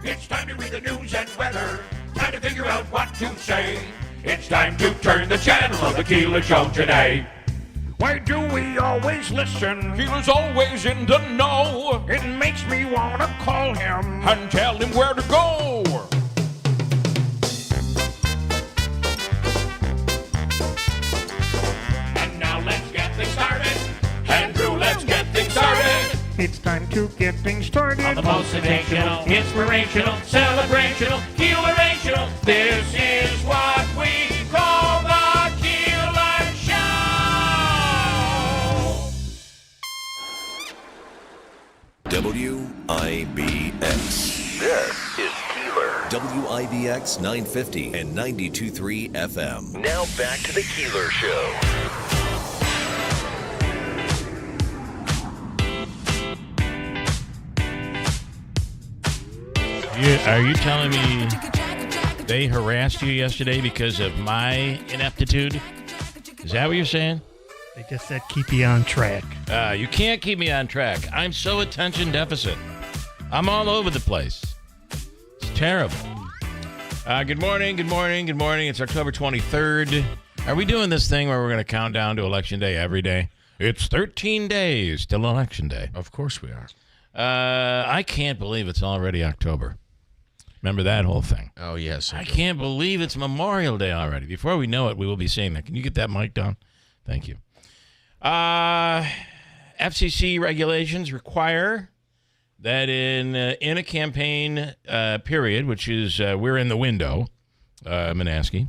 It's time to read the news and weather. Time to figure out what to say. It's time to turn the channel of the Keeler Show today. Why do we always listen? Keeler's always in the know. It makes me want to call him and tell him where to go. And now let's get things started. Andrew, let's get things started. It's time to get things started. On the most sensational, inspirational, celebrational, Keelerational. This is what we call the Keeler Show. WIBX. This is Keeler. WIBX 950 and 92.3 FM. Now back to the Keeler Show. Are you telling me they harassed you yesterday because of my ineptitude? Is that what you're saying? They just said keep you on track. You can't keep me on track. I'm so attention deficit. I'm all over the place. It's terrible. Good morning. It's October 23rd. Are we doing this thing where we're going to count down to Election Day every day? It's 13 days till Election Day. Of course we are. I can't believe it's already October. Remember that whole thing? Oh, yes. I can't believe it's Memorial Day already. Before we know it, we will be saying that. Can you get that mic down? Thank you. FCC regulations require that in a campaign period, which is we're in the window, Manaski.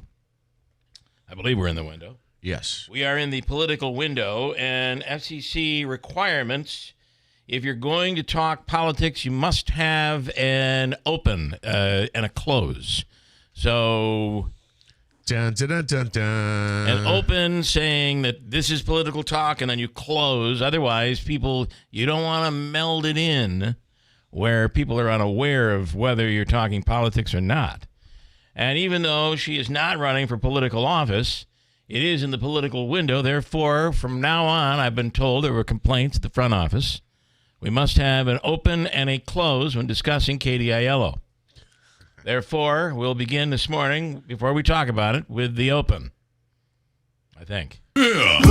I believe we're in the window. Yes. We are in the political window, and FCC requirements. If you're going to talk politics, you must have an open and a close. So, dun, dun, dun, dun, dun. An open saying that this is political talk, and then you close. Otherwise, you don't want to meld it in where people are unaware of whether you're talking politics or not. And even though she is not running for political office, it is in the political window. Therefore, from now on, I've been told there were complaints at the front office. We must have an open and a close when discussing KDILO. Therefore, we'll begin this morning, before we talk about it, with the open, I think. Yeah.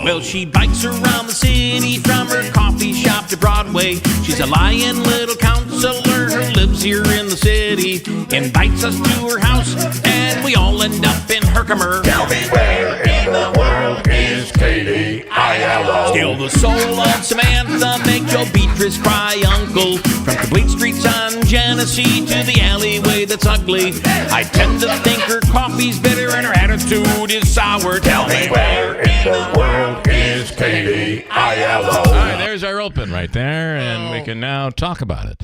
Well, she bikes around the city from her coffee shop to Broadway. She's a lying little counselor who lives here in the city. Invites us to her house, and we all end up in Herkimer. Tell me where in the world is KDILO? Still the soul of Samantha, make Joe Beatrice cry uncle. From complete streets on Genesee to the alleyway that's ugly. I tend to think her coffee's bitter and her attitude is sour. Tell me where in the world is KDILO? All right, there's our open right there, and we can now talk about it.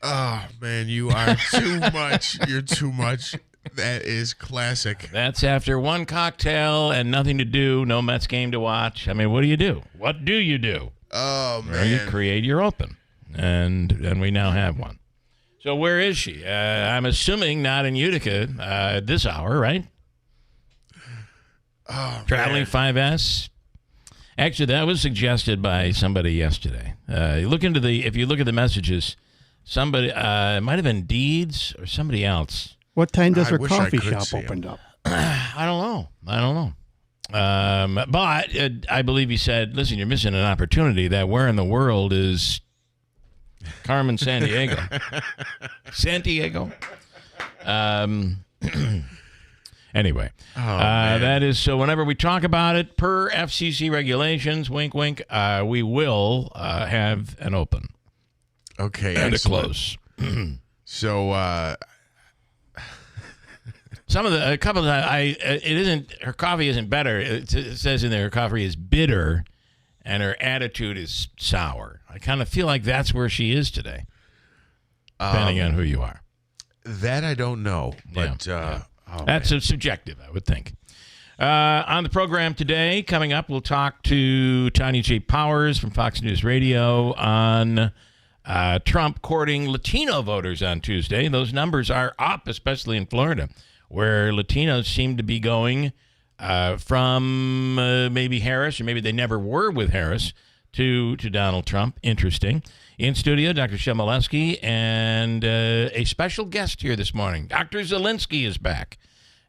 Oh, man, you are too much. You're too much. That is classic. That's after one cocktail and nothing to do, no Mets game to watch. I mean, what do you do? What do you do? Oh, man. Well, you create your open, and we now have one. So where is she? I'm assuming not in Utica at this hour, right? Oh, Traveling man. 5S. Actually, that was suggested by somebody yesterday. If you look at the messages, somebody it might have been Deeds or somebody else. What time does I her wish I coffee could shop see opened up? I don't know. But I believe he said, listen, you're missing an opportunity. That where in the world is Carmen Sandiego? Santiago? Anyway, that is, so whenever we talk about it, per FCC regulations, wink, wink, we will have an open. Okay, and excellent. a close. So, a couple of it isn't, her coffee isn't better. It says in there her coffee is bitter and her attitude is sour. I kind of feel like that's where she is today, depending on who you are. That I don't know, but that's subjective, I would think. On the program today, coming up, we'll talk to Tanya J. Powers from Fox News Radio on Trump courting Latino voters on Tuesday. Those numbers are up, especially in Florida, where Latinos seem to be going from maybe Harris, or maybe they never were with Harris, to Donald Trump. Interesting. In studio, Dr. Shemaleski, and a special guest here this morning. Dr. Zelinsky is back,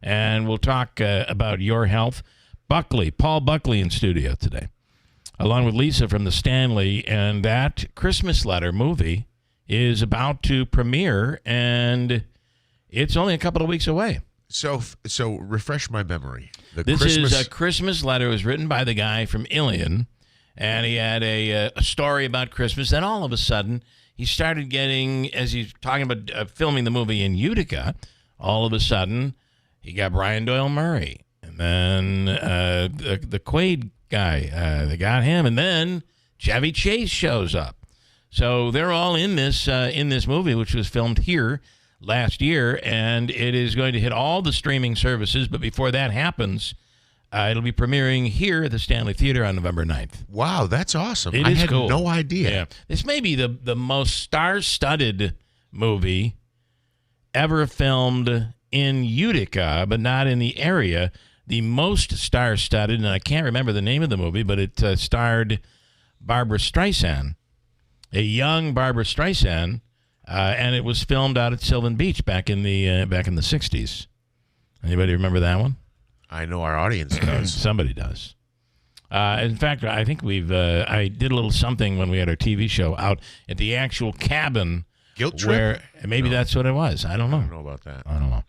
and we'll talk about your health. Paul Buckley in studio today, along with Lisa from the Stanley, and that Christmas Letter movie is about to premiere, and it's only a couple of weeks away. So refresh my memory. This is a Christmas Letter. It was written by the guy from Ilion, and he had a story about Christmas. Then all of a sudden, he started getting, as he's talking about filming the movie in Utica, all of a sudden, he got Brian Doyle Murray. And then the Quaid guy, they got him. And then Chevy Chase shows up. So they're all in this movie, which was filmed here last year, and it is going to hit all the streaming services. But before that happens, it'll be premiering here at the Stanley Theater on November 9th. Wow, that's awesome. I had cool. no idea. Yeah. This may be the most star-studded movie ever filmed in Utica, but not in the area. The most star-studded, and I can't remember the name of the movie, but it starred Barbara Streisand, a young Barbara Streisand, and it was filmed out at Sylvan Beach back in the 60s. Anybody remember that one? I know our audience does. Somebody does. In fact, I think I did a little something when we had our TV show out at the actual cabin. Guilt Trip? Where maybe that's what it was. I don't know. I don't know about that. I don't know.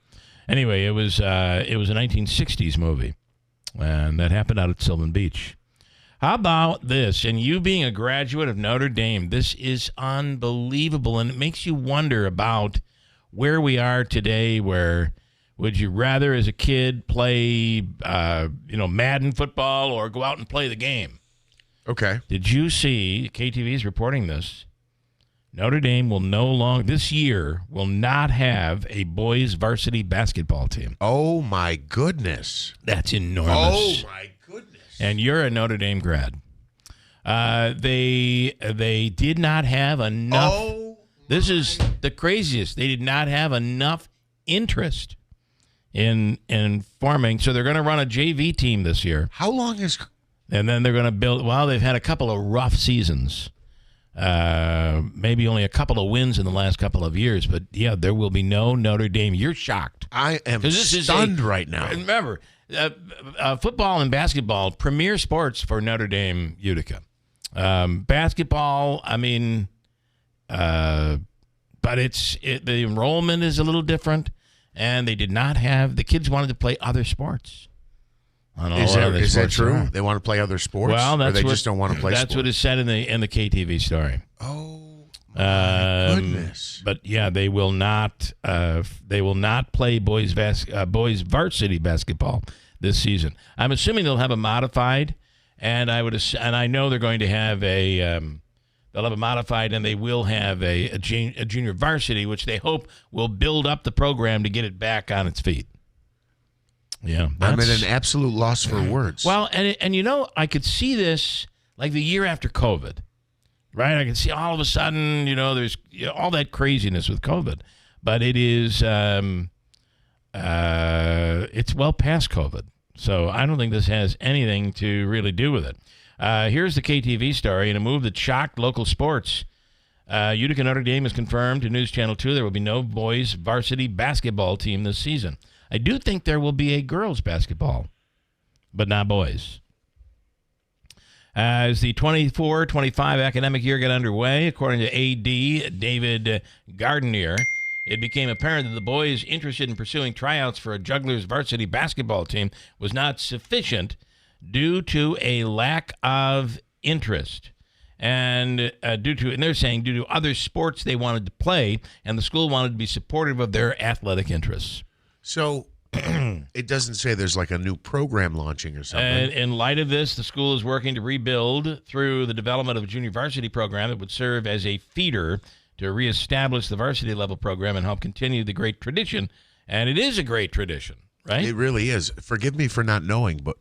Anyway, it was a 1960s movie, and that happened out at Sylvan Beach. How about this? And you being a graduate of Notre Dame, this is unbelievable, and it makes you wonder about where we are today. Where would you rather, as a kid, play Madden football or go out and play the game? Okay. Did you see, KTV is reporting this, Notre Dame will this year will not have a boys varsity basketball team. Oh, my goodness. That's enormous. Oh, my goodness. And you're a Notre Dame grad. They did not have enough. Oh, this is the craziest. They did not have enough interest in forming. So they're going to run a JV team this year. how long is... And then they're going to build. Well, they've had a couple of rough seasons. Maybe only a couple of wins in the last couple of years. But, yeah, there will be no Notre Dame. You're shocked. I am stunned right now. Remember, football and basketball, premier sports for Notre Dame Utica. Basketball, I mean, but the enrollment is a little different, and they did not have, the kids wanted to play other sports. I don't know what other is that sports true? are. They want to play other sports? Well, or they just don't want to play That's sports? what is said in the KTV story. Oh, my goodness. But yeah, they will not play boys varsity basketball this season. I'm assuming they'll have a modified, and I know they're going to have they'll have a modified, and they will have a junior varsity, which they hope will build up the program to get it back on its feet. Yeah, I'm at an absolute loss for words. Well, and I could see this like the year after COVID, right? I could see all of a sudden, there's all that craziness with COVID, but it is it's well past COVID, so I don't think this has anything to really do with it. Here's the KTV story. In a move that shocked local sports, Utica Notre Dame has confirmed to News Channel 2 there will be no boys varsity basketball team this season. I do think there will be a girls basketball, but not boys. As the 24-25 academic year got underway, according to AD David Gardenier, it became apparent that the boys interested in pursuing tryouts for a Jugglers varsity basketball team was not sufficient due to a lack of interest. And due to other sports they wanted to play, and the school wanted to be supportive of their athletic interests. So it doesn't say there's like a new program launching or something. And in light of this, the school is working to rebuild through the development of a junior varsity program that would serve as a feeder to reestablish the varsity level program and help continue the great tradition. And it is a great tradition, right? It really is. Forgive me for not knowing, but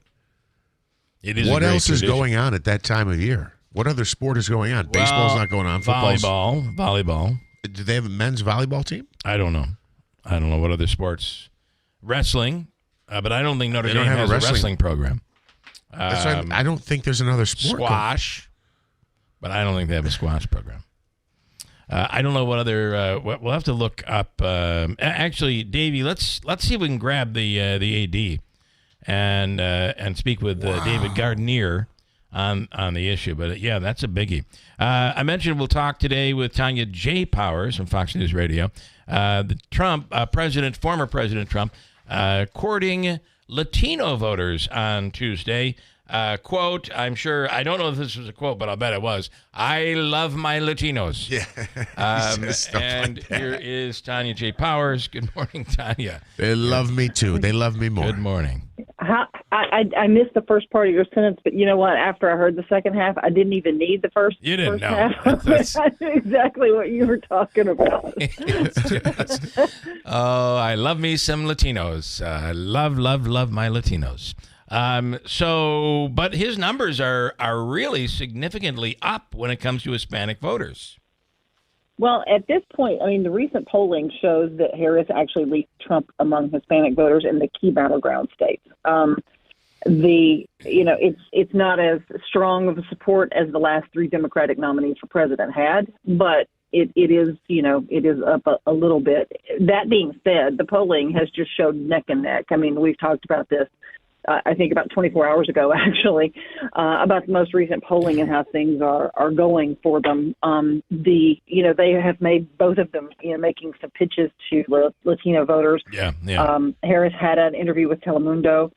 It is. what a great else tradition. is going on at that time of year? What other sport is going on? Baseball's not going on. Football's... Volleyball. Do they have a men's volleyball team? I don't know what other sports. Wrestling. But I don't think Notre They Dame don't have has a a wrestling wrestling program. That's why I don't think there's another sport. Squash, but I don't think they have a squash program. I don't know what other. We'll have to look up. Actually, Davey, let's see if we can grab the AD and speak with David Gardner on the issue. But yeah, that's a biggie. I mentioned we'll talk today with Tanya J. Powers from Fox News Radio. The former President Trump, courting Latino voters on Tuesday. Quote, I don't know if this was a quote, but I'll bet it was. I love my Latinos. Yeah. And like that. here is Tanya J. Powers. Good morning, Tanya. They love me too. They love me more. Good morning. I missed the first part of your sentence, but you know what? After I heard the second half, I didn't even need the first. You didn't first know. half. I knew exactly what you were talking about. Oh, I love me some Latinos. I love my Latinos. But his numbers are really significantly up when it comes to Hispanic voters. Well, at this point, I mean, the recent polling shows that Harris actually leads Trump among Hispanic voters in the key battleground states. It's not as strong of a support as the last three Democratic nominees for president had, but it is up a little bit. That being said, the polling has just showed neck and neck. I mean, we've talked about this. I think about 24 hours ago, actually, about the most recent polling and how things are going for them. They have made both of them, making some pitches to Latino voters. Yeah. Harris had an interview with Telemundo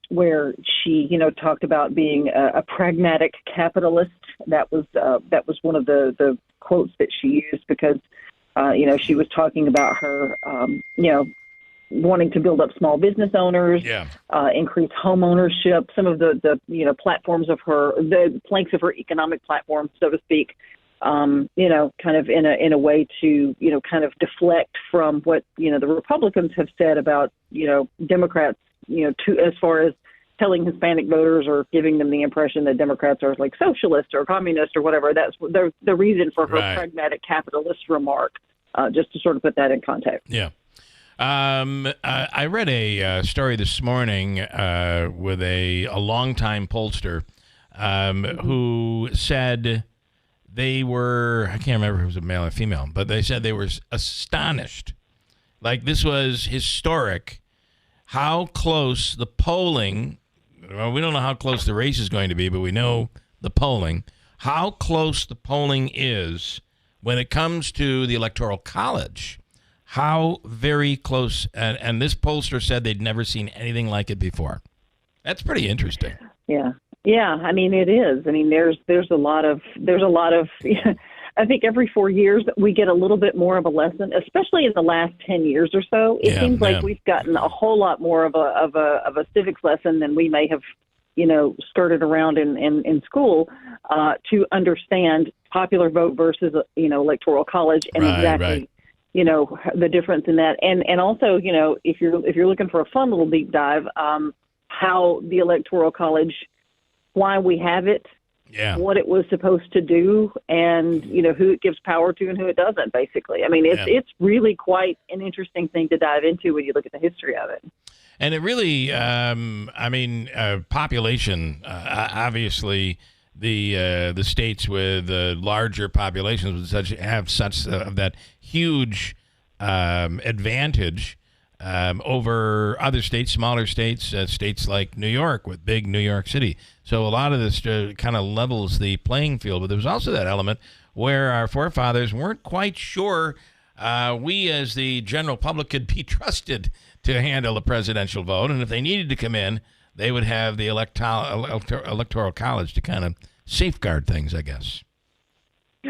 where she, talked about being a pragmatic capitalist. That was one of the quotes that she used because, she was talking about her, wanting to build up small business owners, increase home ownership, some of the platforms of the planks of her economic platform, so to speak, kind of in a way to, kind of deflect from what, the Republicans have said about, Democrats, as far as telling Hispanic voters or giving them the impression that Democrats are like socialist or communist or whatever. That's the reason for her pragmatic capitalist remark, just to sort of put that in context. Yeah. I read a story this morning with a longtime pollster who said they were, I can't remember if it was a male or female, but they said they were astonished. Like this was historic, how close the polling, well, we don't know how close the race is going to be, but we know the polling, how close the polling is when it comes to the Electoral College. How very close, and this pollster said they'd never seen anything like it before. That's pretty interesting. Yeah. I mean, it is. I mean, there's a lot of. I think every 4 years we get a little bit more of a lesson, especially in the last 10 years or so. It seems like we've gotten a whole lot more of a civics lesson than we may have, skirted around in school to understand popular vote versus electoral college and exactly. The difference in that. And also, if you're looking for a fun little deep dive, how the Electoral College, why we have it, what it was supposed to do, and, who it gives power to and who it doesn't, basically. I mean, it's really quite an interesting thing to dive into when you look at the history of it. And it really, population, obviously, the states with larger populations have such that huge advantage over other states, smaller states, states like New York with big New York City. So a lot of this kind of levels the playing field. But there was also that element where our forefathers weren't quite sure we as the general public could be trusted to handle a presidential vote. And if they needed to come in, they would have the Electoral College to kind of safeguard things, I guess.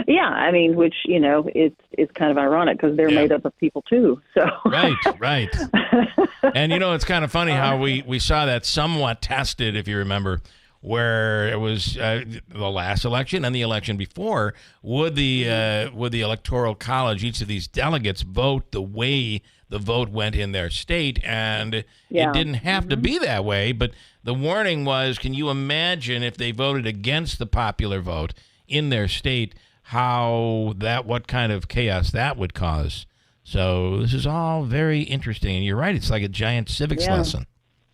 Yeah, I mean, which, it's kind of ironic because they're made up of people too. So Right. And, it's kind of funny how we saw that somewhat tested, if you remember, where it was the last election and the election before. Would the Electoral College, each of these delegates, vote the way the vote went in their state? And it didn't have to be that way, but the warning was, can you imagine if they voted against the popular vote in their state, what kind of chaos that would cause? So this is all very interesting. And you're right. It's like a giant civics lesson.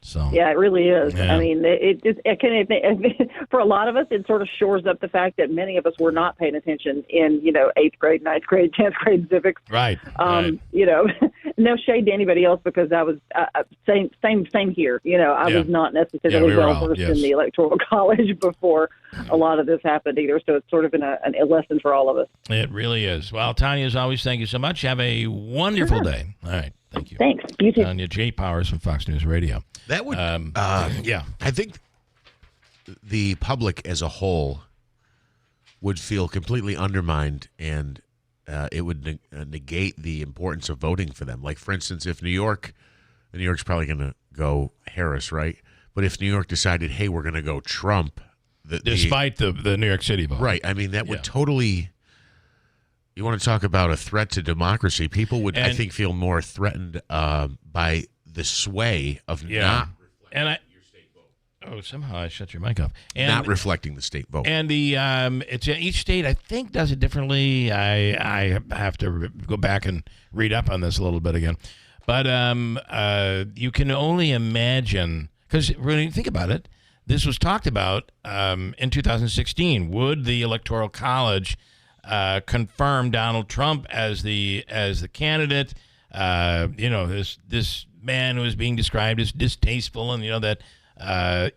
So yeah, it really is. Yeah. I mean, for a lot of us, it sort of shores up the fact that many of us were not paying attention in, 8th grade, 9th grade, 10th grade civics. Right. No shade to anybody else, because I was same here. I was not necessarily well versed in the Electoral College before a lot of this happened either. So it's sort of a lesson for all of us. It really is. Well, Tanya, as always, thank you so much. Have a wonderful day. All right. Thank you. Thanks. You too. Tanya J. Powers from Fox News Radio. That would, yeah. I think the public as a whole would feel completely undermined, and it would negate the importance of voting for them. Like, for instance, if New York's probably going to go Harris, right? But if New York decided, hey, we're going to go Trump, despite the New York City vote, right? I mean, that would totally. You want to talk about a threat to democracy? People would, I think, feel more threatened by the sway of not reflecting your state vote. Oh, somehow I shut your mic off. And not reflecting the state vote. And it's each state, I think, does it differently. I have to go back and read up on this a little bit again. But you can only imagine, because when you think about it, this was talked about in 2016. Would the Electoral College confirm Donald Trump as the candidate? This man who was being described as distasteful, and that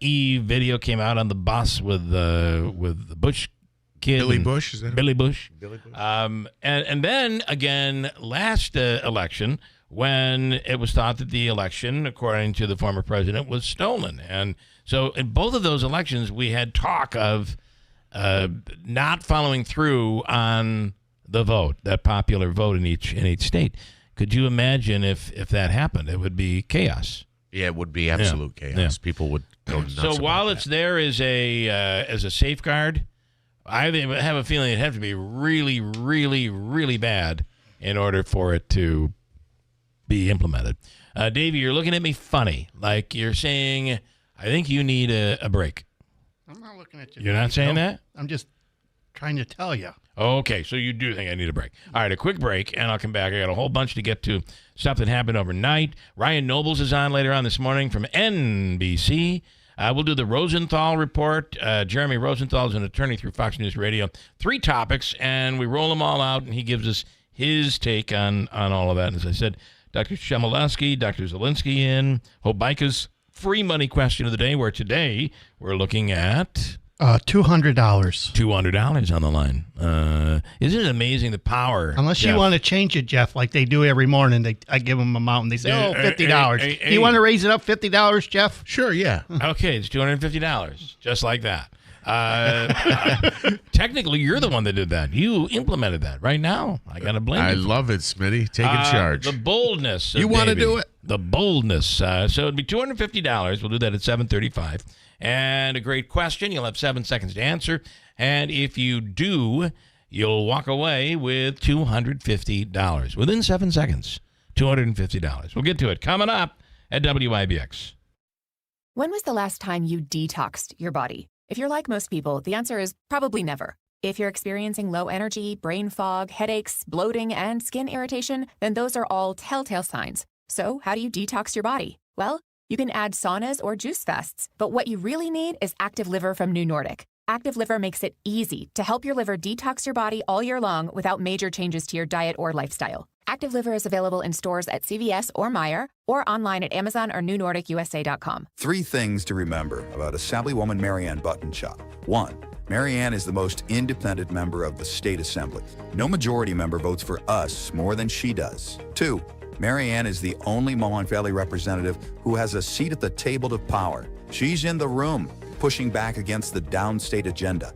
video came out on the bus with the Bush kid, Billy Bush, is that Billy Bush? Billy Bush. And then again last election, when it was thought that the election, according to the former president, was stolen, and so in both of those elections we had talk of not following through on the vote, that popular vote in each state. Could you imagine if that happened? It would be chaos. Yeah, it would be absolute chaos. Yeah. People would go nuts. So while about it's there as a safeguard, I have a feeling it'd have to be really, really, really bad in order for it to be implemented. Davey, you're looking at me funny, like you're saying, I think you need a break. I'm not looking at you. You're not saying that? I'm just trying to tell you. Okay, so you do think I need a break. All right, a quick break, and I'll come back. I got a whole bunch to get to, stuff that happened overnight. Ryan Nobles is on later on this morning from NBC. We'll do the Rosenthal report. Jeremy Rosenthal is an attorney through Fox News Radio. 3 topics, and we roll them all out, and he gives us his take on all of that. And as I said, Dr. Chmielewski, Dr. Zielinski in. Hobica's free money question of the day, where today we're looking at $200. $200 on the line. Isn't it amazing the power? Unless you want to change it, Jeff, like they do every morning. I give them a amount and they say, $50. Do you want to raise it up $50, Jeff? Sure, yeah. Okay, it's $250, just like that. Technically, you're the one that did that. You implemented that right now. I got to blame you. I love it, Smitty. Taking charge. The boldness. You want to do it? The boldness. So it'd be $250. We'll do that at 7:35. And a great question. You'll have 7 seconds to answer. And if you do, you'll walk away with $250. Within 7 seconds, $250. We'll get to it coming up at WIBX. When was the last time you detoxed your body? If you're like most people, the answer is probably never. If you're experiencing low energy, brain fog, headaches, bloating, and skin irritation, then those are all telltale signs. So how do you detox your body? Well, you can add saunas or juice fasts, but what you really need is Active Liver from New Nordic. Active Liver makes it easy to help your liver detox your body all year long without major changes to your diet or lifestyle. Active Liver is available in stores at CVS or Meijer, or online at Amazon or NewNordicUSA.com. 3 things to remember about Assemblywoman Marianne Buttonshot. 1. Marianne is the most independent member of the State Assembly. No majority member votes for us more than she does. 2. Marianne is the only Mohawk Valley representative who has a seat at the table of power. She's in the room, pushing back against the downstate agenda.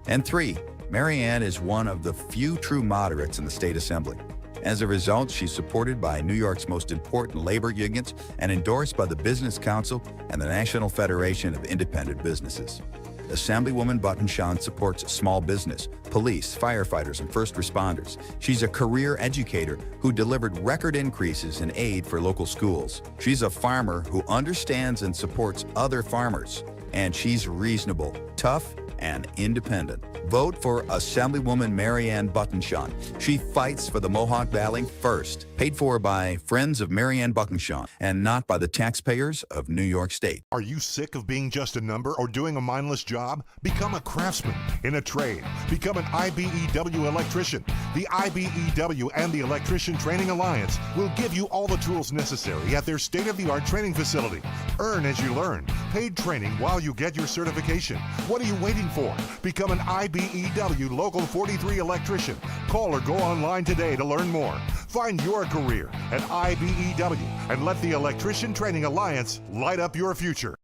And 3. Marianne is one of the few true moderates in the State Assembly. As a result, she's supported by New York's most important labor unions and endorsed by the Business Council and the National Federation of Independent Businesses. Assemblywoman Buttonshot supports small business, police, firefighters, and first responders. She's a career educator who delivered record increases in aid for local schools. She's a farmer who understands and supports other farmers. and she's reasonable, tough, and independent. Vote for Assemblywoman Marianne Buckenshaw. She fights for the Mohawk Valley first. Paid for by friends of Marianne Buckenshaw and not by the taxpayers of New York State. Are you sick of being just a number or doing a mindless job? Become a craftsman in a trade. Become an IBEW electrician. The IBEW and the Electrician Training Alliance will give you all the tools necessary at their state-of-the-art training facility. Earn as you learn. Paid training while you get your certification. What are you waiting for? Become an IBEW Local 43 electrician. Call or go online today to learn more. Find your career at IBEW and let the Electrician Training Alliance light up your future.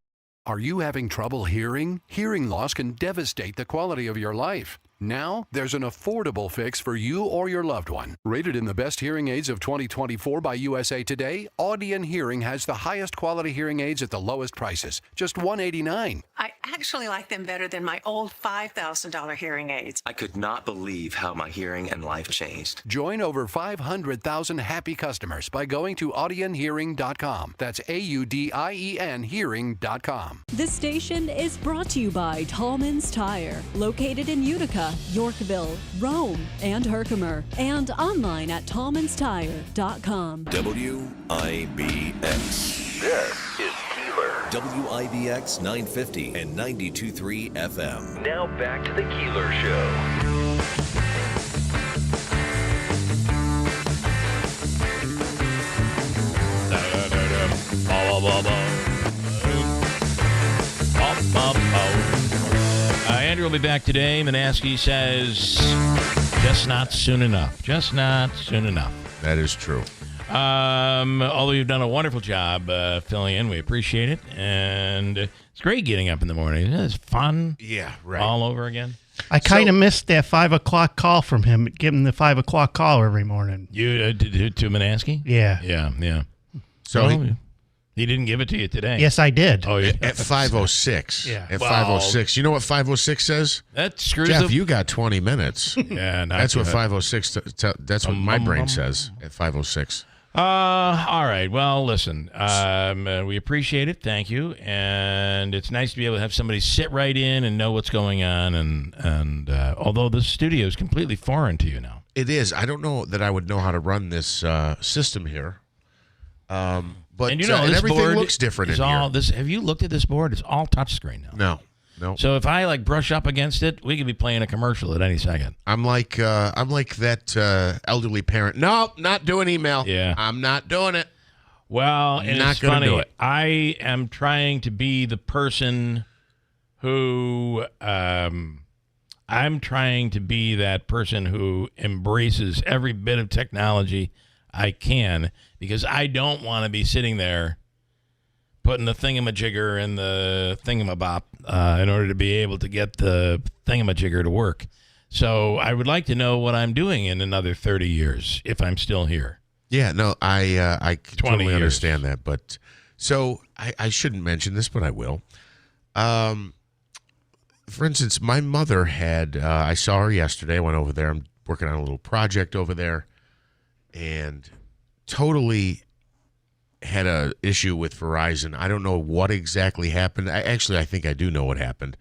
Are you having trouble hearing? Hearing loss can devastate the quality of your life. Now, there's an affordable fix for you or your loved one. Rated in the best hearing aids of 2024 by USA Today, Audion Hearing has the highest quality hearing aids at the lowest prices, just $189. I actually like them better than my old $5,000 hearing aids. I could not believe how my hearing and life changed. Join over 500,000 happy customers by going to audionhearing.com. That's AUDIEN hearing.com. This station is brought to you by Tallman's Tire, located in Utica, Yorkville, Rome, and Herkimer, and online at tallmanstire.com. WIBX. This is Keeler. WIBX 950 and 92.3 FM. Now back to the Keeler Show. Andrew will be back today. Manaski says, just not soon enough. Just not soon enough. That is true. Although you've done a wonderful job filling in, we appreciate it. And it's great getting up in the morning. It's fun. Yeah, right. All over again. I kind of missed that 5 o'clock call from him. Give him the 5 o'clock call every morning. You to Manaski? Yeah. Yeah. So he didn't give it to you today. Yes, I did. Oh, yeah. At 5:06. Yeah. At 5:06. You know what 5:06 says? That screws Jeff, up. you got 20 minutes. Yeah, that's what 5:06. That's what my brain says at 5:06. All right. Well, listen. We appreciate it. Thank you. And it's nice to be able to have somebody sit right in and know what's going on. And although the studio is completely foreign to you now, it is. I don't know that I would know how to run this system here. But and and everything board looks different is in all, here. Have you looked at this board? It's all touchscreen now. No. So if I brush up against it, we could be playing a commercial at any second. I'm like that elderly parent. No, not doing email. Yeah, I'm not doing it. Well, and not it's gonna funny. do it. I am trying to be the person who I'm trying to be that person who embraces every bit of technology I can, because I don't want to be sitting there putting the thingamajigger in the thingamabop in order to be able to get the thingamajigger to work. So I would like to know what I'm doing in another 30 years if I'm still here. Yeah, no, I totally years. understand that. But so I shouldn't mention this, but I will. For instance, my mother had, I saw her yesterday. I went over there. I'm working on a little project over there. And totally had a issue with Verizon. I don't know what exactly happened. I think I do know what happened.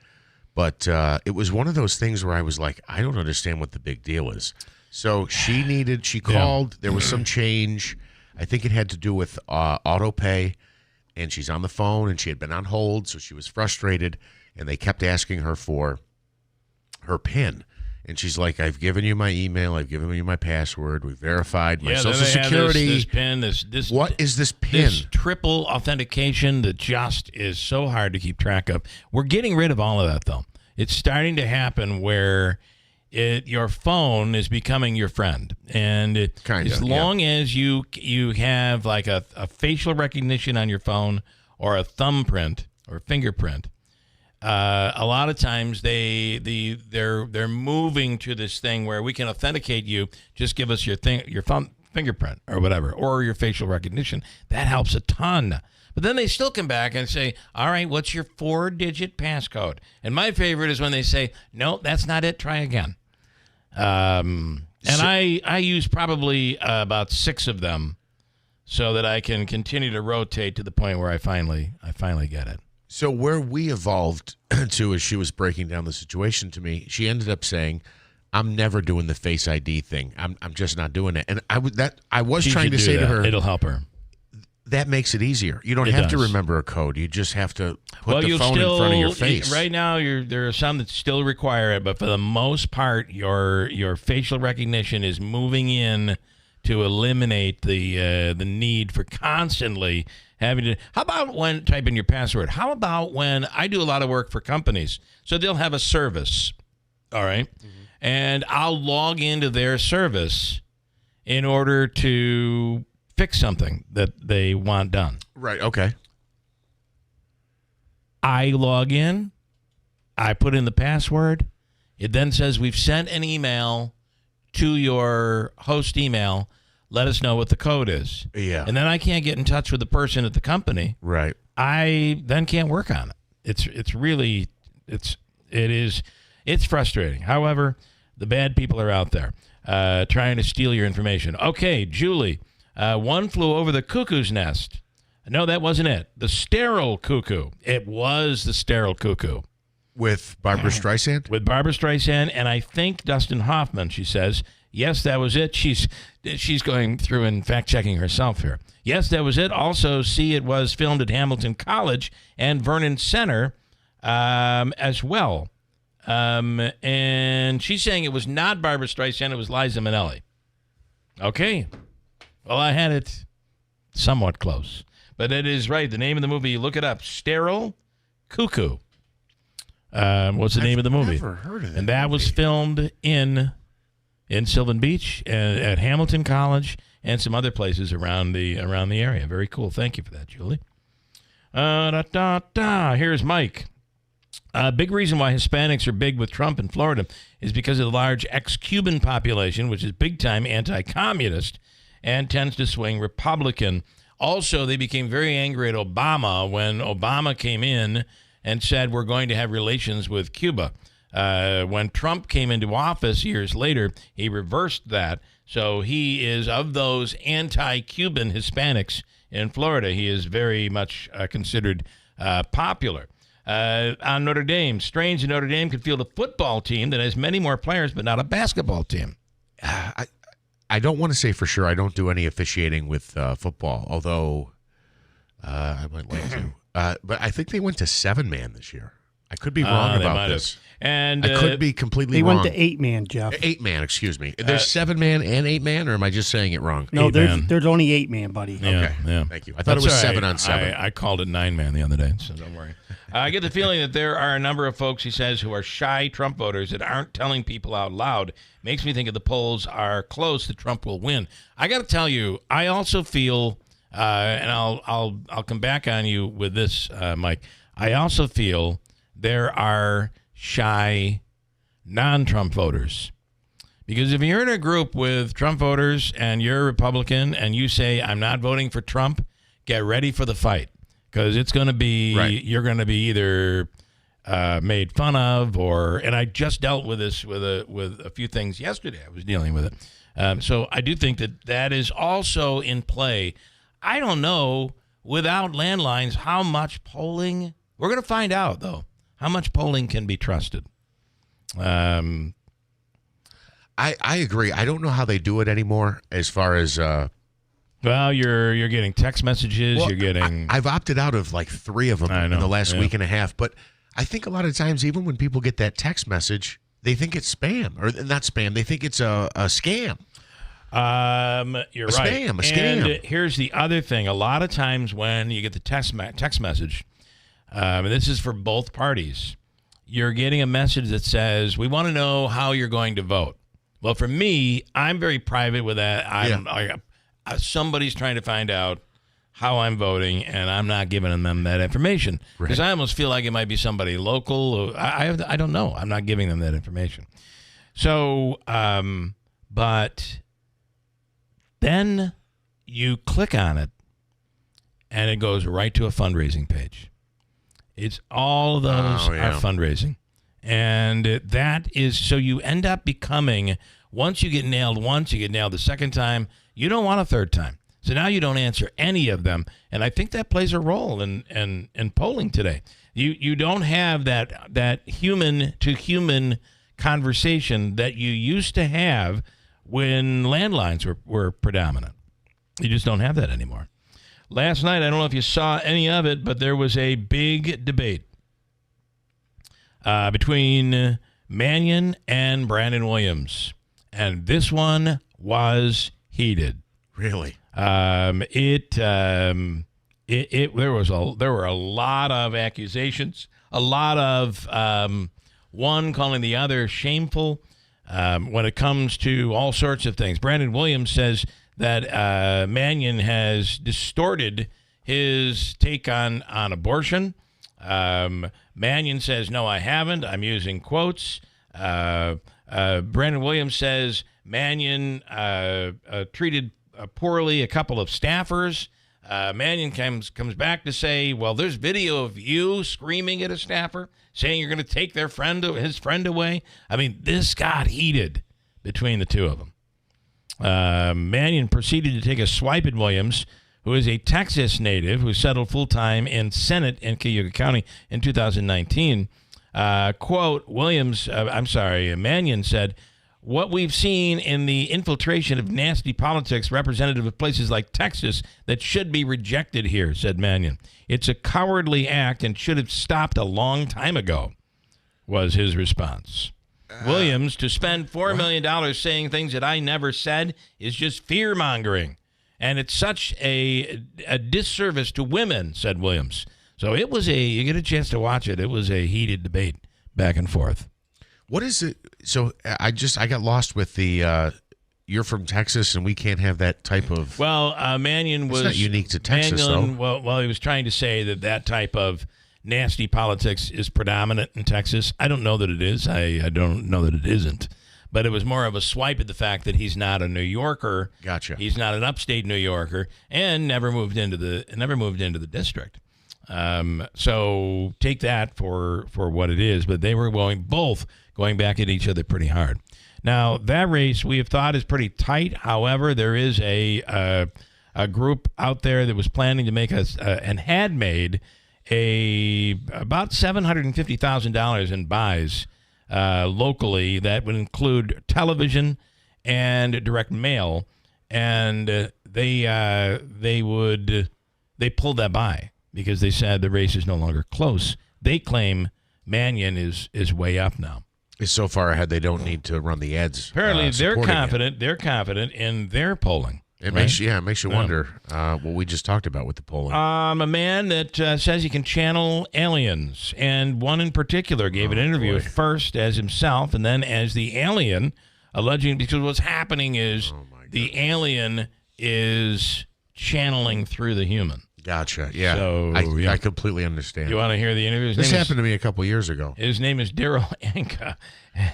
But it was one of those things where I was like, I don't understand what the big deal is. So she called. There was some change. I think it had to do with auto pay. And she's on the phone, and she had been on hold, so she was frustrated. And they kept asking her for her PIN. And she's like, I've given you my email. I've given you my password. We've verified my Social Security. This PIN, this what is this PIN? This triple authentication that just is so hard to keep track of. We're getting rid of all of that, though. It's starting to happen where your phone is becoming your friend. And as long as you have like a facial recognition on your phone or a thumbprint or fingerprint, a lot of times they're moving to this thing where we can authenticate you. Just give us your fingerprint or whatever, or your facial recognition. That helps a ton. But then they still come back and say, all right, what's your 4-digit passcode? And my favorite is when they say, no, that's not it. Try again. And I use probably about 6 of them so that I can continue to rotate to the point where I finally get it. So where we evolved to, as she was breaking down the situation to me, she ended up saying, "I'm never doing the Face ID thing. I'm just not doing it." And I was trying to say to her, it'll help her. That makes it easier. You don't have to remember a code. You just have to put the phone in front of your face. Right now, there are some that still require it, but for the most part, your facial recognition is moving in to eliminate the need for constantly having to. How about when type in your password? How about when I do a lot of work for companies, so they'll have a service, all right, and I'll log into their service in order to fix something that they want done. Right, okay. I log in, I put in the password, it then says we've sent an email to your host email, let us know what the code is. Yeah. And then I can't get in touch with the person at the company. Right. I then can't work on it. It's frustrating. However, the bad people are out there trying to steal your information. Okay, Julie. One flew over the cuckoo's nest. No, that wasn't it. The sterile cuckoo. It was the sterile cuckoo. With Barbara Streisand? With Barbara Streisand, and I think Dustin Hoffman, she says. Yes, that was it. She's going through and fact-checking herself here. Yes, that was it. Also, see, it was filmed at Hamilton College and Vernon Center as well. And she's saying it was not Barbara Streisand. It was Liza Minnelli. Okay. Well, I had it somewhat close. But it is right. The name of the movie, look it up, Sterile Cuckoo. What's the name of the movie? I've never heard of that. And that was filmed in Sylvan Beach, and at Hamilton College, and some other places around the area. Very cool. Thank you for that, Julie. Here's Mike. A big reason why Hispanics are big with Trump in Florida is because of the large ex-Cuban population, which is big-time anti-communist and tends to swing Republican. Also, they became very angry at Obama when Obama came in and said, we're going to have relations with Cuba. When Trump came into office years later, he reversed that. So he is, of those anti-Cuban Hispanics in Florida, he is very much considered popular. On Notre Dame, strange that Notre Dame could field a football team that has many more players, but not a basketball team. I don't want to say for sure. I don't do any officiating with football, although I might like to. But I think they went to 7-man this year. I could be wrong about this. And I could be completely wrong. wrong. They went to 8-man, Jeff. 8-man, excuse me. There's 7-man and 8-man, or am I just saying it wrong? No, there's only 8-man, buddy. Okay, thank you. I thought it was 7-on-7. I called it 9-man the other day, so don't worry. I get the feeling that there are a number of folks, he says, who are shy Trump voters that aren't telling people out loud. Makes me think if the polls are close, that Trump will win. I got to tell you, I also feel, and I'll come back on you with this, Mike. I also feel there are shy non-Trump voters. Because if you're in a group with Trump voters and you're a Republican and you say, I'm not voting for Trump, get ready for the fight. Because it's going to be, you're going to be either made fun of or, and I just dealt with this with a few things yesterday. I was dealing with it. So I do think that is also in play. I don't know, without landlines, how much polling, we're going to find out, though, how much polling can be trusted. I agree. I don't know how they do it anymore as far as... Well, you're getting text messages. Well, you're getting... I've opted out of like 3 of them in the last week and a half. But I think a lot of times, even when people get that text message, they think it's spam. Or not spam. They think it's a scam. You're right. A scam. And here's the other thing. A lot of times when you get the text message, and this is for both parties, you're getting a message that says, we want to know how you're going to vote. Well, for me, I'm very private with that. Somebody's trying to find out how I'm voting, and I'm not giving them that information. Because I almost feel like it might be somebody local. I don't know. I'm not giving them that information. So, but then you click on it, and it goes right to a fundraising page. It's all of those are fundraising. And that is, so you end up becoming, once you get nailed once, you get nailed the second time, you don't want a third time. So now you don't answer any of them. And I think that plays a role in polling today. You don't have that human to human conversation that you used to have when landlines were predominant. You just don't have that anymore. Last night, I don't know if you saw any of it, but there was a big debate between Mannion and Brandon Williams, and this one was heated. Really? There were a lot of accusations, a lot of one calling the other shameful when it comes to all sorts of things. Brandon Williams says that Mannion has distorted his take on abortion. Mannion says, no, I haven't. I'm using quotes. Brandon Williams says Mannion treated poorly a couple of staffers. Mannion comes back to say, well, there's video of you screaming at a staffer, saying you're going to take his friend away. I mean, this got heated between the two of them. Mannion proceeded to take a swipe at Williams, who is a Texas native who settled full-time in Senate in Cayuga County in 2019. Quote, Mannion said, what we've seen in the infiltration of nasty politics representative of places like Texas that should be rejected here, said Mannion. It's a cowardly act and should have stopped a long time ago, was his response. Williams, to spend $4 million saying things that I never said is just fear-mongering. And it's such a disservice to women, said Williams. So you get a chance to watch it. It was a heated debate back and forth. What is it? So I got lost with the you're from Texas and we can't have that type of. Well, Mannion was not unique to Texas, though. Well, he was trying to say that type of nasty politics is predominant in Texas. I don't know that it is. I don't know that it isn't. But it was more of a swipe at the fact that he's not a New Yorker. Gotcha. He's not an upstate New Yorker and never moved into the district. So take that for what it is. But they were both going back at each other pretty hard. Now, that race we have thought is pretty tight. However, there is a group out there that was planning to make and had made about $750,000 in buys locally that would include television and direct mail, and they pulled that buy because they said the race is no longer close. They claim Mannion is way up now. Is so far ahead they don't need to run the ads. Apparently, they're confident. They're confident in their polling. It makes you wonder what we just talked about with the polling. A man that says he can channel aliens, and one in particular gave an interview at first as himself and then as the alien, alleging because what's happening is the alien is channeling through the human. Gotcha. Yeah. So, I completely understand. You want to hear the interview? This happened to me a couple years ago. His name is Daryl Anka.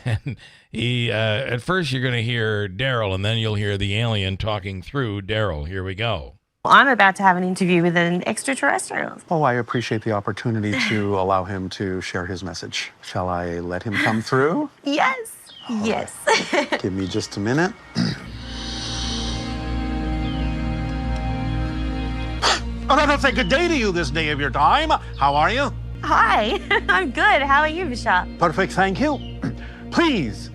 And he, at first you're going to hear Daryl, and then you'll hear the alien talking through Daryl. Here we go. I'm about to have an interview with an extraterrestrial. Oh, I appreciate the opportunity to allow him to share his message. Shall I let him come through? Yes. Yes. Give me just a minute. Oh, I don't say good day to you this day of your time. How are you? Hi. I'm good. How are you, Bishop? Perfect, thank you. Please,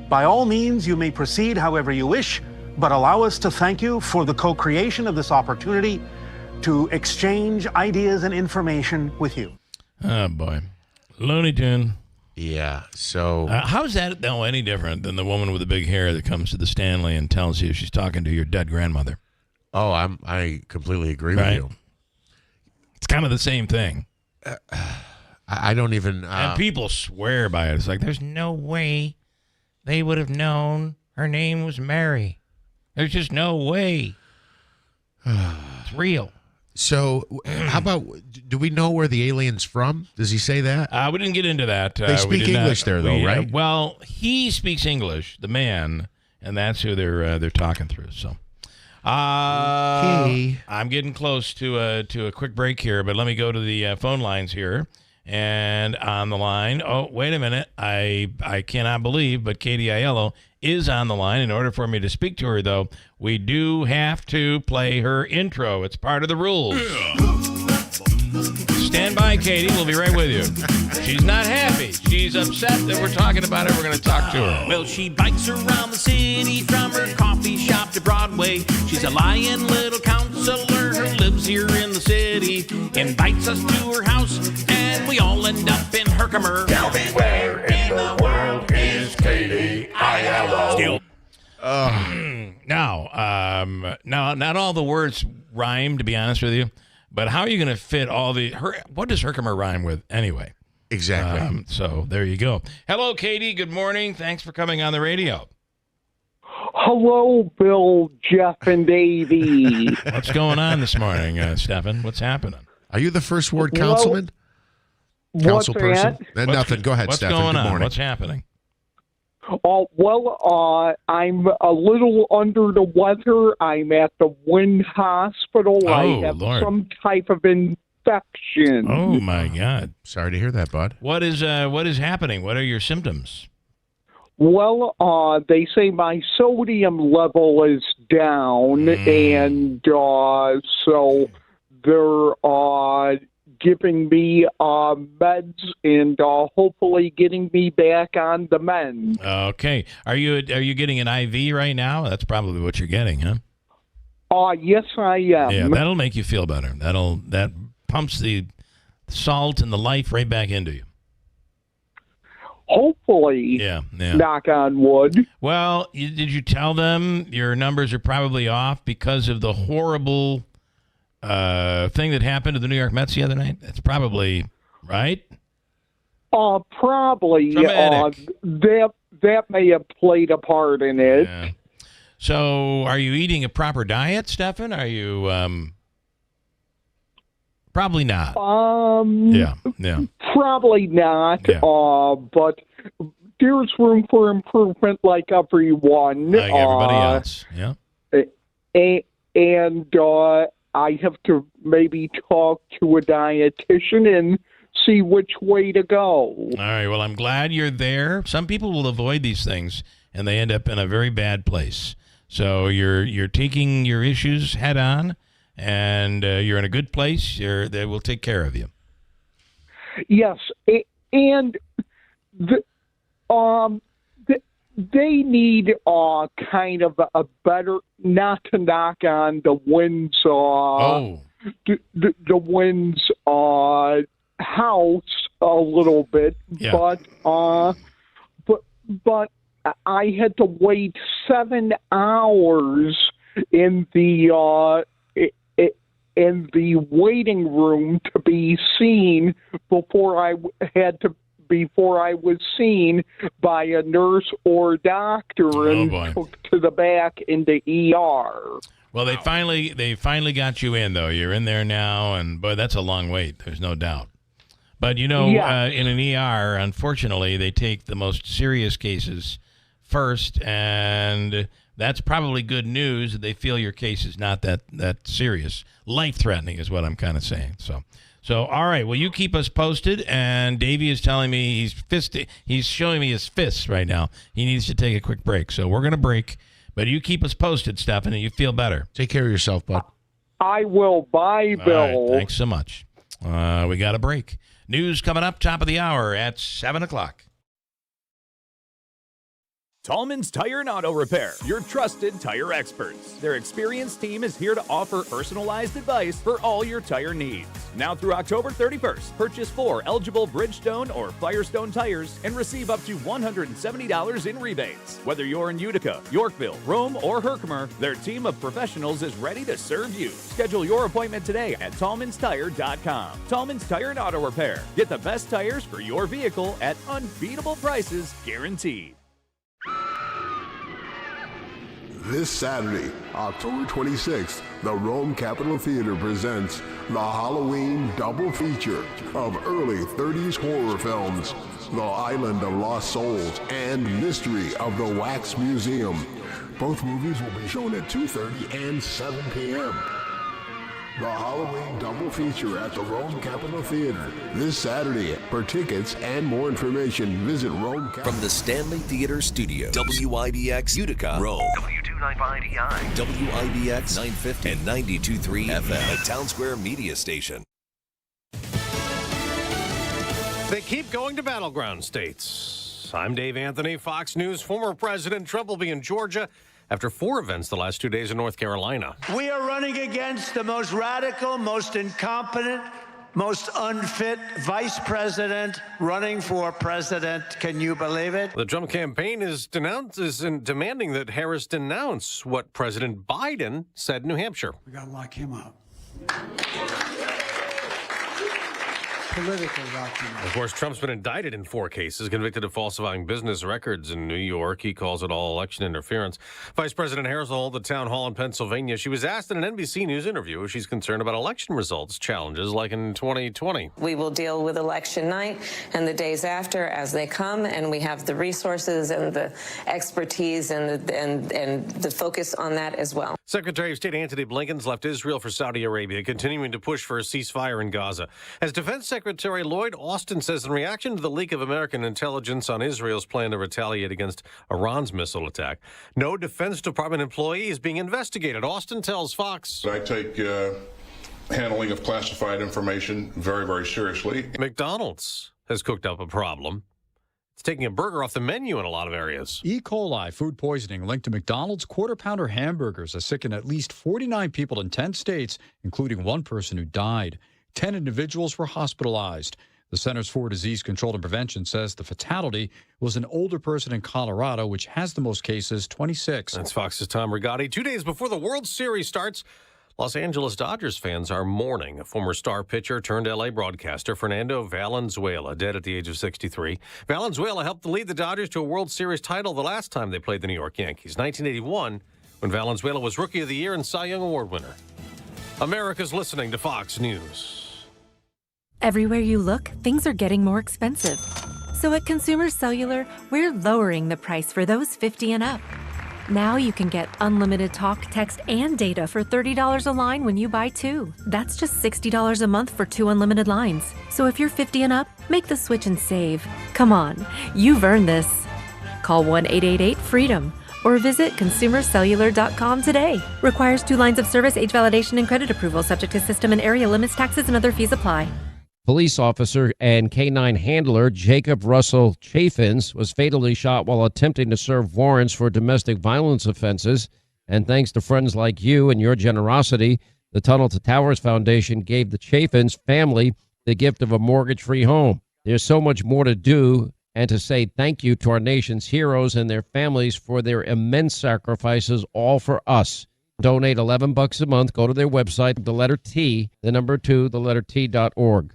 by all means, you may proceed however you wish, but allow us to thank you for the co-creation of this opportunity to exchange ideas and information with you. Oh, boy. Looney Tune. Yeah, so... how is that, though, any different than the woman with the big hair that comes to the Stanley and tells you she's talking to your dead grandmother? Oh, I completely agree with you. It's kind of the same thing. I don't even... and people swear by it. It's like, there's no way they would have known her name was Mary. There's just no way. It's real. So, how about, do we know where the alien's from? Does he say that? We didn't get into that. They speak English there, though, right? Well, he speaks English, the man, and that's who they're talking through. So, I'm getting close to a quick break here, but let me go to the phone lines here. And on the line, oh, wait a minute. I cannot believe, but Katie Aiello is on the line. In order for me to speak to her, though, we do have to play her intro. It's part of the rules. Stand by, Katie. We'll be right with you. She's not happy. She's upset that we're talking about it. We're going to talk to her. Well, she bikes around the city from her coffee shop to Broadway. She's a lying little counselor who lives here in the city. Invites us to her house, and we all end up in Herkimer. Tell me where in the world is Katie ILO? Still. Now, not all the words rhyme, to be honest with you. But how are you going to fit all the... what does Herkimer rhyme with anyway? Exactly. So there you go. Hello, Katie. Good morning. Thanks for coming on the radio. Hello, Bill, Jeff, and Davey. What's going on this morning, Stefan? What's happening? Are you the first ward councilman? Council person? Nothing. Go ahead, Stefan. What's going Good on? morning. What's happening? I'm a little under the weather. I'm at the Wynn Hospital. I have some type of infection. Oh, my God. Sorry to hear that, bud. What is happening? What are your symptoms? Well, they say my sodium level is down, and so they're giving me meds and hopefully getting me back on the mend. Okay. Are you getting an IV right now? That's probably what you're getting, huh? Yes, I am. Yeah, that'll make you feel better. That pumps the salt and the life right back into you. Hopefully. Yeah. Knock on wood. Well, did you tell them your numbers are probably off because of the horrible thing that happened to the New York Mets the other night? That's probably right. Probably. That may have played a part in it. Yeah. So, are you eating a proper diet, Stefan? Are you probably not? Yeah. Probably not. Yeah. But there's room for improvement, like everyone. Like everybody else. Yeah. And I have to maybe talk to a dietitian and see which way to go. All right. Well, I'm glad you're there. Some people will avoid these things, and they end up in a very bad place. So you're taking your issues head on, and you're in a good place. They will take care of you. Yes, and they need kind of a better, not to knock on the Wynn's the Wynn's house a little bit, yeah. but I had to wait 7 hours in the waiting room to be seen before I was seen by a nurse or doctor and took to the back in the ER. Well, they finally got you in, though. You're in there now, and boy, that's a long wait. There's no doubt. But in an ER, unfortunately, they take the most serious cases first, and that's probably good news that they feel your case is not that serious. Life-threatening is what I'm kind of saying. So all right. Well, you keep us posted, and Davey is telling me he's showing me his fists right now. He needs to take a quick break. So we're going to break, but you keep us posted, Stefan, and you feel better. Take care of yourself, bud. I will. Bye, Bill. All right, thanks so much. We got a break. News coming up, top of the hour at 7 o'clock. Tallman's Tire and Auto Repair, your trusted tire experts. Their experienced team is here to offer personalized advice for all your tire needs. Now through October 31st, purchase 4 eligible Bridgestone or Firestone tires and receive up to $170 in rebates. Whether you're in Utica, Yorkville, Rome, or Herkimer, their team of professionals is ready to serve you. Schedule your appointment today at TallmansTire.com. Tallman's Tire and Auto Repair. Get the best tires for your vehicle at unbeatable prices guaranteed. This Saturday, October 26th, the Rome Capitol Theater presents the Halloween double feature of early 30s horror films, The Island of Lost Souls and Mystery of the Wax Museum. Both movies will be shown at 2:30 and 7 p.m. The Halloween double feature at the Rome Capitol Theater this Saturday. For tickets and more information, visit Rome Capitol. From the Stanley Theater Studio, WIBX Utica, Rome. W295EI. WIBX 950 and 92.3 FM, a Town Square media station. They keep going to battleground states. I'm Dave Anthony, Fox News. Former President Trump will be in Georgia after 4 events the last 2 days in North Carolina. We are running against the most radical, most incompetent, most unfit vice president running for president. Can you believe it? The Trump campaign is demanding that Harris denounce what President Biden said in New Hampshire. We got to lock him up. Political document. Of course, Trump's been indicted in 4 cases, convicted of falsifying business records in New York. He calls it all election interference. Vice President Harris will hold the town hall in Pennsylvania. She was asked in an NBC News interview if she's concerned about election results challenges like in 2020. We will deal with election night and the days after as they come, and we have the resources and the expertise and the focus on that as well. Secretary of State Antony Blinken's left Israel for Saudi Arabia, continuing to push for a ceasefire in Gaza. As Defense Secretary Lloyd Austin says in reaction to the leak of American intelligence on Israel's plan to retaliate against Iran's missile attack, no Defense Department employee is being investigated. Austin tells Fox, I take handling of classified information very, very seriously. McDonald's has cooked up a problem. It's taking a burger off the menu in a lot of areas. E. coli food poisoning linked to McDonald's quarter-pounder hamburgers has sickened at least 49 people in 10 states, including 1 person who died. 10 individuals were hospitalized. The Centers for Disease Control and Prevention says the fatality was an older person in Colorado, which has the most cases, 26. That's Fox's Tom Rigotti. 2 days before the World Series starts, Los Angeles Dodgers fans are mourning a former star pitcher turned L.A. broadcaster, Fernando Valenzuela, dead at the age of 63. Valenzuela helped lead the Dodgers to a World Series title the last time they played the New York Yankees, 1981, when Valenzuela was Rookie of the Year and Cy Young Award winner. America's listening to Fox News. Everywhere you look, things are getting more expensive. So at Consumer Cellular, we're lowering the price for those 50 and up. Now you can get unlimited talk, text, and data for $30 a line when you buy 2. That's just $60 a month for 2 unlimited lines. So if you're 50 and up, make the switch and save. Come on, you've earned this. Call 1-888-FREEDOM or visit consumercellular.com today. Requires 2 lines of service, age validation, and credit approval, subject to system and area limits, taxes, and other fees apply. Police officer and K-9 handler Jacob Russell Chaffins was fatally shot while attempting to serve warrants for domestic violence offenses. And thanks to friends like you and your generosity, the Tunnel to Towers Foundation gave the Chaffins family the gift of a mortgage-free home. There's so much more to do and to say thank you to our nation's heroes and their families for their immense sacrifices, all for us. Donate $11 a month. Go to their website, the letter T, the number 2, the letter T.org.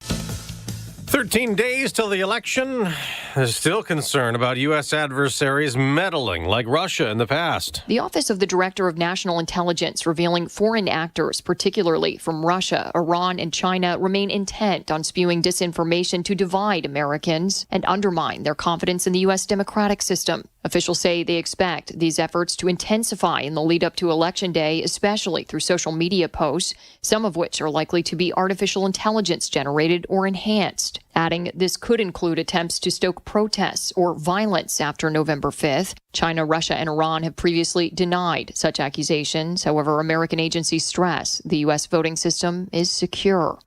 13 days till the election. There's still concern about U.S. adversaries meddling like Russia in the past. The Office of the Director of National Intelligence revealing foreign actors, particularly from Russia, Iran, and China, remain intent on spewing disinformation to divide Americans and undermine their confidence in the U.S. democratic system. Officials say they expect these efforts to intensify in the lead up to Election Day, especially through social media posts, some of which are likely to be artificial intelligence generated or enhanced. Adding this could include attempts to stoke protests or violence after November 5th. China, Russia, and Iran have previously denied such accusations. However, American agencies stress the U.S. voting system is secure.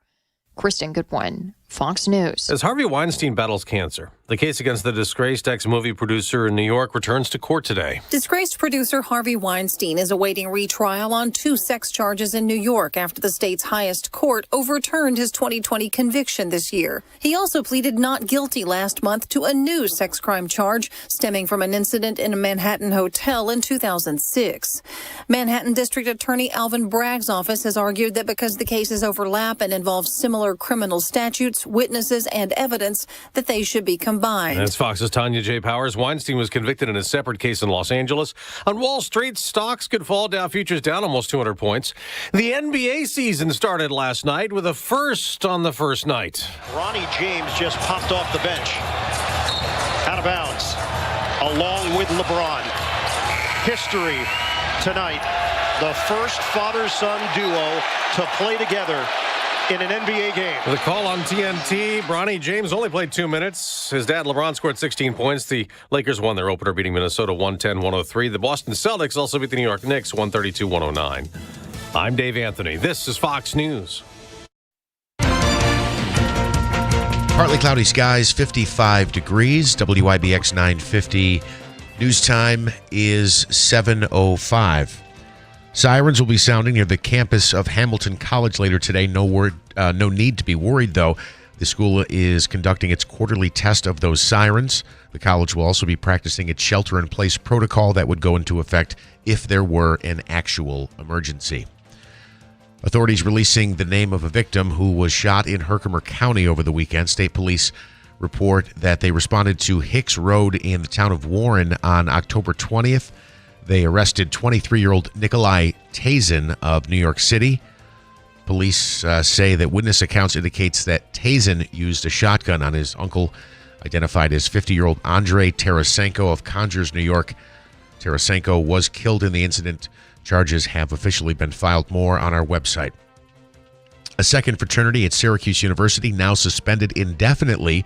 Kristen Goodwin, Fox News. As Harvey Weinstein battles cancer, the case against the disgraced ex-movie producer in New York returns to court today. Disgraced producer Harvey Weinstein is awaiting retrial on 2 sex charges in New York after the state's highest court overturned his 2020 conviction this year. He also pleaded not guilty last month to a new sex crime charge stemming from an incident in a Manhattan hotel in 2006. Manhattan District Attorney Alvin Bragg's office has argued that because the cases overlap and involve similar criminal statutes, witnesses, and evidence, that they should be combined. That's Fox's Tanya J. Powers. Weinstein was convicted in a separate case in Los Angeles. On Wall Street, stocks could fall, Dow futures down almost 200 points. The NBA season started last night with a first on the first night. Ronnie James just popped off the bench. Out of bounds. Along with LeBron. History tonight. The first father-son duo to play together in an NBA game. The call on TNT, Bronny James only played 2 minutes. His dad, LeBron, scored 16 points. The Lakers won their opener, beating Minnesota 110-103. The Boston Celtics also beat the New York Knicks 132-109. I'm Dave Anthony. This is Fox News. Partly cloudy skies, 55 degrees. WIBX 950. News time is 7:05. Sirens will be sounding near the campus of Hamilton College later today. No need to be worried, though. The school is conducting its quarterly test of those sirens. The college will also be practicing its shelter-in-place protocol that would go into effect if there were an actual emergency. Authorities releasing the name of a victim who was shot in Herkimer County over the weekend. State police report that they responded to Hicks Road in the town of Warren on October 20th. They arrested 23-year-old Nikolai Tazen of New York City. Police say that witness accounts indicates that Tazen used a shotgun on his uncle, identified as 50-year-old Andrei Tarasenko of Conyers, New York. Tarasenko was killed in the incident. Charges have officially been filed. More on our website. A second fraternity at Syracuse University now suspended indefinitely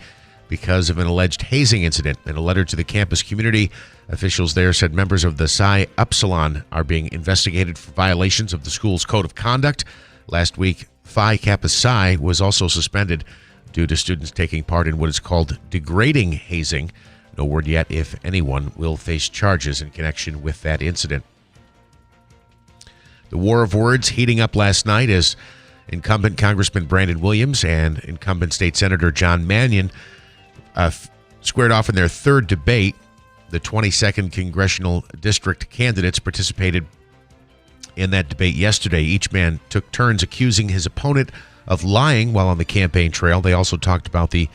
because of an alleged hazing incident. In a letter to the campus community, officials there said members of the Psi Upsilon are being investigated for violations of the school's code of conduct. Last week, Phi Kappa Psi was also suspended due to students taking part in what is called degrading hazing. No word yet if anyone will face charges in connection with that incident. The war of words heating up last night as incumbent Congressman Brandon Williams and incumbent State Senator John Mannion squared off in their third debate. The 22nd Congressional District candidates participated in that debate yesterday. Each man took turns accusing his opponent of lying while on the campaign trail. They also talked about the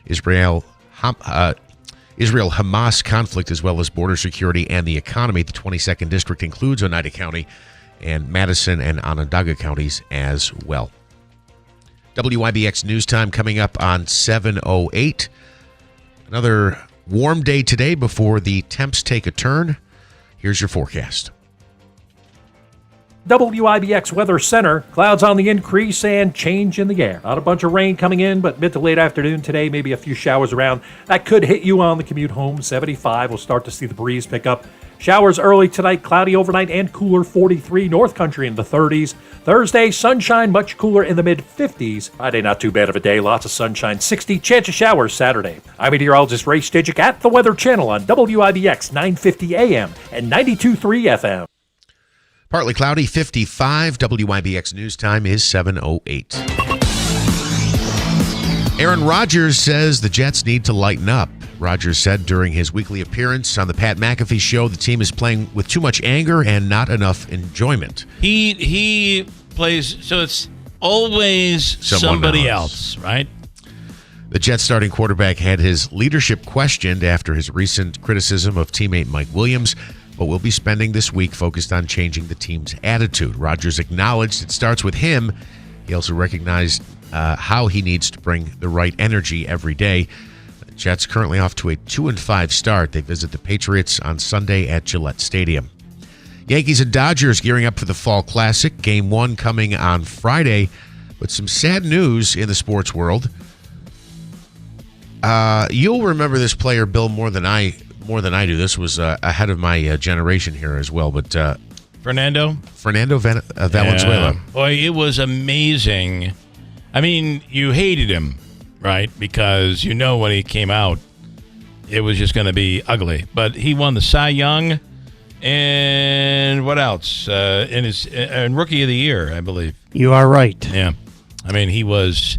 Israel-Hamas conflict as well as border security and the economy. The 22nd District includes Oneida County and Madison and Onondaga counties as well. WIBX News Time coming up on 7:08. Another warm day today before the temps take a turn. Here's your forecast. WIBX Weather Center, clouds on the increase and change in the air. Not a bunch of rain coming in, but mid to late afternoon today, maybe a few showers around. That could hit you on the commute home. 75, we'll start to see the breeze pick up. Showers early tonight, cloudy overnight and cooler, 43. North Country in the 30s. Thursday, sunshine, much cooler in the mid-50s. Friday, not too bad of a day, lots of sunshine, 60. Chance of showers Saturday. I'm meteorologist Ray Stidgick at the Weather Channel on WIBX 950 AM and 92.3 FM. Partly cloudy, 55. WIBX News Time is 7:08. Aaron Rodgers says the Jets need to lighten up. Rodgers said during his weekly appearance on the Pat McAfee show the team is playing with too much anger and not enough enjoyment. He plays, so it's always somebody else, right? The Jets starting quarterback had his leadership questioned after his recent criticism of teammate Mike Williams, but will be spending this week focused on changing the team's attitude. Rodgers acknowledged it starts with him. He also recognized how he needs to bring the right energy every day. The Jets currently off to a 2-5 start. They visit the Patriots on Sunday at Gillette Stadium. Yankees and Dodgers gearing up for the Fall Classic. Game 1 coming on Friday, but some sad news in the sports world. You'll remember this player, Bill, more than I do. This was ahead of my generation here as well. But Fernando Valenzuela. Yeah. Boy, it was amazing. I mean, you hated him, right? Because you know when he came out, it was just going to be ugly. But he won the Cy Young, and what else? In Rookie of the Year, I believe. You are right. Yeah, I mean he was,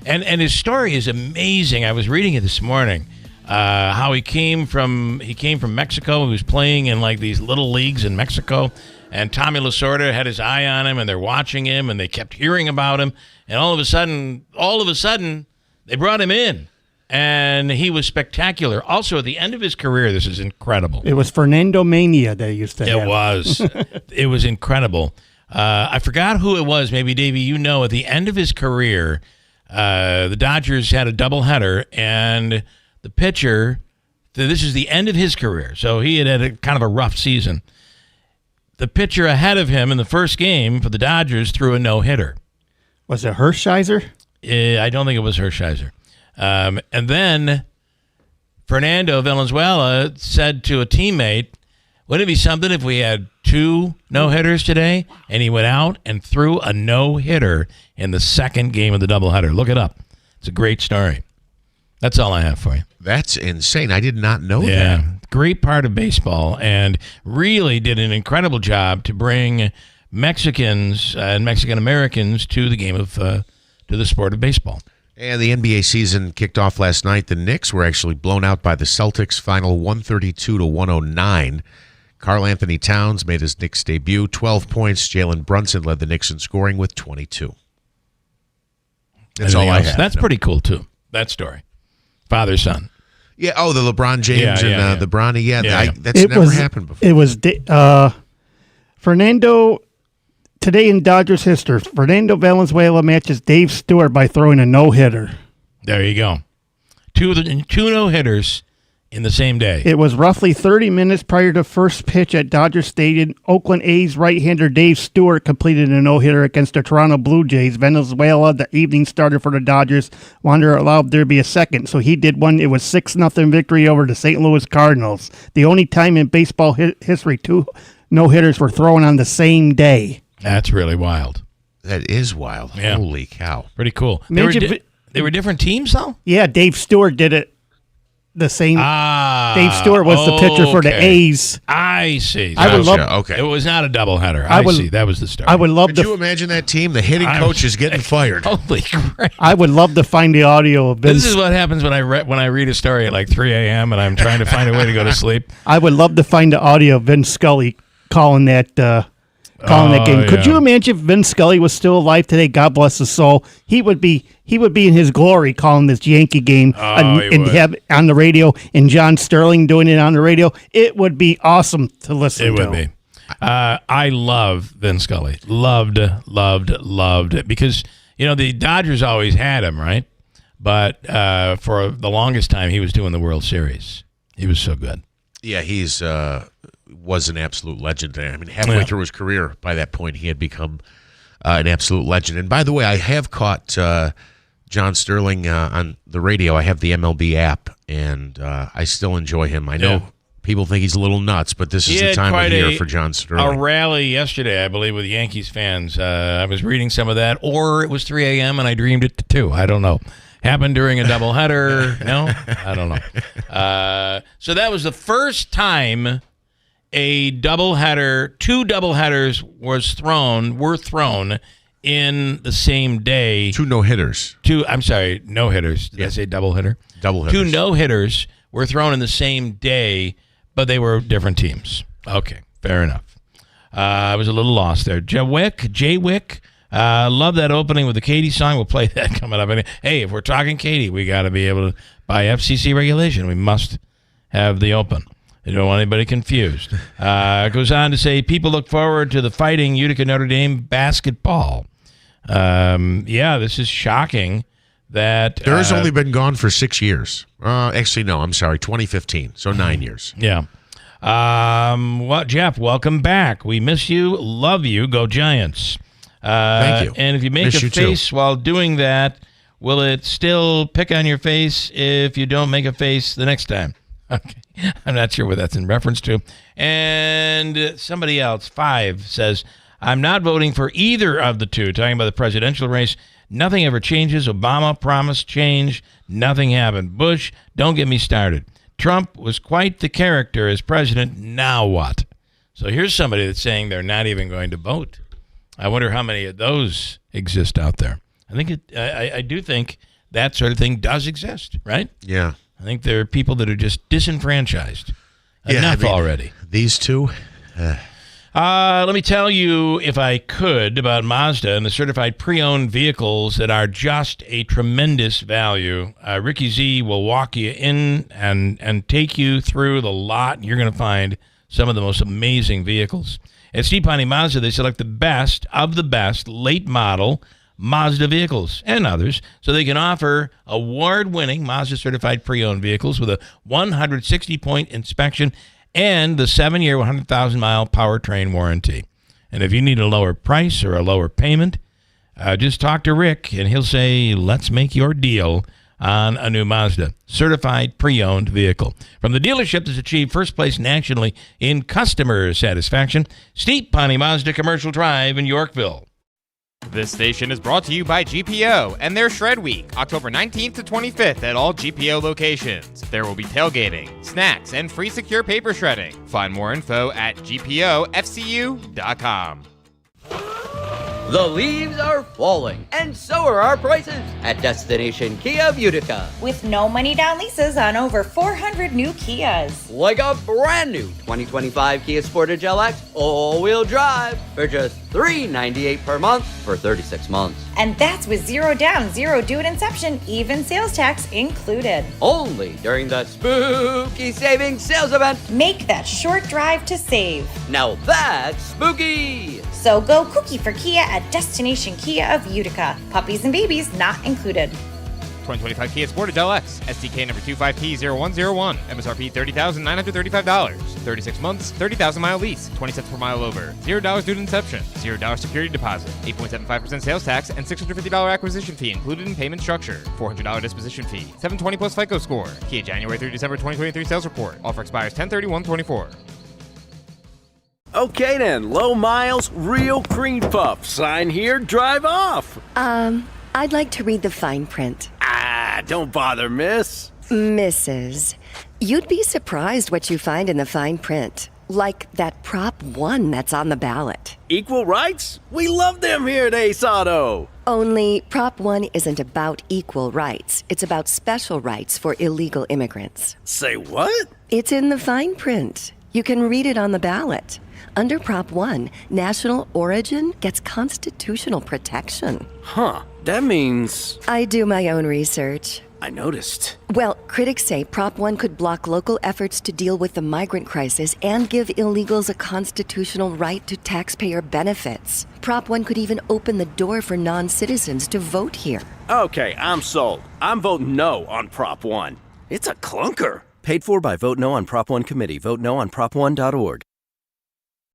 and his story is amazing. I was reading it this morning. How he came from Mexico. He was playing in like these little leagues in Mexico, and Tommy Lasorda had his eye on him, and they're watching him, and they kept hearing about him, and all of a sudden, they brought him in, and he was spectacular. Also, at the end of his career, this is incredible. It was Fernando Mania they used to have. It was. It was incredible. I forgot who it was. Maybe, Davey, you know, at the end of his career, the Dodgers had a doubleheader, and the pitcher, this is the end of his career, so he had a kind of a rough season. The pitcher ahead of him in the first game for the Dodgers threw a no-hitter. Was it Hershiser? I don't think it was Hershiser. And then Fernando Valenzuela said to a teammate, wouldn't it be something if we had 2 no-hitters today? And he went out and threw a no-hitter in the second game of the doubleheader. Look it up. It's a great story. That's all I have for you. That's insane. I did not know that. Yeah, great part of baseball, and really did an incredible job to bring Mexicans and Mexican Americans to the game of to the sport of baseball. And the NBA season kicked off last night. The Knicks were actually blown out by the Celtics, final 132-109. Karl Anthony Towns made his Knicks debut, 12 points. Jalen Brunson led the Knicks in scoring with 22. That's all I have. That's pretty cool, too, that story. Father-son. Yeah, the LeBron James and the Bronny. That's never happened before. It was Fernando, today in Dodgers history, Fernando Valenzuela matches Dave Stewart by throwing a no-hitter. There you go. Two no-hitters in the same day. It was roughly 30 minutes prior to first pitch at Dodger Stadium. Oakland A's right-hander Dave Stewart completed a no-hitter against the Toronto Blue Jays. Venezuela, the evening starter for the Dodgers, wanted to allow there to be a second, so he did one. It was 6-0 victory over the St. Louis Cardinals. The only time in baseball history two no-hitters were thrown on the same day. That's really wild. That is wild. Yeah. Holy cow. Pretty cool. They were different teams, though? Yeah, Dave Stewart did it. The same. Dave Stewart was the pitcher for the A's. I see. I would love. Okay. It was not a doubleheader. I see. That was the start. I would love. Could you imagine that team? The hitting coach is getting fired. Holy crap! I would love to find the audio of Vince. This is what happens when I read a story at like 3 a.m. and I'm trying to find a way to go to sleep. I would love to find the audio of Vince Scully calling that game. Could you imagine if Vince Scully was still alive today? God bless his soul. He would be in his glory calling this Yankee game and have on the radio, and John Sterling doing it on the radio. It would be awesome to listen to. It would be. I love Vince Scully. Loved it because the Dodgers always had him, right? But for the longest time, he was doing the World Series. He was so good. Yeah, he's was an absolute legend. I mean, halfway through his career, by that point, he had become an absolute legend. And by the way, I have caught John Sterling on the radio. I have the MLB app, and I still enjoy him. I know people think he's a little nuts, but this is the time of year for John Sterling. A rally yesterday, I believe, with Yankees fans. I was reading some of that, or it was 3 a.m. and I dreamed it too. I don't know. Happened during a doubleheader. No? I don't know. So that was the first time a doubleheader, two doubleheaders were thrown in the same day. Two no-hitters. No-hitters. Did I say doubleheader? Doubleheaders. Two no-hitters were thrown in the same day, but they were different teams. Okay, fair enough. I was a little lost there. Jay Wick. Love that opening with the Katie song. We'll play that coming up. Hey, if we're talking Katie, we got to be able to, by FCC regulation, we must have the open. I don't want anybody confused. Goes on to say, people look forward to the Fighting Utica Notre Dame basketball. This is shocking that There's only been gone for 6 years. Actually, no, I'm sorry, 2015. So 9 years. Yeah. Jeff, welcome back. We miss you, love you, go Giants. Thank you. And if you make a face while doing that, will it still pick on your face if you don't make a face the next time? Okay. I'm not sure what that's in reference to. And somebody else, 5, says, I'm not voting for either of the two. Talking about the presidential race. Nothing ever changes. Obama promised change. Nothing happened. Bush, don't get me started. Trump was quite the character as president. Now what? So here's somebody that's saying they're not even going to vote. I wonder how many of those exist out there. I do think that sort of thing does exist, right? Yeah. I think there are people that are just disenfranchised. Enough already. These two. Let me tell you, if I could, about Mazda and the certified pre-owned vehicles that are just a tremendous value. Ricky Z will walk you in and take you through the lot. You're going to find some of the most amazing vehicles. At Steve Ponte Mazda, they select the best of the best late model Mazda vehicles and others, so they can offer award-winning Mazda certified pre-owned vehicles with a 160-point inspection and the 7-year, 100,000-mile powertrain warranty. And if you need a lower price or a lower payment, just talk to Rick, and he'll say, let's make your deal on a new Mazda certified pre-owned vehicle. From the dealership that's achieved first place nationally in customer satisfaction, Steve Ponte Mazda Commercial Drive in Yorkville. This station is brought to you by GPO and their Shred Week, October 19th to 25th at all GPO locations. There will be tailgating, snacks, and free secure paper shredding. Find more info at gpofcu.com. The leaves are falling, and so are our prices at Destination Kia of Utica. With no money down leases on over 400 new Kias. Like a brand new 2025 Kia Sportage LX all-wheel drive for just $398 per month for 36 months. And that's with zero down, zero due at inception, even sales tax included. Only during the spooky savings sales event. Make that short drive to save. Now that's spooky. So go kooky for Kia at Destination Kia of Utica. Puppies and babies not included. 2025 Kia Sportage LX, SDK number 25P0101, MSRP $30,935, 36 months, 30,000-mile lease, 20 cents per mile over, $0 due to inception, $0 security deposit, 8.75% sales tax, and $650 acquisition fee included in payment structure, $400 disposition fee, 720 plus FICO score. Kia January through December 2023 sales report. Offer expires 10/31/24. Okay then, low miles, real cream puff. Sign here, drive off. I'd like to read the fine print. Don't bother, miss. Mrs. You'd be surprised what you find in the fine print. Like that Prop 1 that's on the ballot. Equal rights? We love them here at Ace Auto. Only Prop 1 isn't about equal rights. It's about special rights for illegal immigrants. Say what? It's in the fine print. You can read it on the ballot. Under Prop 1, national origin gets constitutional protection. Huh, that means... I do my own research. I noticed. Well, critics say Prop 1 could block local efforts to deal with the migrant crisis and give illegals a constitutional right to taxpayer benefits. Prop 1 could even open the door for non-citizens to vote here. Okay, I'm sold. I'm voting no on Prop 1. It's a clunker. Paid for by Vote No on Prop 1 Committee. Vote no on prop1.org.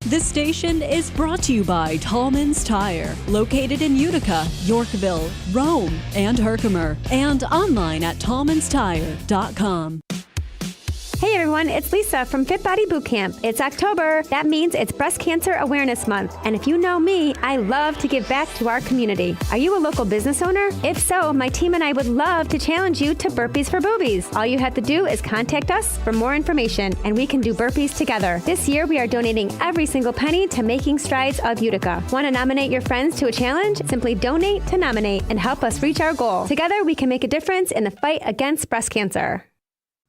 This station is brought to you by Tallman's Tire, located in Utica, Yorkville, Rome, and Herkimer, and online at tallmanstire.com. Hey everyone, it's Lisa from Fit Body Bootcamp. It's October. That means it's Breast Cancer Awareness Month. And if you know me, I love to give back to our community. Are you a local business owner? If so, my team and I would love to challenge you to Burpees for Boobies. All you have to do is contact us for more information, and we can do burpees together. This year, we are donating every single penny to Making Strides of Utica. Want to nominate your friends to a challenge? Simply donate to nominate and help us reach our goal. Together, we can make a difference in the fight against breast cancer.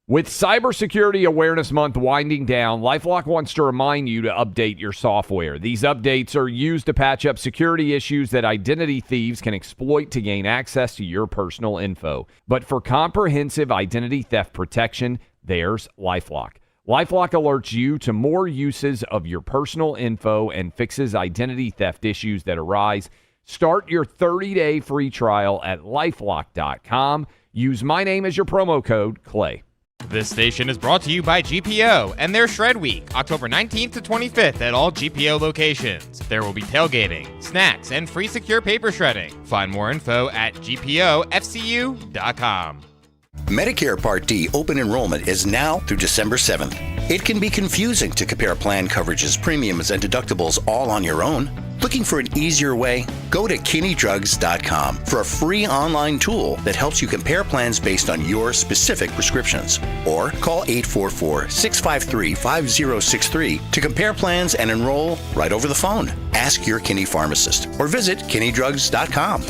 With Cybersecurity Awareness Month winding down, LifeLock wants to remind you to update your software. These updates are used to patch up security issues that identity thieves can exploit to gain access to your personal info. But for comprehensive identity theft protection, there's LifeLock. LifeLock alerts you to more uses of your personal info and fixes identity theft issues that arise. Start your 30-day free trial at LifeLock.com. Use my name as your promo code, Clay. This station is brought to you by GPO and their Shred Week, October 19th to 25th at all GPO locations. There will be tailgating, snacks, and free secure paper shredding. Find more info at gpofcu.com. Medicare Part D open enrollment is now through December 7th. It can be confusing to compare plan coverages, premiums, and deductibles all on your own. Looking for an easier way? Go to KinneyDrugs.com for a free online tool that helps you compare plans based on your specific prescriptions. Or call 844-653-5063 to compare plans and enroll right over the phone. Ask your Kinney pharmacist or visit KinneyDrugs.com.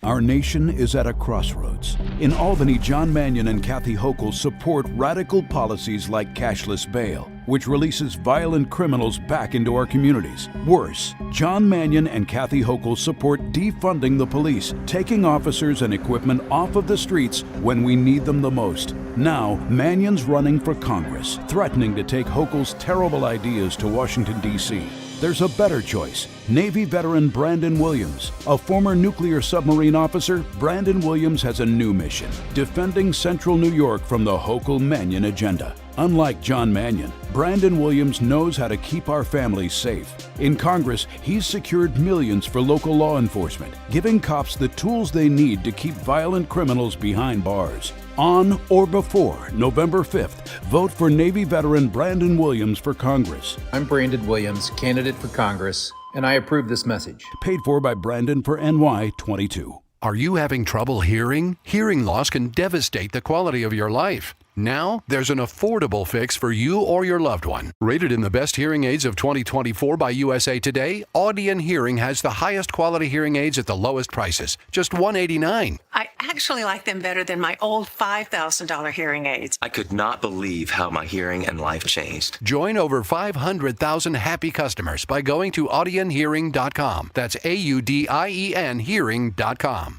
Our nation is at a crossroads. In Albany, John Mannion and Kathy Hochul support radical policies like cashless bail, which releases violent criminals back into our communities. Worse, John Mannion and Kathy Hochul support defunding the police, taking officers and equipment off of the streets when we need them the most. Now, Mannion's running for Congress, threatening to take Hochul's terrible ideas to Washington, D.C. There's a better choice. Navy veteran Brandon Williams. A former nuclear submarine officer, Brandon Williams has a new mission, defending central New York from the Hochul Mannion agenda. Unlike John Mannion, Brandon Williams knows how to keep our families safe. In Congress, he's secured millions for local law enforcement, giving cops the tools they need to keep violent criminals behind bars. On or before November 5th, vote for Navy veteran Brandon Williams for Congress. I'm Brandon Williams, candidate for Congress, and I approve this message. Paid for by Brandon for NY 22. Are you having trouble hearing? Hearing loss can devastate the quality of your life. Now, there's an affordable fix for you or your loved one. Rated in the best hearing aids of 2024 by USA Today, Audion Hearing has the highest quality hearing aids at the lowest prices, just $189. I actually like them better than my old $5,000 hearing aids. I could not believe how my hearing and life changed. Join over 500,000 happy customers by going to audionhearing.com. That's AUDIEN hearing.com.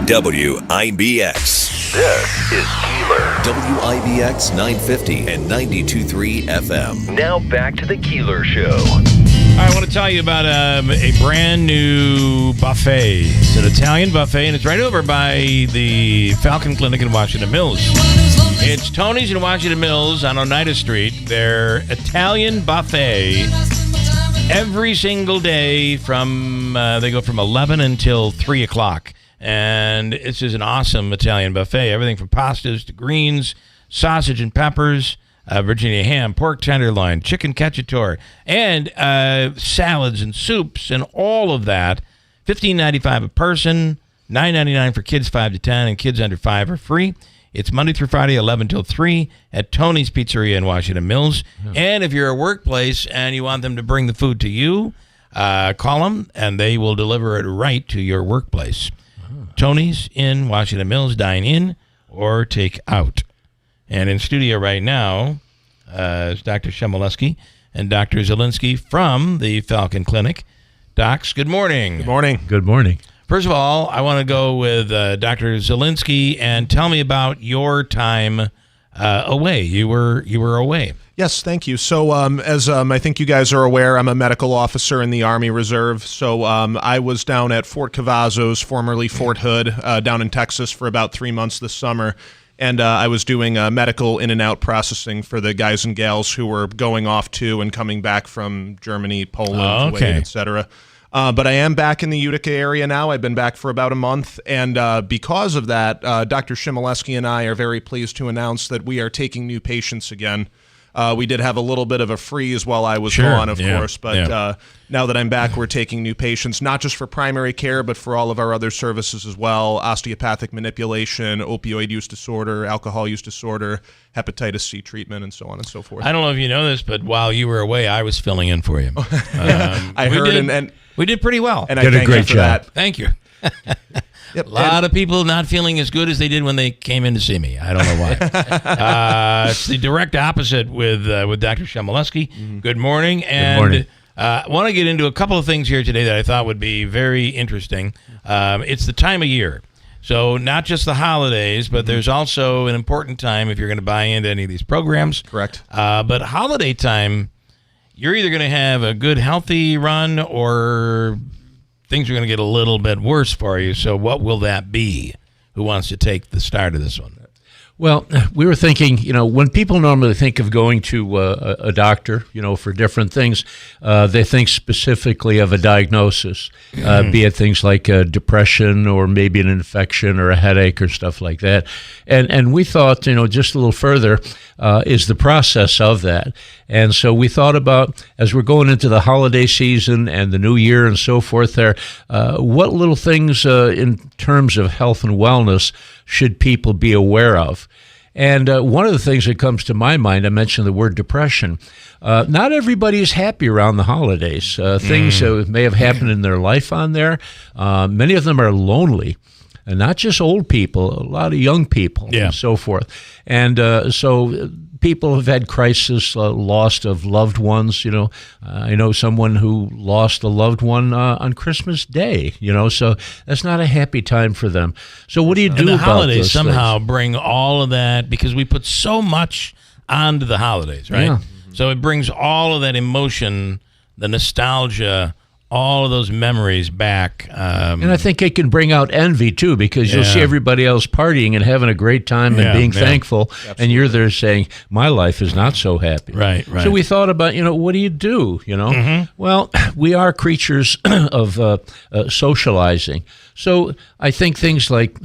WIBX. This is Keeler. WIBX 950 and 92.3 FM. Now back to the Keeler Show. I want to tell you about a brand new buffet. It's an Italian buffet, and it's right over by the Falcon Clinic in Washington Mills. It's Tony's in Washington Mills on Oneida Street. Their Italian buffet every single day from they go from 11 until 3 o'clock. And it's just an awesome Italian buffet. Everything from pastas to greens, sausage and peppers, Virginia ham, pork tenderloin, chicken cacciatore, and salads and soups and all of that. $15.95 a person, $9.99 for kids 5 to 10, and kids under 5 are free. It's Monday through Friday, 11 till 3 at Tony's Pizzeria in Washington Mills. And if you're a workplace and you want them to bring the food to you, call them, and they will deliver it right to your workplace. Tony's in Washington Mills, dine in or take out. And in studio right now is Dr. Shemaleski and Dr. Zielinski from the Falcon Clinic. Docs, good morning. Good morning. Good morning. First of all, I want to go with Dr. Zielinski and tell me about your time away. You were away. Yes, thank you. So as I think you guys are aware, I'm a medical officer in the Army Reserve. So I was down at Fort Cavazos, formerly Fort Hood, down in Texas for about 3 months this summer. And I was doing medical in and out processing for the guys and gals who were going off to and coming back from Germany, Poland, Kuwait, et cetera. But I am back in the Utica area now. I've been back for about a month. And because of that, Dr. Shimaleski and I are very pleased to announce that we are taking new patients again. We did have a little bit of a freeze while I was gone, of course, but now that I'm back, we're taking new patients, not just for primary care, but for all of our other services as well: osteopathic manipulation, opioid use disorder, alcohol use disorder, hepatitis C treatment, and so on and so forth. I don't know if you know this, but while you were away, I was filling in for you. I heard, and we did pretty well. And I did a great job. Thank you. Yep. A lot of people not feeling as good as they did when they came in to see me. I don't know why. It's the direct opposite with Dr. Shemaleski. Mm-hmm. Good morning. And good morning. I want to get into a couple of things here today that I thought would be very interesting. It's the time of year. So not just the holidays, but there's also an important time if you're going to buy into any of these programs. Correct. But holiday time, you're either going to have a good, healthy run or things are going to get a little bit worse for you. So what will that be? Who wants to take the start of this one? Well, we were thinking, when people normally think of going to a doctor, for different things, they think specifically of a diagnosis, be it things like depression or maybe an infection or a headache or stuff like that. And we thought, just a little further is the process of that. And so we thought about, as we're going into the holiday season and the new year and so forth there, what little things in terms of health and wellness should people be aware of? And one of the things that comes to my mind, I mentioned the word depression. Not everybody is happy around the holidays. Things may have happened in their life on there. Many of them are lonely. And not just old people, a lot of young people and so forth. And so people have had crisis, loss of loved ones. I know someone who lost a loved one on Christmas Day, so that's not a happy time for them. So what do you do about those things? The holidays somehow bring all of that, because we put so much onto the holidays, right? Yeah. So it brings all of that emotion the nostalgia, all of those memories back. And I think it can bring out envy, too, because you'll see everybody else partying and having a great time and being thankful, and you're there saying, my life is not so happy. Right. So we thought about, what do you do, Well, we are creatures of socializing. So I think things like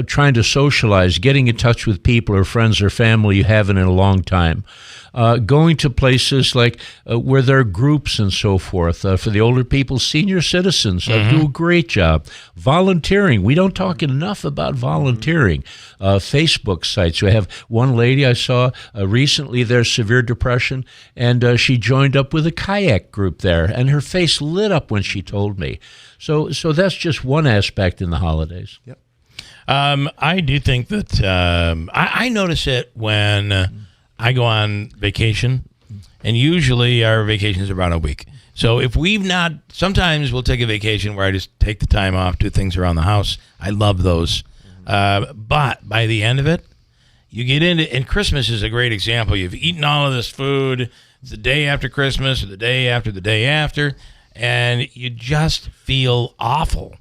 trying to socialize, getting in touch with people or friends or family you haven't in a long time, going to places like where there are groups and so forth. For the older people, senior citizens do a great job. Volunteering. We don't talk enough about volunteering. Facebook sites. We have one lady I saw recently, there's severe depression, and she joined up with a kayak group there, and her face lit up when she told me. So that's just one aspect in the holidays. Yep. I do think that I notice it when I go on vacation, and usually our vacations are about a week. So if we've not, sometimes we'll take a vacation where I just take the time off, do things around the house. I love those. But by the end of it, you get into, and Christmas is a great example. You've eaten all of this food. It's the day after Christmas or the day after, and you just feel awful.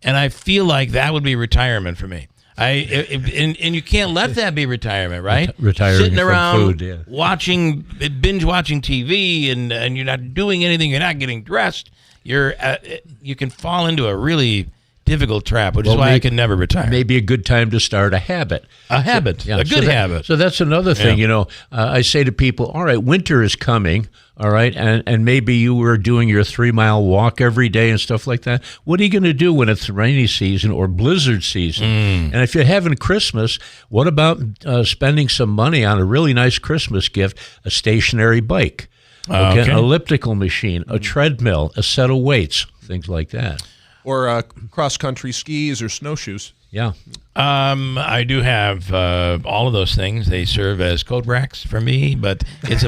And I feel like that would be retirement for me. And you can't let that be retirement, right? Retiring sitting from around food, binge watching TV, and you're not doing anything. You're not getting dressed. You can fall into a really difficult trap, which is why I can never retire. Maybe a good time to start a habit. A good habit. So that's another thing. I say to people, all right, winter is coming. All right, and maybe you were doing your 3-mile walk every day and stuff like that. What are you going to do when it's rainy season or blizzard season? And if you're having Christmas, what about spending some money on a really nice Christmas gift, a stationary bike, an elliptical machine, a treadmill, a set of weights, things like that. Or cross-country skis or snowshoes. Yeah. I do have all of those things. They serve as code racks for me, but it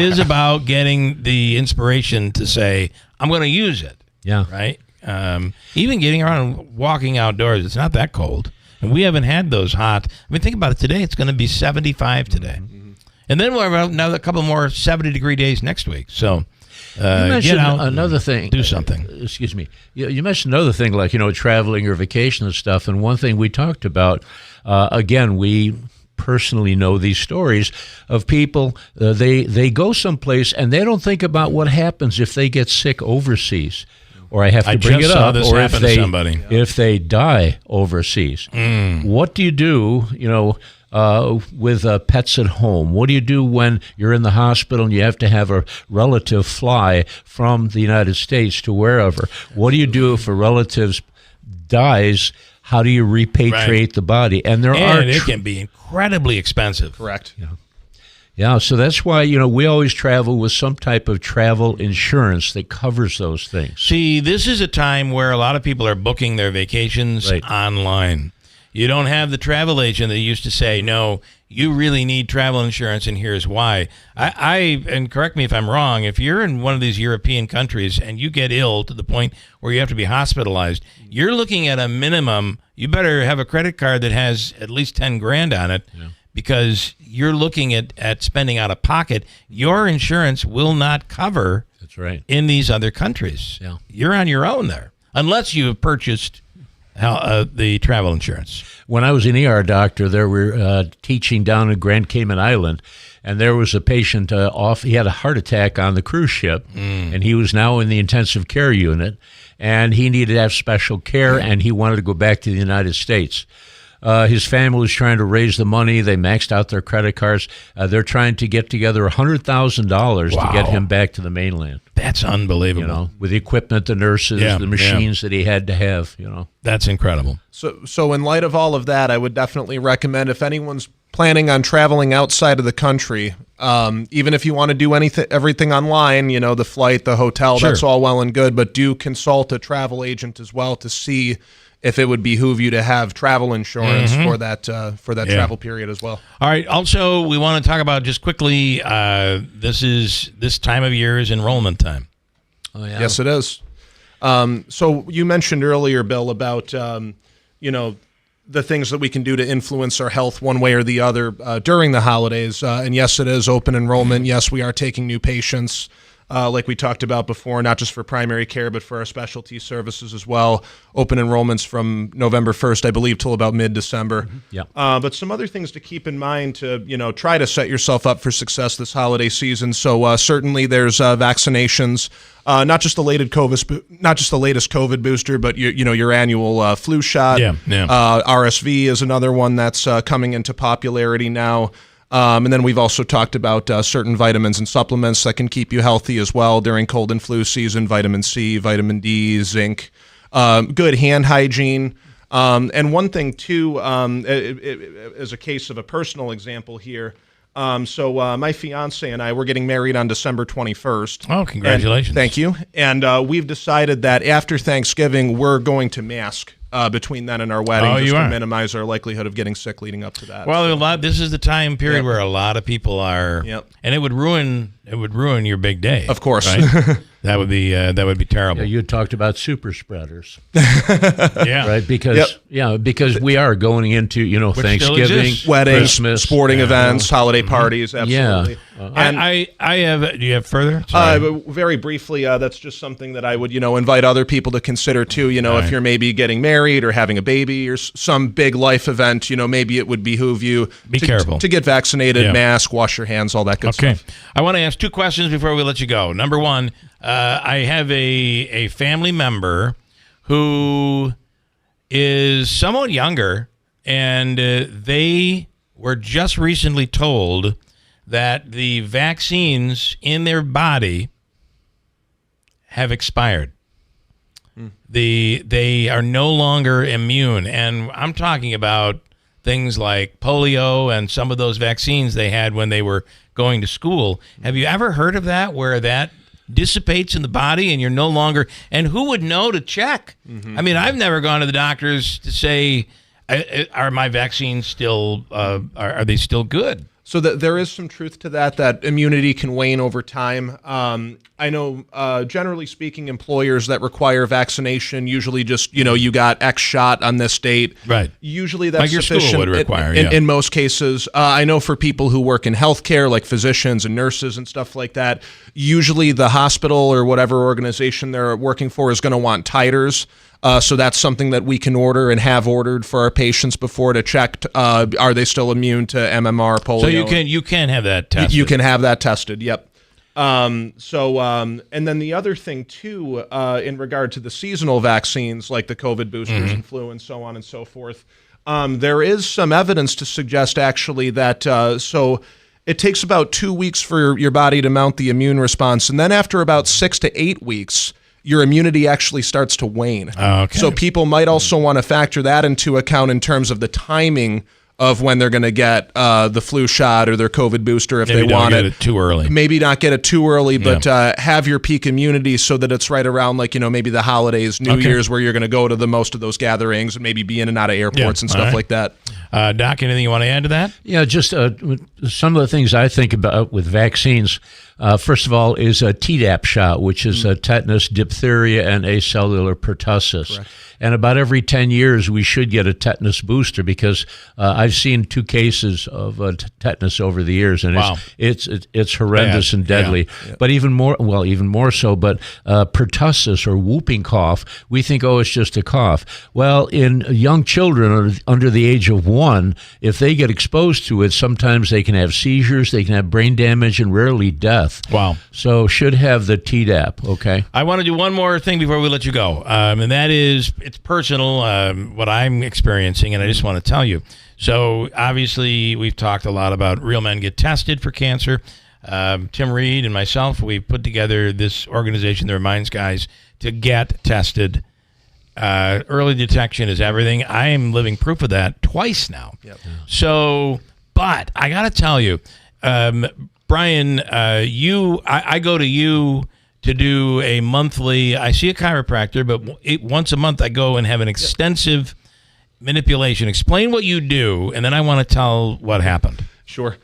is about getting the inspiration to say, I'm going to use it. Yeah. Right? Even getting around and walking outdoors, it's not that cold. And we haven't had those hot. I mean, think about it. Today, it's going to be 75 today. And then we'll have another couple more 70-degree days next week. So you mentioned get out another thing. Do something. Excuse me. You mentioned another thing, like traveling or vacation and stuff. And one thing we talked about, again, we personally know these stories of people. They go someplace and they don't think about what happens if they get sick overseas, or I have to bring it up, or if they die overseas. What do you do? With pets at home? What do you do when you're in the hospital and you have to have a relative fly from the United States to wherever? What do you do if a relative dies? How do you repatriate the body? And it can be incredibly expensive. Correct. Yeah, so that's why, we always travel with some type of travel insurance that covers those things. See, this is a time where a lot of people are booking their vacations online. You don't have the travel agent that used to say, no, you really need travel insurance, and here's why. And correct me if I'm wrong, if you're in one of these European countries and you get ill to the point where you have to be hospitalized, you're looking at a minimum. You better have a credit card that has at least 10 grand on it, because you're looking at spending out of pocket. Your insurance will not cover in these other countries. Yeah. You're on your own there, unless you have purchased the travel insurance. When I was an ER doctor, there were teaching down in Grand Cayman Island, and there was a patient he had a heart attack on the cruise ship, and he was now in the intensive care unit, and he needed to have special care, and he wanted to go back to the United States. His family was trying to raise the money. They maxed out their credit cards. They're trying to get together $100,000 to get him back to the mainland. That's unbelievable. With the equipment, the nurses, the machines that he had to have. That's incredible. So in light of all of that, I would definitely recommend, if anyone's planning on traveling outside of the country, even if you want to do everything online, the flight, the hotel, that's all well and good, but do consult a travel agent as well to see if it would behoove you to have travel insurance for that travel period as well. All right. Also, we want to talk about just quickly, this time of year is enrollment time. Oh, yeah. Yes, it is. So you mentioned earlier, Bill, about the things that we can do to influence our health one way or the other during the holidays. And yes, it is open enrollment. Yes, we are taking new patients. like we talked about before, not just for primary care, but for our specialty services as well. Open enrollments from November 1st, I believe, till about mid-December. Yeah. But some other things to keep in mind to, try to set yourself up for success this holiday season. So certainly there's vaccinations, not just the latest COVID booster, but your annual flu shot. RSV is another one that's coming into popularity now. And then we've also talked about certain vitamins and supplements that can keep you healthy as well during cold and flu season. Vitamin C, vitamin D, zinc, good hand hygiene. And one thing, too, as a case of a personal example here, so my fiance and I, we're getting married on December 21st. Oh, congratulations. Thank you. And we've decided that after Thanksgiving, we're going to mask between then and our wedding, just to minimize our likelihood of getting sick leading up to that. Well, this is the time period where a lot of people are, and it would ruin your big day. Of course. Right? That would be terrible. Yeah, you talked about super spreaders. Yeah. Right, because we are going into, Thanksgiving, weddings, Christmas, sporting events, holiday parties, absolutely. Yeah. And I have, do you have further? Sorry. Very briefly, that's just something that I would, invite other people to consider too, if you're maybe getting married or having a baby or some big life event, maybe it would behoove you careful to get vaccinated, mask, wash your hands, all that good stuff. I want to ask 2 questions before we let you go. Number one, I have a family member who is somewhat younger, and they were just recently told that the vaccines in their body have expired. They are no longer immune, and I'm talking about things like polio and some of those vaccines they had when they were going to school. Have you ever heard of that, where that dissipates in the body and you're no longer, and who would know to check? I mean, I've never gone to the doctors to say, are my vaccines still, are they still good? So there is some truth to that immunity can wane over time. I know, generally speaking, employers that require vaccination usually just, you got X shot on this date. Right. Usually that's like your sufficient school would require, in most cases. I know for people who work in healthcare, like physicians and nurses and stuff like that, usually the hospital or whatever organization they're working for is going to want titers. So that's something that we can order and have ordered for our patients before to check, are they still immune to MMR, polio? So you can have that tested. You can have that tested, yep. And then the other thing, too, in regard to the seasonal vaccines, like the COVID boosters and flu and so on and so forth, there is some evidence to suggest, actually, that so it takes about 2 weeks for your body to mount the immune response. And then after about 6 to 8 weeks, your immunity actually starts to wane. Okay. So people might also want to factor that into account in terms of the timing of when they're going to get the flu shot or their COVID booster if Maybe they want don't get it too early. Maybe not get it too early, but have your peak immunity so that it's right around maybe the holidays, New Year's, where you're going to go to the most of those gatherings and maybe be in and out of airports and stuff like that. Doc, anything you want to add to that? Yeah, just some of the things I think about with vaccines. First of all, is a Tdap shot, which is tetanus, diphtheria, and acellular pertussis. Correct. And about every 10 years, we should get a tetanus booster because I've seen 2 cases of tetanus over the years, and it's horrendous and deadly. Yeah. But even more so. But pertussis or whooping cough, we think, it's just a cough. Well, in young children under the age of 1, if they get exposed to it, sometimes they can have seizures, they can have brain damage, and rarely death. Wow. So should have the Tdap, okay? I want to do one more thing before we let you go, and that is, it's personal, what I'm experiencing, and I just want to tell you. So obviously we've talked a lot about Real Men Get Tested for cancer. Tim Reed and myself, we put together this organization that reminds guys to get tested. Early detection is everything. I am living proof of that twice now. Yep. So, but I got to tell you, Brian, I go to you to do a monthly, I see a chiropractor, but once a month I go and have an extensive manipulation. Explain what you do, and then I want to tell what happened. Sure.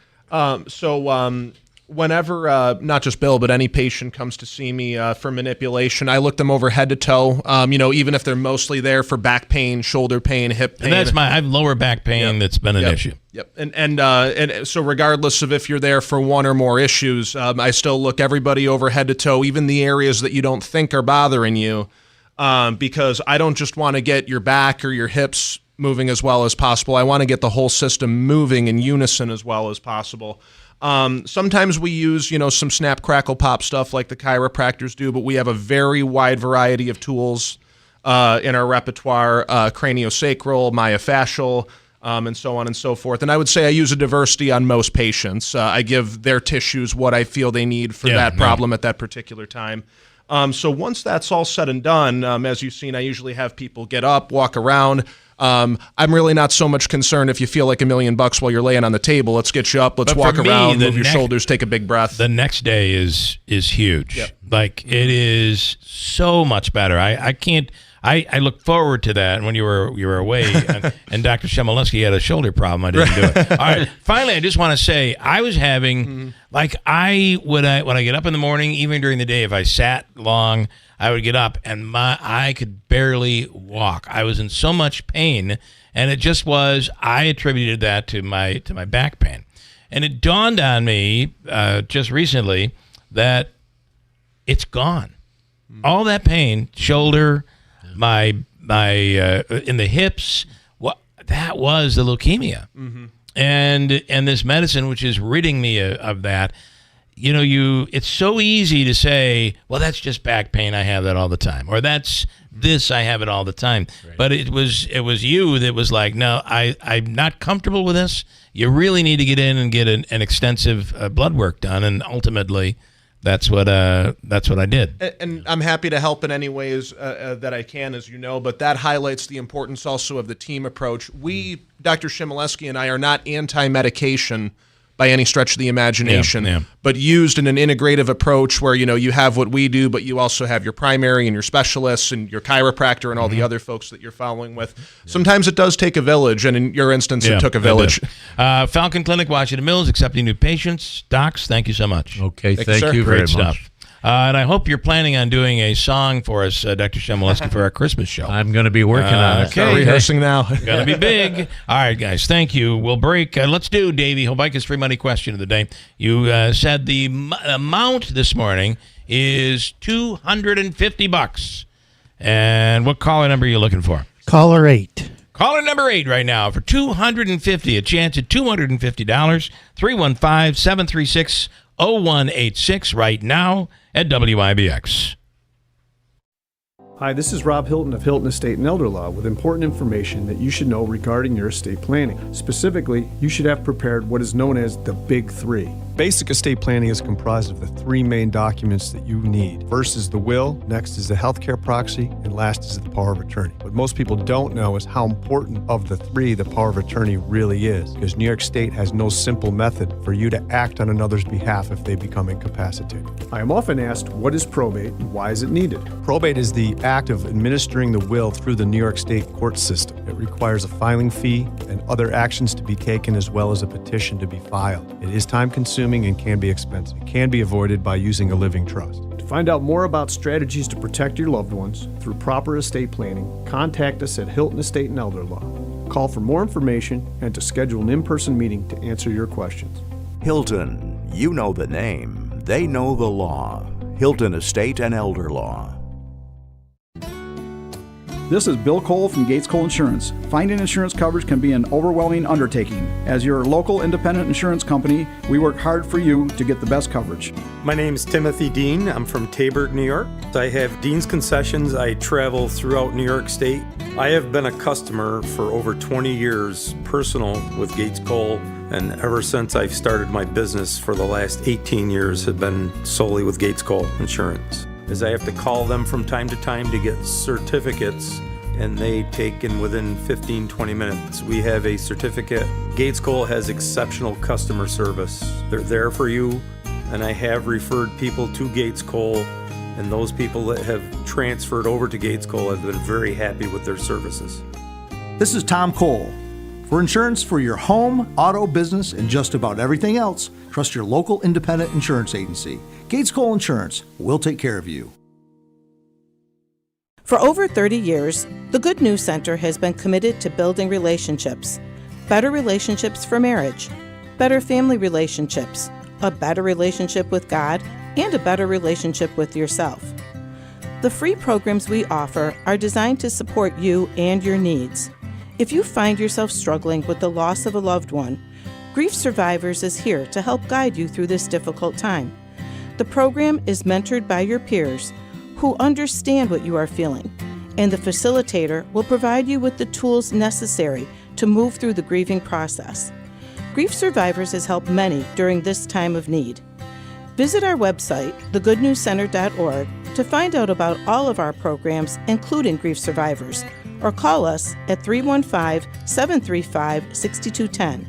whenever, not just Bill, but any patient comes to see me for manipulation, I look them over head to toe, even if they're mostly there for back pain, shoulder pain, hip pain. And I have lower back pain that's been an issue. Yep. And so regardless of if you're there for one or more issues, I still look everybody over head to toe, even the areas that you don't think are bothering you, because I don't just want to get your back or your hips moving as well as possible. I want to get the whole system moving in unison as well as possible. Sometimes we use, some snap, crackle, pop stuff like the chiropractors do, but we have a very wide variety of tools in our repertoire, craniosacral, myofascial, and so on and so forth. And I would say I use a diversity on most patients. I give their tissues what I feel they need for that problem at that particular time. So once that's all said and done, as you've seen, I usually have people get up, walk around. I'm really not so much concerned if you feel like $1 million while you're laying on the table. Let's get you up. Let's walk around, move your shoulders, take a big breath. The next day is huge. Yep. Like, it is so much better. I look forward to that. When you were away and Dr. Shemaleski had a shoulder problem, I didn't do it. All right. Finally, I just want to say I was having when I get up in the morning, even during the day, if I sat long, I would get up and I could barely walk. I was in so much pain, and it just was. I attributed that to my back pain, and it dawned on me just recently that it's gone. All that pain, shoulder, my in the hips, that was the leukemia, and this medicine, which is ridding me of that. It's so easy to say, well, that's just back pain. I have that all the time. Or that's this, I have it all the time. Right. But it was you that was like, no, I'm not comfortable with this. You really need to get in and get an extensive blood work done. And ultimately, that's what I did. And I'm happy to help in any ways that I can, as you know, but that highlights the importance also of the team approach. We, Dr. Shimaleski and I, are not anti-medication by any stretch of the imagination, but used in an integrative approach where, you have what we do, but you also have your primary and your specialists and your chiropractor and all the other folks that you're following with. Sometimes it does take a village, and in your instance, it took a village. Falcon Clinic, Washington Mills, accepting new patients. Docs, thank you so much. Okay, thank you very Great much. Stuff. And I hope you're planning on doing a song for us, Dr. Shemaleski, for our Christmas show. I'm going to be working on it. Okay, rehearsing now. Going to be big. All right, guys, thank you. We'll break. Let's do Davey Hobika's free money question of the day. You said the amount this morning is $250. And what caller number are you looking for? Caller 8. Caller number 8 right now for $250. A chance at $250. 315-736-0186 right now at WIBX. Hi, this is Rob Hilton of Hilton Estate and Elder Law with important information that you should know regarding your estate planning. Specifically, you should have prepared what is known as the Big Three. Basic estate planning is comprised of the three main documents that you need. First is the will, next is the healthcare proxy, and last is the power of attorney. What most people don't know is how important of the three the power of attorney really is, because New York State has no simple method for you to act on another's behalf if they become incapacitated. I am often asked, what is probate and why is it needed? Probate is the act of administering the will through the New York State court system. It requires a filing fee and other actions to be taken, as well as a petition to be filed. It is time-consuming and can be expensive. It can be avoided by using a living trust. To find out more about strategies to protect your loved ones through proper estate planning, contact us at Hilton Estate and Elder Law. Call for more information and to schedule an in-person meeting to answer your questions. Hilton, you know the name. They know the law. Hilton Estate and Elder Law. This is Bill Cole from Gates Cole Insurance. Finding insurance coverage can be an overwhelming undertaking. As your local independent insurance company, we work hard for you to get the best coverage. My name is Timothy Dean. I'm from Taberg, New York. I have Dean's Concessions. I travel throughout New York State. I have been a customer for over 20 years, personal, with Gates Cole. And ever since I've started my business for the last 18 years have been solely with Gates Cole Insurance. As I have to call them from time to time to get certificates, and they take in within 15-20 minutes. We have a certificate. Gates Cole has exceptional customer service. They're there for you, and I have referred people to Gates Cole, and those people that have transferred over to Gates Cole have been very happy with their services. This is Tom Cole For insurance for your home, auto, business, and just about everything else, trust your local independent insurance agency. Gates Cole Insurance. We'll take care of you. For over 30 years, the Good News Center has been committed to building relationships. Better relationships for marriage, better family relationships, a better relationship with God, and a better relationship with yourself. The free programs we offer are designed to support you and your needs. If you find yourself struggling with the loss of a loved one, Grief Survivors is here to help guide you through this difficult time. The program is mentored by your peers who understand what you are feeling, and the facilitator will provide you with the tools necessary to move through the grieving process. Grief Survivors has helped many during this time of need. Visit our website, thegoodnewscenter.org, to find out about all of our programs, including Grief Survivors, or call us at 315-735-6210.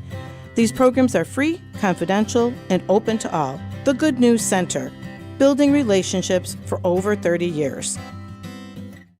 These programs are free, confidential, and open to all. The Good News Center, building relationships for over 30 years.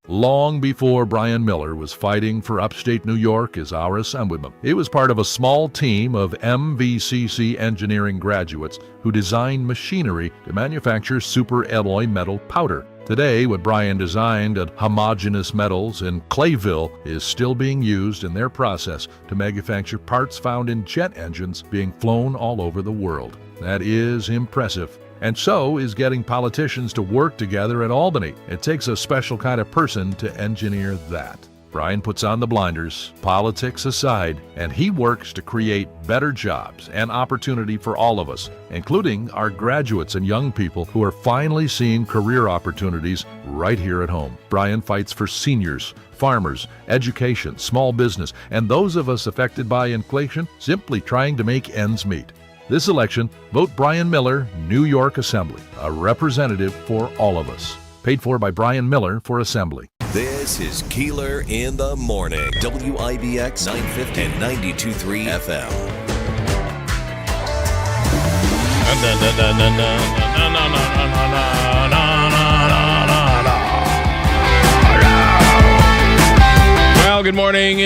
Long before Brian Miller was fighting for upstate New York as our assemblyman, he was part of a small team of MVCC engineering graduates who designed machinery to manufacture superalloy metal powder. Today, what Brian designed at Homogeneous Metals in Clayville is still being used in their process to manufacture parts found in jet engines being flown all over the world. That is impressive. And so is getting politicians to work together at Albany. It takes a special kind of person to engineer that. Brian puts on the blinders, politics aside, and he works to create better jobs and opportunity for all of us, including our graduates and young people who are finally seeing career opportunities right here at home. Brian fights for seniors, farmers, education, small business, and those of us affected by inflation simply trying to make ends meet. This election, vote Brian Miller, New York Assembly, a representative for all of us. Paid for by Brian Miller for Assembly. This is Keeler in the Morning. WIBX 950 and 92.3 FM. Well, good morning.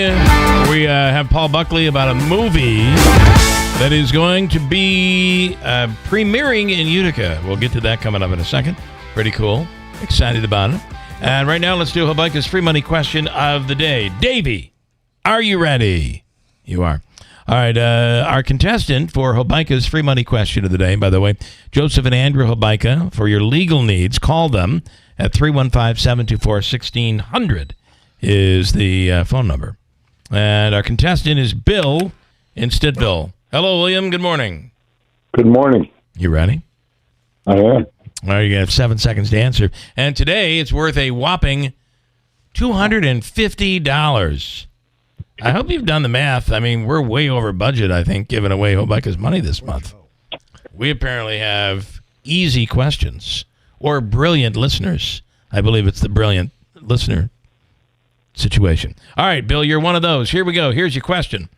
We have Paul Buckley about a movie that is going to be premiering in Utica. We'll get to that coming up in a second. Pretty cool. Excited about it. And right now, let's do Habaika's free money question of the day. Davey, are you ready? You are. All right. Our contestant for Habaika's free money question of the day, by the way, Joseph and Andrew Habaika, for your legal needs, call them at 315-724-1600 is the phone number. And our contestant is Bill in Stittville. Hello, William. Good morning. Good morning. You ready? I am. All right, you have 7 seconds to answer. And today it's worth a whopping $250. I hope you've done the math. I mean, we're way over budget, I think, giving away Habaika's money this month. We apparently have easy questions or brilliant listeners. I believe it's the brilliant listener situation. All right, Bill, you're one of those. Here we go. Here's your question.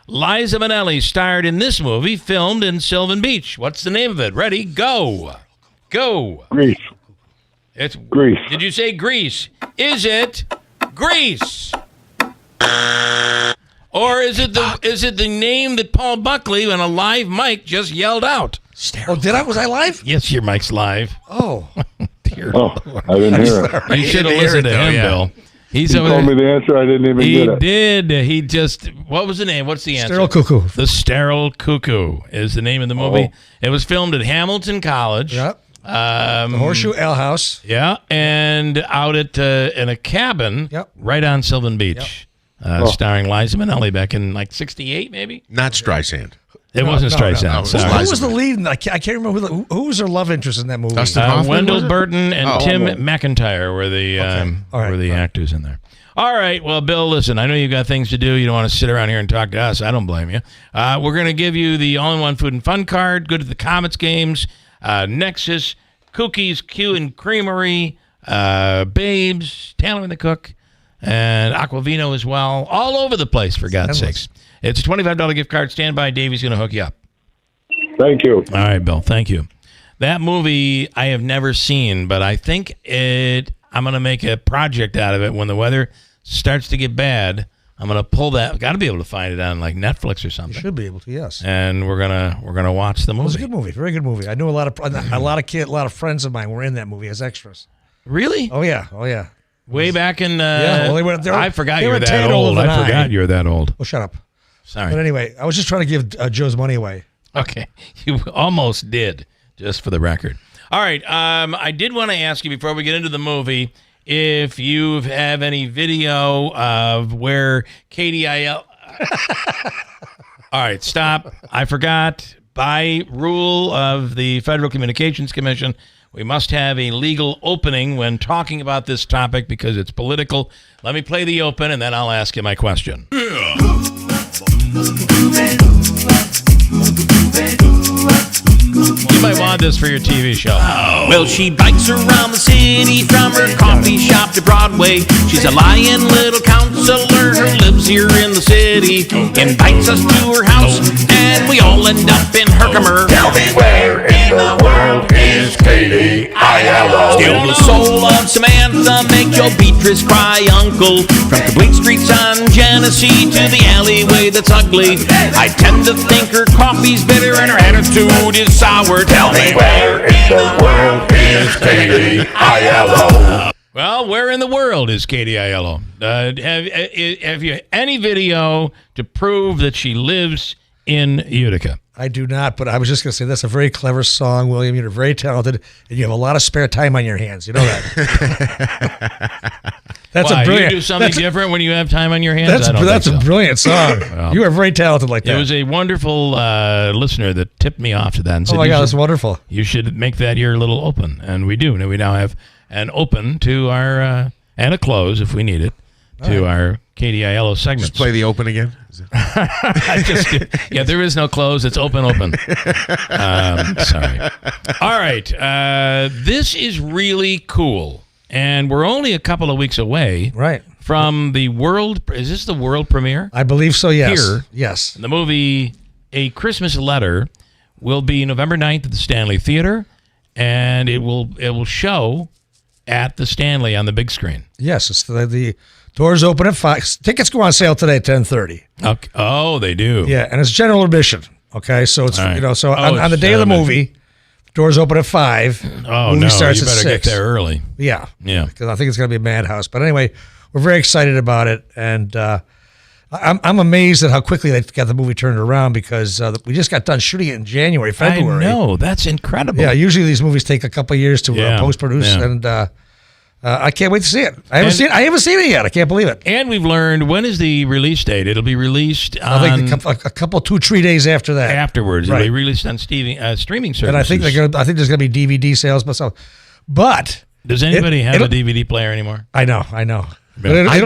Liza Minnelli starred in this movie filmed in Sylvan Beach. What's the name of it? Ready? Go. Go. Grease. It's Grease. Did you say Grease? Is it Grease? Or is it the name that Paul Buckley on a live mic just yelled out? Oh, did I? Was I live? Yes, your mic's live. Oh. Dear Lord. I didn't hear it. You should have listened to him, Bill. He told me the answer. I didn't even get it. He did. He just, what was the name? What's the answer? Sterile Cuckoo. The Sterile Cuckoo is the name of the movie. Oh. It was filmed at Hamilton College. Yep. The Horseshoe Ale House. Yeah, and out at in a cabin right on Sylvan Beach, starring Liza Minnelli back in like 68 maybe? Not Streisand. It wasn't Streisand. No. Who was the lead? I can't remember who was her love interest in that movie. Wendell Burton and Tim McIntyre were the actors in there. All right. Well, Bill, listen, I know you've got things to do. You don't want to sit around here and talk to us. I don't blame you. We're going to give you the all-in-one food and fun card. Good at the Comets games, Nexus, Cookies, Q and Creamery, Babes, Taylor and the Cook, and Aquavino as well. All over the place, for God's sakes. It's a $25 gift card. Stand by. Davey's going to hook you up. Thank you. All right, Bill. Thank you. That movie I have never seen, but I think I'm going to make a project out of it when the weather starts to get bad. I'm gonna pull that. Got to be able to find it on like Netflix or something. You should be able to, yes. And we're gonna watch the movie. It was a good movie, very good movie. I knew a lot of friends of mine were in that movie as extras. Really? Oh yeah. Way back in. Yeah, well, I forgot you were that old. I forgot you were that old. Well, shut up. Sorry. But anyway, I was just trying to give Joe's money away. Okay, you almost did, just for the record. All right, I did want to ask you before we get into the movie if you have any video of where KDIL. All right, stop. I forgot. By rule of the Federal Communications Commission, we must have a legal opening when talking about this topic because it's political. Let me play the open, and then I'll ask you my question. You might want this for your TV show. Well, she bikes around the city from her coffee shop to Broadway. She's a lying little counselor who lives here in the city. Invites us to her house, and we all end up in her commercial. Tell me where in the world is KDILO? Still the soul of Samantha, make your Beatrice cry, uncle. From complete streets on Genesee to the alleyway that's ugly. I tend to think her coffee's bitter and her attitude is sour. Tell me where in the world is KDILO? Well, where in the world is KDILO? Have you any video to prove that she lives in Utica? I do not, but I was just going to say that's a very clever song, William. You're very talented, and you have a lot of spare time on your hands. You know that. That's Why, a brilliant. You do something different when you have time on your hands? That's a brilliant song. Well, you are very talented like that. There was a wonderful listener that tipped me off to that and said, "Oh my God, that's wonderful! You should make that your little open," and we do. And we now have an open to our and a close if we need it to our KDILO segments. Just play the open again. Yeah, there is no close. It's open. Sorry. All right. This is really cool. And we're only a couple of weeks away from the world. Is this the world premiere? I believe so, yes. Here, yes. The movie A Christmas Letter will be November 9th at the Stanley Theater, and it will show at the Stanley on the big screen. Yes, it's the doors open at 5. Tickets go on sale today at 10:30. Okay. Oh, they do. Yeah, and it's general admission. Okay, so it's right. On the day of the movie, doors open at 5. Oh, movie no, starts you at better 6. get there early. Yeah. Yeah. Because I think it's going to be a madhouse. But anyway, we're very excited about it. And I'm amazed at how quickly they got the movie turned around because we just got done shooting it in January, February. I know. That's incredible. Yeah, usually these movies take a couple of years to post-produce. Yeah. And I can't wait to see it. I haven't seen it yet. I can't believe it. And we've learned, when is the release date? It'll be released on... I think a couple, 2-3 days after that. Afterwards. Right. It'll be released on streaming services. And I think there's going to be DVD sales myself. But... Does anybody have a DVD player anymore? I know. I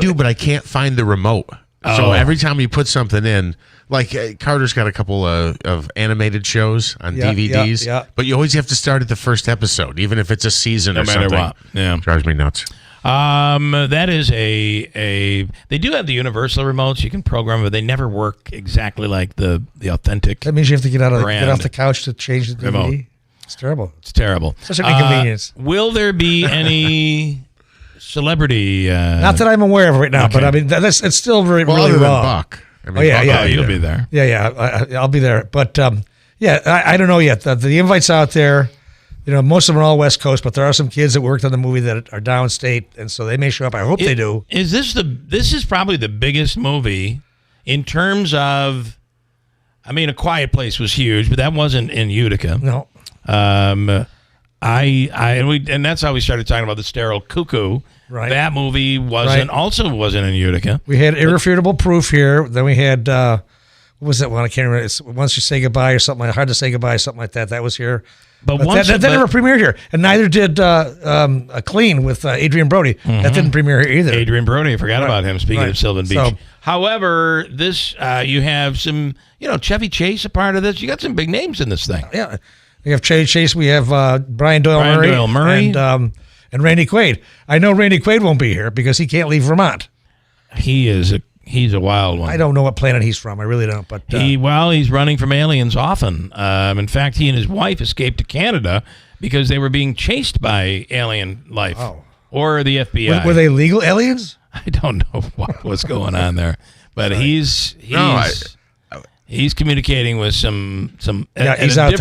do, but I can't find the remote. So every time you put something in, like Carter's got a couple of animated shows on DVDs, but you always have to start at the first episode, even if it's a season or something. No matter what. Yeah. Drives me nuts. That is they do have the universal remotes. You can program, but they never work exactly like the authentic. That means you have to get off the couch to change the DVD. Remote. It's terrible. It's terrible. Such an inconvenience. Will there be any celebrity? Not that I'm aware of right now, but I mean it's still really other than raw. Buck. I mean, you'll be there. Yeah, I'll be there. But I don't know yet. The invite's out there. You know, most of them are all West Coast, but there are some kids that worked on the movie that are downstate, and so they may show up. I hope they do. This is probably the biggest movie in terms of. I mean, A Quiet Place was huge, but that wasn't in Utica. No. And that's how we started talking about The Sterile Cuckoo. Right. That movie wasn't in Utica. We had Irrefutable Proof here. Then we had what was that one? I can't remember. It's Once You Say Goodbye or something like Hard to Say Goodbye, something like that. That was here. But that never premiered here, and neither did A Clean with Adrian Brody. Mm-hmm. That didn't premiere here either. Adrian Brody, I forgot about him. Speaking of Sylvan Beach. So, however, this you have some, Chevy Chase a part of this. You got some big names in this thing. Yeah. We have Chevy Chase. We have Brian Doyle Murray. And Randy Quaid. I know Randy Quaid won't be here because he can't leave Vermont. He's a wild one. I don't know what planet he's from. I really don't. But he's running from aliens often. In fact, he and his wife escaped to Canada because they were being chased by alien life or the FBI. Were they legal aliens? I don't know what was going on there. but he's communicating with some he's at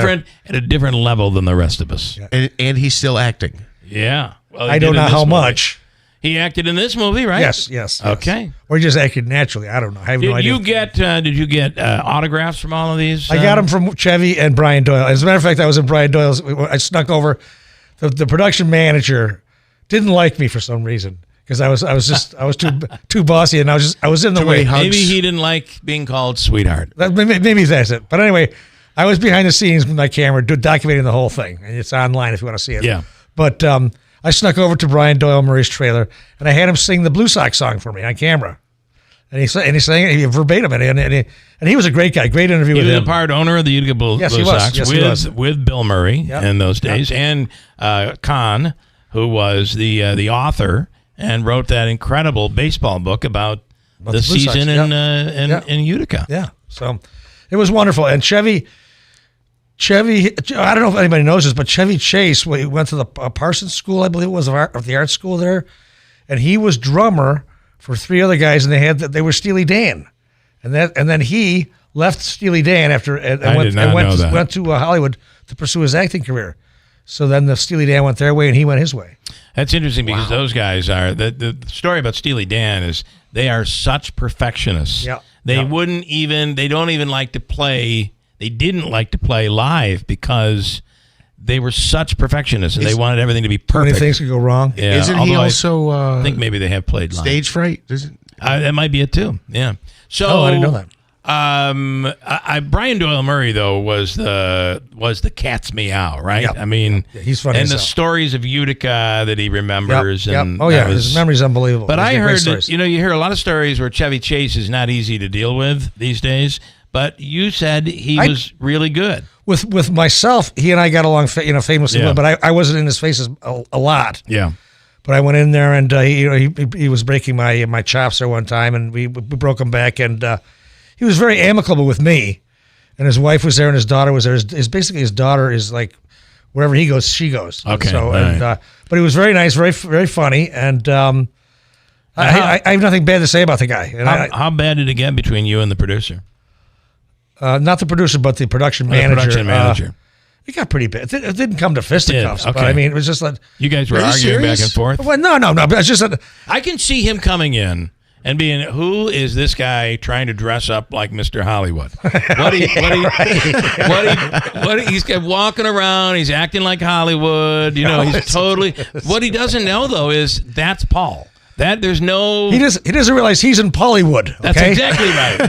a different level than the rest of us. Yeah. And he's still acting. Yeah. Well, I don't know how much. He acted in this movie, right? Yes. Okay. Or he just acted naturally. I don't know. I have no idea. Did you get autographs from all of these? I got them from Chevy and Brian Doyle. As a matter of fact, I was in Brian Doyle's. I snuck over. The production manager didn't like me for some reason because I was too bossy, and I was in the way. Maybe he didn't like being called sweetheart. Maybe that's it. But anyway, I was behind the scenes with my camera documenting the whole thing, and it's online if you want to see it. Yeah. But I snuck over to Brian Doyle Murray's trailer, and I had him sing the Blue Sox song for me on camera. And he sang it verbatim, and he was a great guy. Great interview with him. He was a part owner of the Utica Blue Sox with Bill Murray in those days, and Kahn, who was the author and wrote that incredible baseball book about the season in Utica. Yeah, so it was wonderful. And Chevy, I don't know if anybody knows this, but Chevy Chase went to the Parsons School, I believe it was, of the art school there, and he was drummer for three other guys, and they were Steely Dan, and then he left Steely Dan went to Hollywood to pursue his acting career. So then the Steely Dan went their way, and he went his way. That's interesting because those guys are the story about Steely Dan is they are such perfectionists. Yeah. They don't even like to play. They didn't like to play live because they were such perfectionists and they wanted everything to be perfect. Many things could go wrong. Yeah, Isn't he also? I think maybe they have played live. Stage fright. That might be it too. Yeah. So I didn't know that. Brian Doyle Murray though was the cat's meow, right? Yep. I mean, he's funny. And the stories of Utica that he remembers. Yep. And oh yeah, his memory's unbelievable. But I heard that you hear a lot of stories where Chevy Chase is not easy to deal with these days. But you said he was really good. With myself, he and I got along, famously well. But I wasn't in his faces a lot. Yeah. But I went in there, and he was breaking my chops there one time, and we broke him back, and he was very amicable with me, and his wife was there, and his daughter was there. Basically his daughter is like wherever he goes, she goes. Okay. So but he was very nice, very very funny, and I have nothing bad to say about the guy. And how bad did it get between you and the producer? Not the producer, but the production manager. Production manager. It got pretty bad. It didn't come to fisticuffs, but I mean, it was just like you guys were arguing back and forth. Well, no. But it's just that I can see him coming in and being, who is this guy trying to dress up like Mr. Hollywood? He's walking around, he's acting like Hollywood. He's totally. What he doesn't know though is that's Paul. There's no. He doesn't realize he's in Pollywood. Okay? That's exactly right.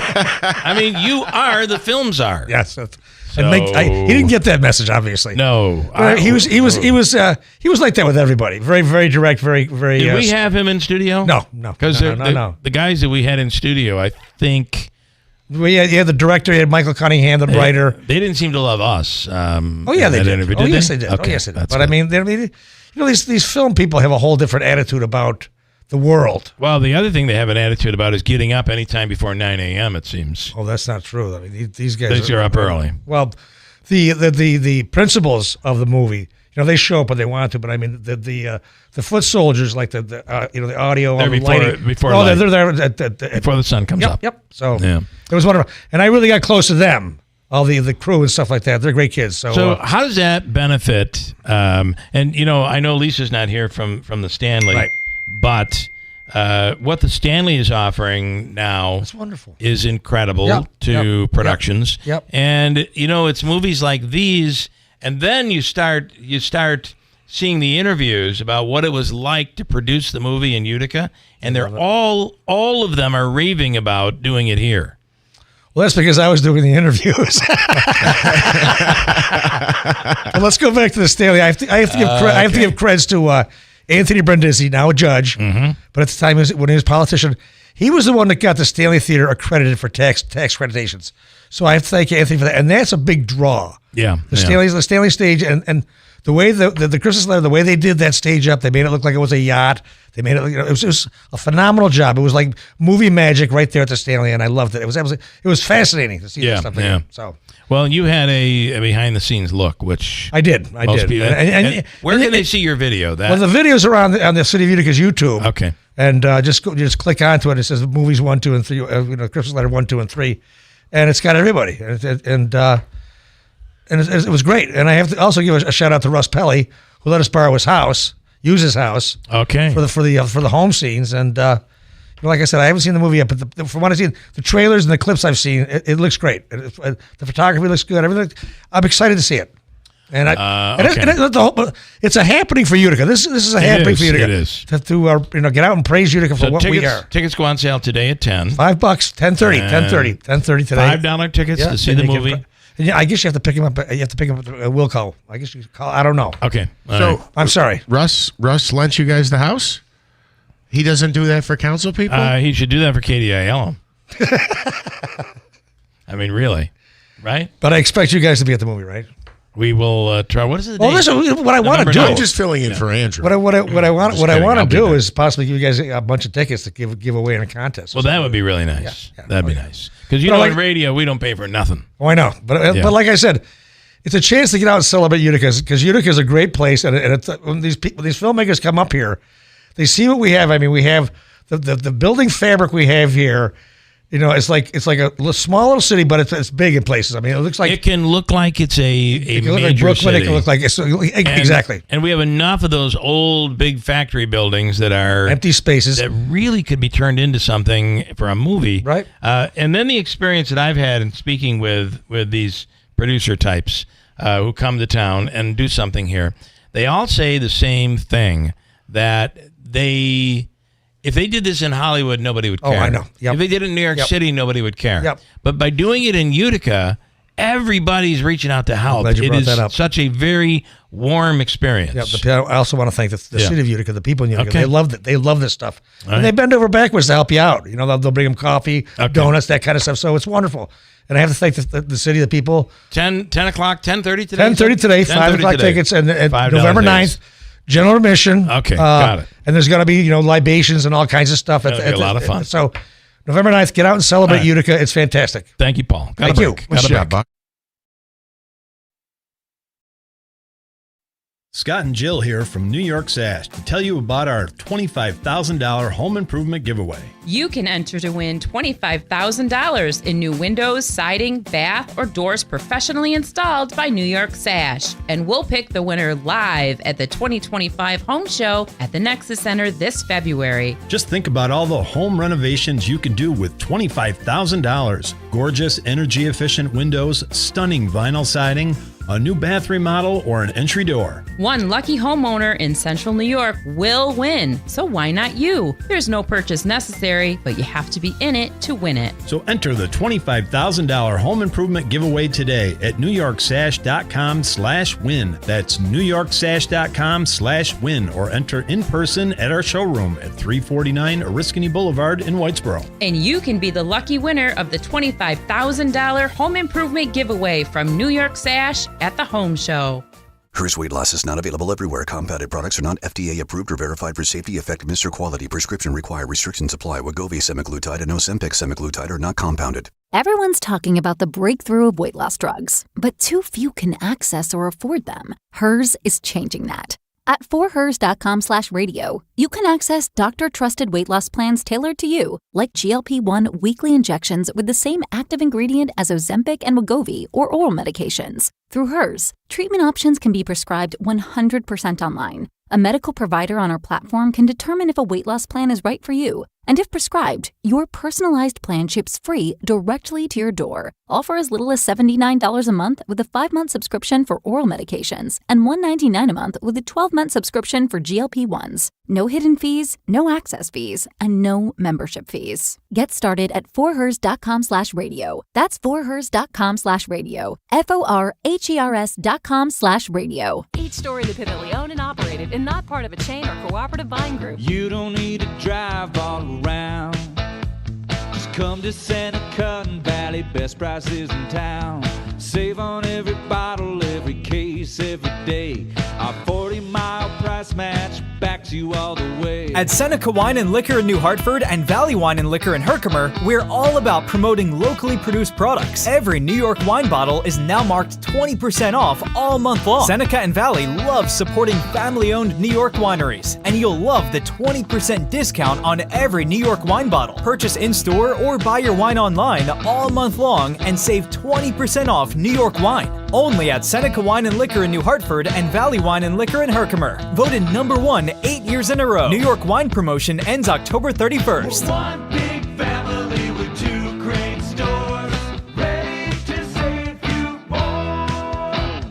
I mean, you are the film czar. Yes. He didn't get that message, obviously. No, he was like that with everybody. Very, very direct. Very, very. Did we have him in studio? No. Because the guys that we had in studio, I think. We had the director. You had Michael Cunningham, the writer. They didn't seem to love us. They did. Yes, they did. Okay, yes, they did. But good. I mean, these film people have a whole different attitude about the world. Well, the other thing they have an attitude about is getting up anytime before 9 a.m., it seems. Oh, that's not true. I mean, these guys are up early. Well, the principals of the movie, they show up when they want to, but I mean, the foot soldiers, like the audio, they're the lighting. They're there before the sun comes up. Yep. So it was wonderful. And I really got close to them, all the crew and stuff like that. They're great kids. So how does that benefit? And, I know Lisa's not here from the Stanley. Right. But what the Stanley is offering now is incredible to productions. Yep. And, it's movies like these, and then you start seeing the interviews about what it was like to produce the movie in Utica, and they're all of them are raving about doing it here. Well, that's because I was doing the interviews. Well, let's go back to the Stanley. I have to give credits to Anthony Brindisi, now a judge, but at the time when he was a politician, he was the one that got the Stanley Theater accredited for tax accreditations. So I have to thank Anthony for that, and that's a big draw. Yeah, the Stanley stage, and the way the Christmas letter, the way they did that stage up, they made it look like it was a yacht. They made it, it was a phenomenal job. It was like movie magic right there at the Stanley, and I loved it. It was fascinating to see that stuff. Yeah. So. Well, you had a behind the scenes look, which I did. People, and where can they see your video? Well, the videos are on the City of Utica's YouTube. Okay. And just click onto it. It says movies 1, 2, and 3. Christmas letter 1, 2, and 3, and it's got everybody. And it was great. And I have to also give a shout out to Russ Pelly, who let us borrow his house, use his house. Okay. For the home scenes. And like I said, I haven't seen the movie yet, but from what I've seen, the trailers and the clips I've seen, it looks great. The photography looks good. Everything. I'm excited to see it. And it's a happening for Utica. This is a happening for Utica. It is. To get out and praise Utica for what we are. Tickets go on sale today at 10. $5, 10:30 today. $5 tickets to see the movie. I guess you have to pick him up. You have to pick him up at Wilco. I guess you call. I don't know. Okay. I'm sorry. Russ lent you guys the house? He doesn't do that for council people? He should do that for KDIL. I mean, really, right? But I expect you guys to be at the movie, right? We will try. What is it? Well, listen. What I want to do. I'm just filling in for Andrew. What I want to do is possibly give you guys a bunch of tickets to give away in a contest. Well, that would be really nice. That'd be nice. Because in radio, we don't pay for nothing. Oh, I know. But like I said, it's a chance to get out and celebrate Utica, because Utica is a great place. And when these filmmakers come up here, they see what we have. I mean, we have the building fabric we have here. It's like a small little city, but it's big in places. I mean, it looks like it can look like it's a major look like Brooklyn. city. It can look like exactly. And we have enough of those old big factory buildings that are empty spaces that really could be turned into something for a movie, right? And then the experience that I've had in speaking with these producer types who come to town and do something here, they all say the same thing, that if they did this in Hollywood, nobody would care. Oh, I know. Yep. If they did it in New York City, nobody would care. Yep. But by doing it in Utica, everybody's reaching out to help. It is such a very warm experience. I also want to thank the city of Utica, the people in Utica. Okay. They loved it. They love this stuff. All and they bend over backwards to help you out. They'll bring them coffee, donuts, that kind of stuff. So it's wonderful. And I have to thank the city, the people. 10 o'clock, 10:30 today? 10:30 today, 5 o'clock tickets, and November 9th. General admission. Okay, got it. And there's going to be, libations and all kinds of stuff. That'll be a lot of fun. So November 9th, get out and celebrate Utica. It's fantastic. Thank you, Paul. Thank you. Got a break. Scott and Jill here from New York Sash to tell you about our $25,000 home improvement giveaway. You can enter to win $25,000 in new windows, siding, bath, or doors professionally installed by New York Sash. And we'll pick the winner live at the 2025 Home Show at the Nexus Center this February. Just think about all the home renovations you can do with $25,000. Gorgeous, energy-efficient windows, stunning vinyl siding, a new bath remodel, or an entry door. One lucky homeowner in Central New York will win, so why not you? There's no purchase necessary, but you have to be in it to win it. So enter the $25,000 home improvement giveaway today at NewYorkSash.com/win. That's NewYorkSash.com/win, or enter in person at our showroom at 349 Oriskany Boulevard in Whitesboro. And you can be the lucky winner of the $25,000 home improvement giveaway from New York Sash at the Home Show. Hers weight loss is not available everywhere. Compounded products are not FDA approved or verified for safety, effectiveness, or quality. Prescription required. Restrictions apply. Wegovy semaglutide and Ozempic semaglutide are not compounded. Everyone's talking about the breakthrough of weight loss drugs, but too few can access or afford them. Hers is changing that. At forhers.com/radio, you can access doctor-trusted weight loss plans tailored to you, like GLP-1 weekly injections with the same active ingredient as Ozempic and Wegovy or oral medications. Through Hers, treatment options can be prescribed 100% online. A medical provider on our platform can determine if a weight loss plan is right for you. And if prescribed, your personalized plan ships free directly to your door, all for as little as $79 a month with a 5-month subscription for oral medications and $199 a month with a 12-month subscription for GLP-1s. No hidden fees, no access fees, and no membership fees. Get started at forhers.com/radio. That's forhers.com/radio. FORHERS.com/radio. Each store independently owned and operated and not part of a chain or cooperative buying group. You don't need to drive all around. Just come to Santa Cotton Valley, best prices in town. Save on every bottle, every case, every day. Our 40-mile price match backs you all the way. At Seneca Wine and Liquor in New Hartford and Valley Wine and Liquor in Herkimer, we're all about promoting locally produced products. Every New York wine bottle is now marked 20% off all month long. Seneca and Valley love supporting family-owned New York wineries, and you'll love the 20% discount on every New York wine bottle. Purchase in-store or buy your wine online all month long and save 20% off New York wine. Only at Seneca Wine and Liquor in New Hartford and Valley Wine and Liquor in Herkimer. Voted #1 8 years in a row. New York wine promotion ends October 31st. One big family with two great stores, ready to save you more.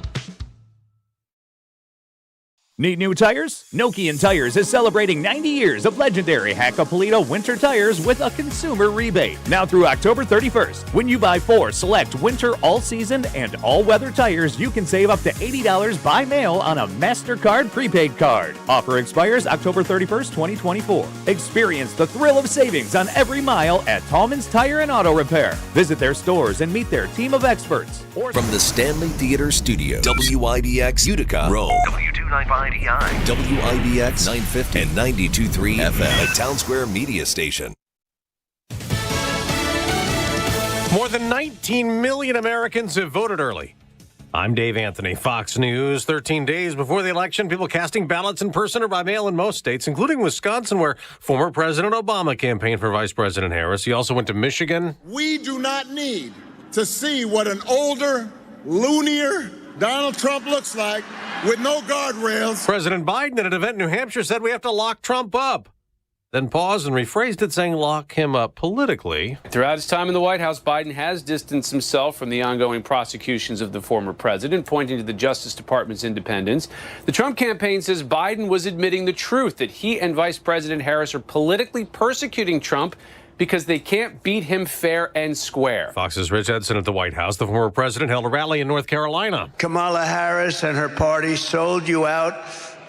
Need new tires? Nokian Tires is celebrating 90 years of legendary Hakkapeliitta winter tires with a consumer rebate. Now through October 31st. When you buy 4 select winter, all-season, and all-weather tires, you can save up to $80 by mail on a MasterCard prepaid card. Offer expires October 31st, 2024. Experience the thrill of savings on every mile at Tallman's Tire and Auto Repair. Visit their stores and meet their team of experts. From the Stanley Theater Studio, WIBX Utica, Rome. W295EI. WIBX 950 and 92.3 FM, a Town Square media station. More than 19 million Americans have voted early. I'm Dave Anthony, Fox News. 13 days before the election, people casting ballots in person or by mail in most states, including Wisconsin, where former President Obama campaigned for Vice President Harris. He also went to Michigan. We do not need to see what an older, loonier Donald Trump looks like with no guardrails. President Biden at an event in New Hampshire said we have to lock Trump up. Then paused and rephrased it, saying lock him up politically. Throughout his time in the White House, Biden has distanced himself from the ongoing prosecutions of the former president, pointing to the Justice Department's independence. The Trump campaign says Biden was admitting the truth, that he and Vice President Harris are politically persecuting Trump because they can't beat him fair and square. Fox's Rich Edson at the White House. The former president held a rally in North Carolina. Kamala Harris and her party sold you out,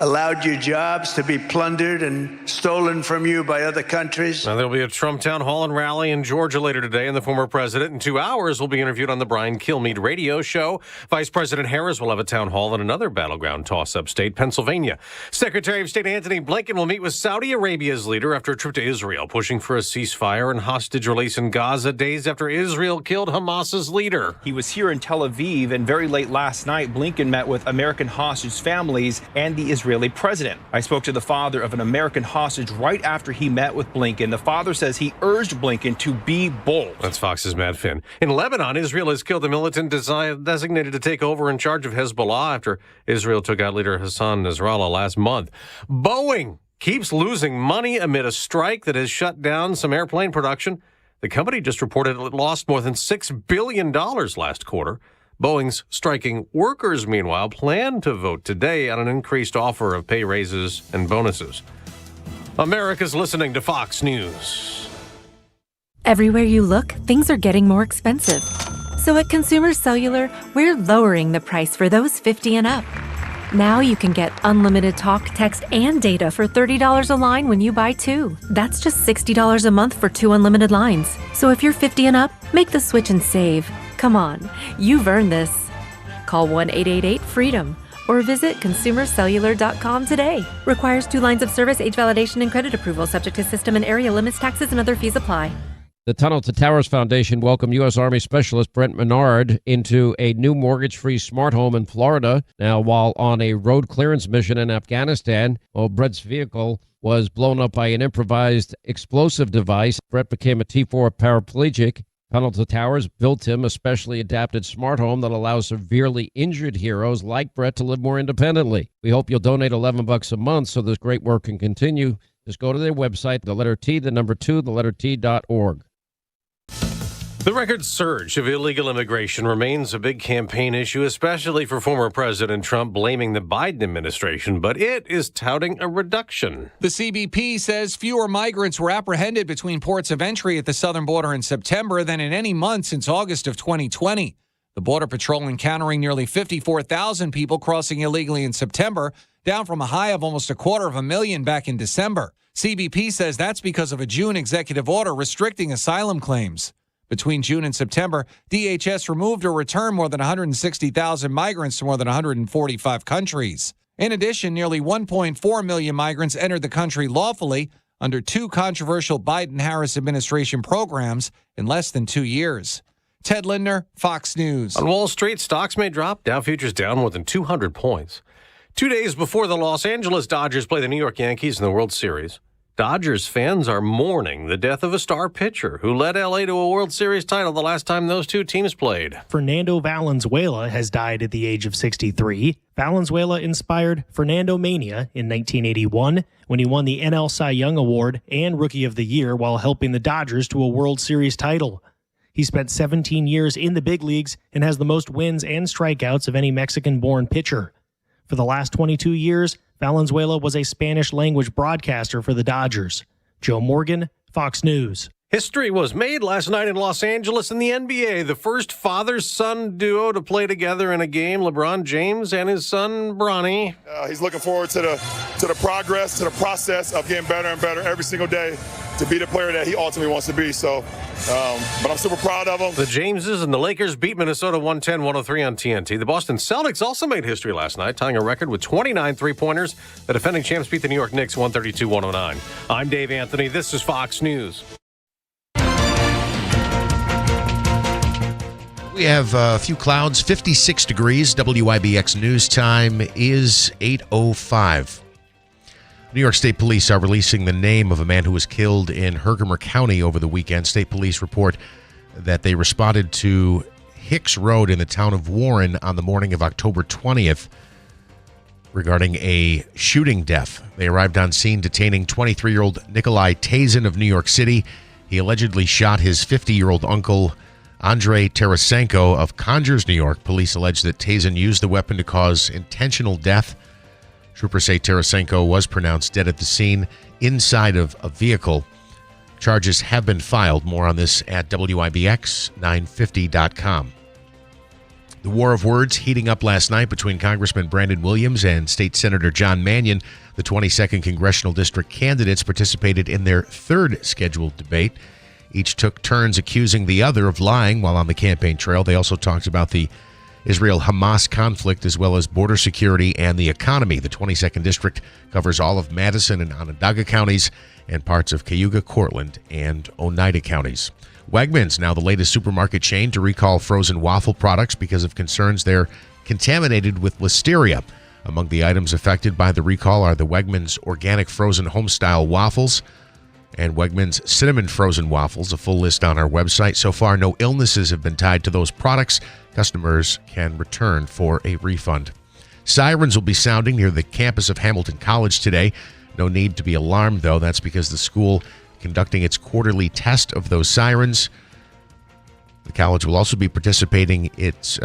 allowed your jobs to be plundered and stolen from you by other countries. Now, there'll be a Trump town hall and rally in Georgia later today, and the former president in 2 hours will be interviewed on the Brian Kilmeade radio show. Vice President Harris will have a town hall in another battleground toss-up state, Pennsylvania. Secretary of State Antony Blinken will meet with Saudi Arabia's leader after a trip to Israel, pushing for a ceasefire and hostage release in Gaza days after Israel killed Hamas's leader. He was here in Tel Aviv, and very late last night, Blinken met with American hostage families and the Israeli president. I spoke to the father of an American hostage right after he met with Blinken. The father says he urged Blinken to be bold. That's Fox's Matt Finn. In Lebanon, Israel has killed the militant designated to take over in charge of Hezbollah after Israel took out leader Hassan Nasrallah last month. Boeing keeps losing money amid a strike that has shut down some airplane production. The company just reported it lost more than $6 billion last quarter. Boeing's striking workers, meanwhile, plan to vote today on an increased offer of pay raises and bonuses. America's listening to Fox News. Everywhere you look, things are getting more expensive. So at Consumer Cellular, we're lowering the price for those 50 and up. Now you can get unlimited talk, text, and data for $30 a line when you buy 2. That's just $60 a month for 2 unlimited lines. So if you're 50 and up, make the switch and save. Come on, you've earned this. Call 1-888-FREEDOM or visit consumercellular.com today. Requires 2 lines of service, age validation, and credit approval, subject to system and area limits, taxes, and other fees apply. The Tunnel to Towers Foundation welcomed U.S. Army Specialist Brent Menard into a new mortgage-free smart home in Florida. Now, while on a road clearance mission in Afghanistan, Brent's vehicle was blown up by an improvised explosive device. Brent became a T4 paraplegic. Tunnel to Towers built him a specially adapted smart home that allows severely injured heroes like Brett to live more independently. We hope you'll donate $11 a month so this great work can continue. Just go to their website, the letter T, the number 2, the letter T.org. The record surge of illegal immigration remains a big campaign issue, especially for former President Trump, blaming the Biden administration, but it is touting a reduction. The CBP says fewer migrants were apprehended between ports of entry at the southern border in September than in any month since August of 2020. The Border Patrol encountering nearly 54,000 people crossing illegally in September, down from a high of almost 250,000 back in December. CBP says that's because of a June executive order restricting asylum claims. Between June and September, DHS removed or returned more than 160,000 migrants to more than 145 countries. In addition, nearly 1.4 million migrants entered the country lawfully under 2 controversial Biden-Harris administration programs in less than 2 years. Ted Lindner, Fox News. On Wall Street, stocks may drop. Dow futures down more than 200 points. 2 days before the Los Angeles Dodgers play the New York Yankees in the World Series, Dodgers fans are mourning the death of a star pitcher who led LA to a World Series title the last time those two teams played. Fernando Valenzuela has died at the age of 63. Valenzuela inspired Fernando Mania in 1981 when he won the NL Cy Young Award and Rookie of the Year while helping the Dodgers to a World Series title. He spent 17 years in the big leagues and has the most wins and strikeouts of any Mexican-born pitcher. For the last 22 years, Valenzuela was a Spanish-language broadcaster for the Dodgers. Joe Morgan, Fox News. History was made last night in Los Angeles in the NBA. The first father-son duo to play together in a game, LeBron James and his son, Bronny. He's looking forward to the progress, to the process of getting better and better every single day to be the player that he ultimately wants to be. So, but I'm super proud of him. The Jameses and the Lakers beat Minnesota 110-103 on TNT. The Boston Celtics also made history last night, tying a record with 29 three-pointers. The defending champs beat the New York Knicks 132-109. I'm Dave Anthony. This is Fox News. We have a few clouds, 56 degrees. WIBX news time is 8:05. New York State Police are releasing the name of a man who was killed in Herkimer County over the weekend. State Police report that they responded to Hicks Road in the town of Warren on the morning of October 20th regarding a shooting death. They arrived on scene detaining 23-year-old Nikolai Tazin of New York City. He allegedly shot his 50-year-old uncle, Andrei Tarasenko of Conyers, New York. Police allege that Tazin used the weapon to cause intentional death. Troopers say Tarasenko was pronounced dead at the scene inside of a vehicle. Charges have been filed. More on this at WIBX950.com. The war of words heating up last night between Congressman Brandon Williams and State Senator John Mannion. The 22nd Congressional District candidates participated in their third scheduled debate. Each took turns accusing the other of lying while on the campaign trail. They also talked about the Israel-Hamas conflict as well as border security and the economy. The 22nd District covers all of Madison and Onondaga counties and parts of Cayuga, Cortland, and Oneida counties. Wegmans, now the latest supermarket chain to recall frozen waffle products because of concerns they're contaminated with listeria. Among the items affected by the recall are the Wegmans organic frozen home-style waffles and Wegmans cinnamon frozen waffles. A full list on our website. So far, no illnesses have been tied to those products. Customers can return for a refund. Sirens will be sounding near the campus of Hamilton College today. No need to be alarmed, though. That's because the school conducting its quarterly test of those sirens. The college will also be practicing its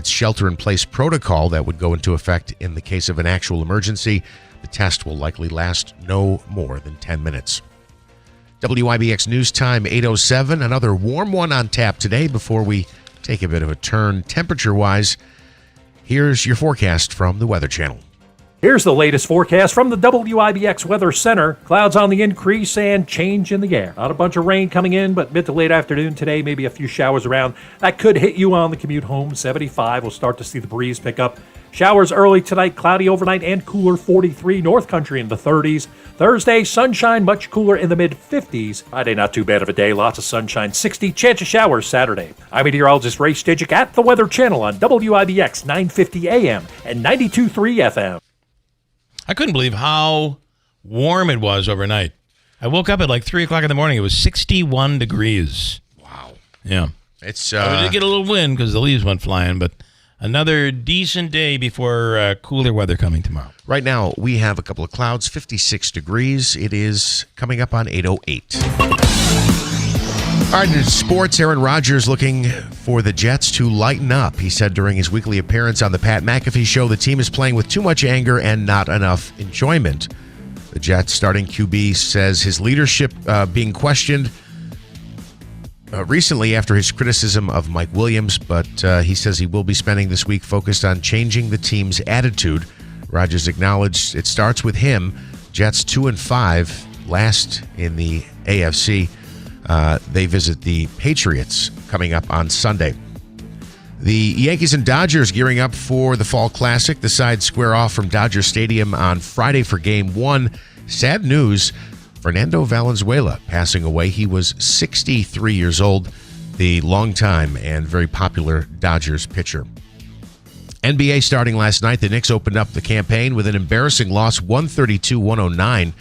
shelter-in-place protocol that would go into effect in the case of an actual emergency. The test will likely last no more than 10 minutes. WIBX News Time, 8:07. Another warm one on tap today before we take a bit of a turn temperature-wise. Here's your forecast from the Weather Channel. Here's the latest forecast from the WIBX Weather Center. Clouds on the increase and change in the air. Not a bunch of rain coming in, but mid to late afternoon today, maybe a few showers around. That could hit you on the commute home. 75, we'll start to see the breeze pick up. Showers early tonight, cloudy overnight and cooler, 43. North Country in the 30s. Thursday, sunshine, much cooler in the mid-50s. Friday, not too bad of a day, lots of sunshine, 60. Chance of showers Saturday. I'm meteorologist Ray Stidgick at the Weather Channel on WIBX 950 AM and 92.3 FM. I couldn't believe how warm it was overnight. I woke up at like 3 o'clock in the morning. It was 61 degrees. Wow. Yeah. We did get a little wind because the leaves went flying, but another decent day before cooler weather coming tomorrow. Right now, we have a couple of clouds, 56 degrees. It is coming up on 8:08. All right, in sports, Aaron Rodgers looking for the Jets to lighten up. He said during his weekly appearance on the Pat McAfee Show, the team is playing with too much anger and not enough enjoyment. The Jets starting QB says his leadership being questioned recently after his criticism of Mike Williams, but he says he will be spending this week focused on changing the team's attitude. Rodgers acknowledged it starts with him. Jets 2-5, last in the AFC. They visit the Patriots coming up on Sunday. The Yankees and Dodgers gearing up for the Fall Classic. The sides square off from Dodger Stadium on Friday for Game 1. Sad news, Fernando Valenzuela passing away. He was 63 years old, the longtime and very popular Dodgers pitcher. NBA starting last night. The Knicks opened up the campaign with an embarrassing loss, 132-109.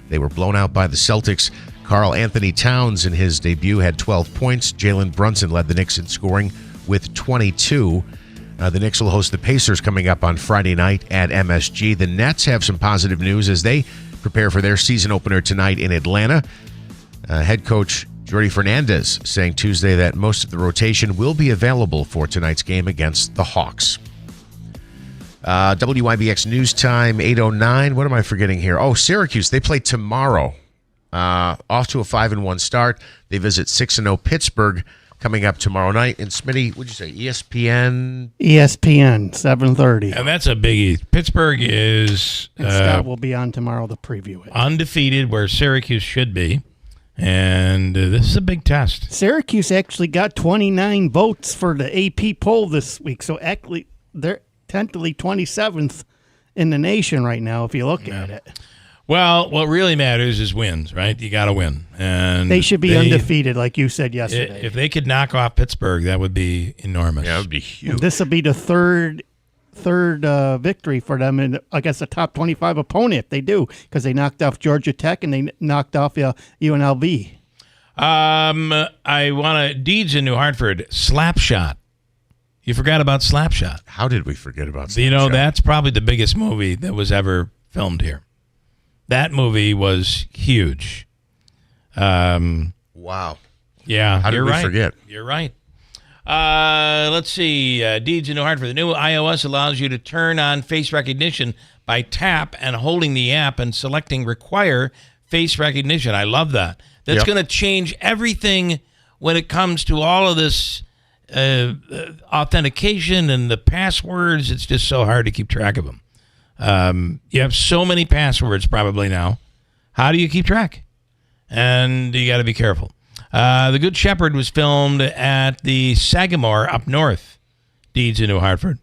They were blown out by the Celtics. Karl Anthony Towns in his debut had 12 points. Jalen Brunson led the Knicks in scoring with 22. The Knicks will host the Pacers coming up on Friday night at MSG. The Nets have some positive news as they prepare for their season opener tonight in Atlanta. Head coach Jordi Fernandez saying Tuesday that most of the rotation will be available for tonight's game against the Hawks. WIBX News Time, 8:09. What am I forgetting here? Oh, Syracuse, they play tomorrow. Off to a 5-1 start. They visit 6-0 Pittsburgh coming up tomorrow night. And Smitty, what'd you say, ESPN? ESPN, 7:30. And that's a biggie. Pittsburgh is And Scott will be on tomorrow to preview it. undefeated where Syracuse should be. And this is a big test. Syracuse actually got 29 votes for the AP poll this week. So actually, they're technically 27th in the nation right now if you look at it. Well, what really matters is wins, right? You got to win. And They should be undefeated, like you said yesterday. If they could knock off Pittsburgh, that would be enormous. Yeah, that would be huge. This will be the third victory for them against a top 25 opponent if they do, because they knocked off Georgia Tech and they knocked off UNLV. I want to Deeds in New Hartford. Slapshot. You forgot about Slapshot. How did we forget about Slapshot? You know, that's probably the biggest movie that was ever filmed here. That movie was huge. Wow. Yeah, How did you're we right. forget? You're right. Let's see. Deeds in New Hartford. The new iOS allows you to turn on face recognition by tap and holding the app and selecting require face recognition. I love that. That's going to change everything when it comes to all of this authentication and the passwords. It's just so hard to keep track of them. You have so many passwords probably now. How do you keep track? And you got to be careful. The Good Shepherd was filmed at the Sagamore up north. Deeds in New Hartford.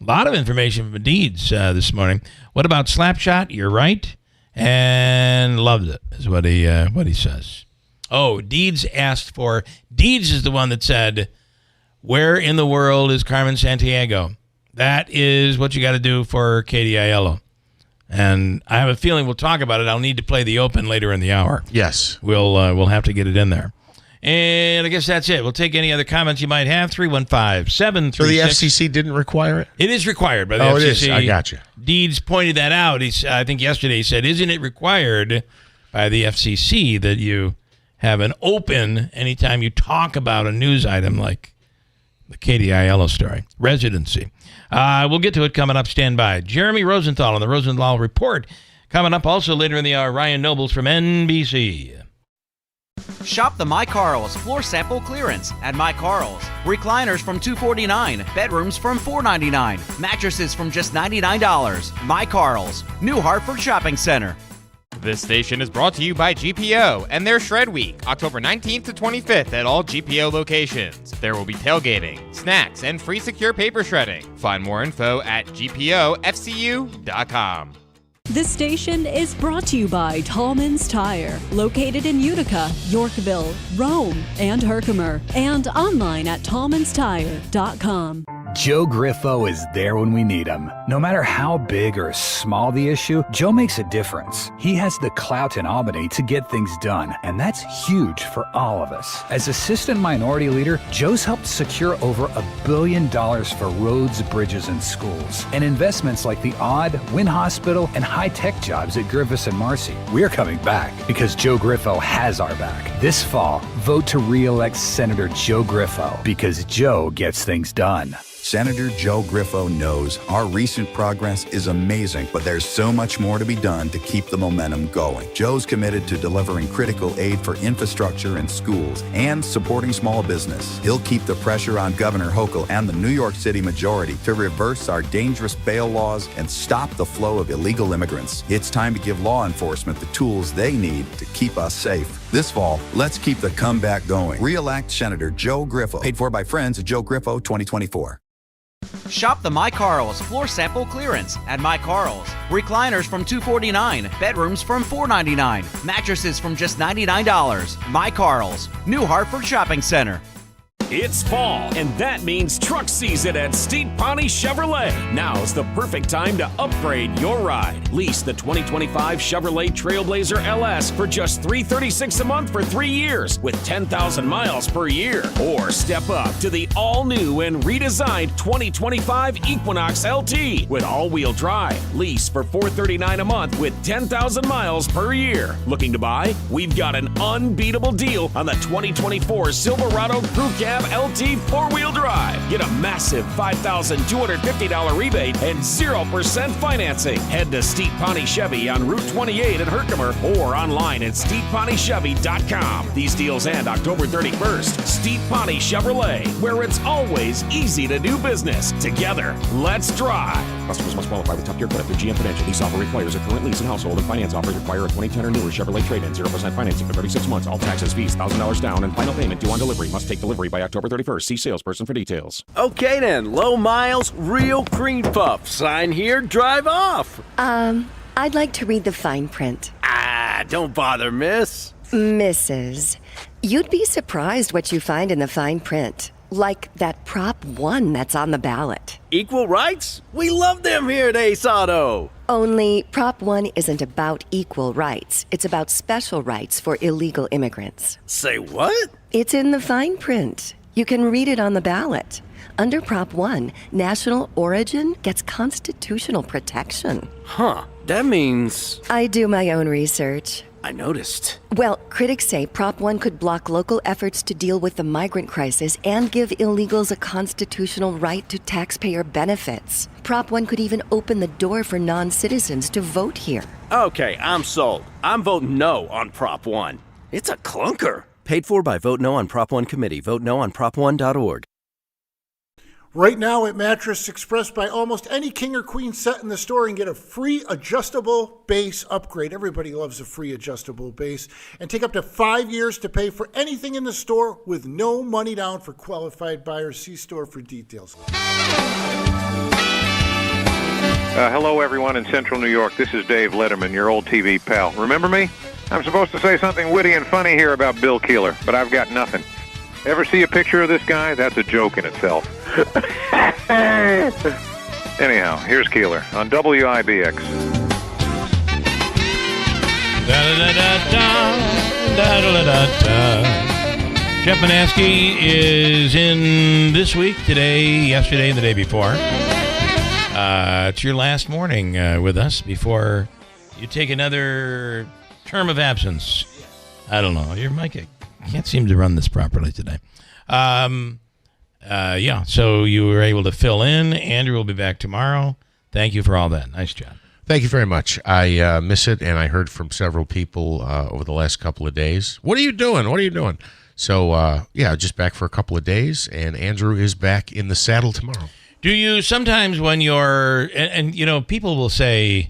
A lot of information from Deeds this morning. What about Slapshot? You're right. And loved it, is what he says. Oh, Deeds asked for... Deeds is the one that said, where in the world is Carmen Santiago? That is what you got to do for Katie Aiello. And I have a feeling we'll talk about it. I'll need to play the open later in the hour. Yes. We'll have to get it in there. And I guess that's it. We'll take any other comments you might have. 315-736. So the FCC didn't require it? It is required by the FCC. It is. I got you. Deeds pointed that out. I think yesterday he said, isn't it required by the FCC that you have an open anytime you talk about a news item like the Katie Aiello story? Residency. We'll get to it coming up. Stand by. Jeremy Rosenthal on the Rosenthal Report. Coming up also later in the hour, Ryan Nobles from NBC. Shop the My Carl's floor sample clearance at My Carl's. Recliners from $249, bedrooms from $499, mattresses from just $99. My Carl's, New Hartford Shopping Center. This station is brought to you by GPO and their Shred Week, October 19th to 25th at all GPO locations. There will be tailgating, snacks, and free secure paper shredding. Find more info at gpofcu.com. This station is brought to you by Tallman's Tire, located in Utica, Yorkville, Rome, and Herkimer, and online at tallmanstire.com. Joe Griffo is there when we need him. No matter how big or small the issue, Joe makes a difference. He has the clout in Albany to get things done, and that's huge for all of us. As Assistant Minority Leader, Joe's helped secure over $1 billion for roads, bridges, and schools, and investments like the Odd, Wynn Hospital, and high-tech jobs at Griffiths and Marcy. We're coming back because Joe Griffo has our back. This fall, vote to re-elect Senator Joe Griffo because Joe gets things done. Senator Joe Griffo knows our recent progress is amazing, but there's so much more to be done to keep the momentum going. Joe's committed to delivering critical aid for infrastructure and schools and supporting small business. He'll keep the pressure on Governor Hochul and the New York City majority to reverse our dangerous bail laws and stop the flow of illegal immigrants. It's time to give law enforcement the tools they need to keep us safe. This fall, let's keep the comeback going. Re-elect Senator Joe Griffo. Paid for by friends of Joe Griffo 2024. Shop the My Carl's floor sample clearance at My Carl's. Recliners from $249, bedrooms from $499, mattresses from just $99. My Carl's, New Hartford Shopping Center. It's fall, and that means truck season at Steep Pawnee Chevrolet. Now's the perfect time to upgrade your ride. Lease the 2025 Chevrolet Trailblazer LS for just $336 a month for 3 years with 10,000 miles per year. Or step up to the all-new and redesigned 2025 Equinox LT with all-wheel drive. Lease for $439 a month with 10,000 miles per year. Looking to buy? We've got an unbeatable deal on the 2024 Silverado Crew Cab LT 4-wheel drive. Get a massive $5,250 rebate and 0% financing. Head to Steep Pawnee Chevy on Route 28 in Herkimer or online at steeppawnee.com. These deals end October 31st. Steep Pawnee Chevrolet, where it's always easy to do business. Together, let's drive. Customers must qualify with top-tier credit through GM Financial. Lease offer requires a current lease and household and finance offers require a 2010 or newer Chevrolet trade-in, 0% financing for 36 months. All taxes, fees, $1,000 down, and final payment due on delivery. Must take delivery by October 31st. See salesperson for details. Okay then, low miles, real cream puff. Sign here, drive off. I'd like to read the fine print. Don't bother, miss. Mrs. You'd be surprised what you find in the fine print. Like that Prop 1 that's on the ballot. Equal rights? We love them here at Ace Auto. Only Prop 1 isn't about equal rights. It's about special rights for illegal immigrants. Say what? It's in the fine print. You can read it on the ballot. Under Prop 1, national origin gets constitutional protection. Huh. That means... I do my own research. I noticed. Well, critics say Prop 1 could block local efforts to deal with the migrant crisis and give illegals a constitutional right to taxpayer benefits. Prop 1 could even open the door for non-citizens to vote here. Okay, I'm sold. I'm voting no on Prop 1. It's a clunker. Paid for by Vote No on Prop 1 Committee. Vote no on prop1.org. Right now at Mattress Express, buy almost any king or queen set in the store and get a free adjustable base upgrade. Everybody loves a free adjustable base. And take up to 5 years to pay for anything in the store with no money down for qualified buyers. See store for details. Hello, everyone in Central New York. This is Dave Letterman, your old TV pal. Remember me? I'm supposed to say something witty and funny here about Bill Keeler, but I've got nothing. Ever see a picture of this guy? That's a joke in itself. Anyhow, here's Keeler on WIBX. Jeff Manaski is in this week, today, yesterday, and the day before. It's your last morning with us before you take another term of absence. I don't know. Your mic can't seem to run this properly today. So you were able to fill in. Andrew will be back tomorrow. Thank you for all that. Nice job. Thank you very much. I miss it, and I heard from several people over the last couple of days. What are you doing? What are you doing? So, just back for a couple of days, and Andrew is back in the saddle tomorrow. Do you sometimes when you're, and people will say,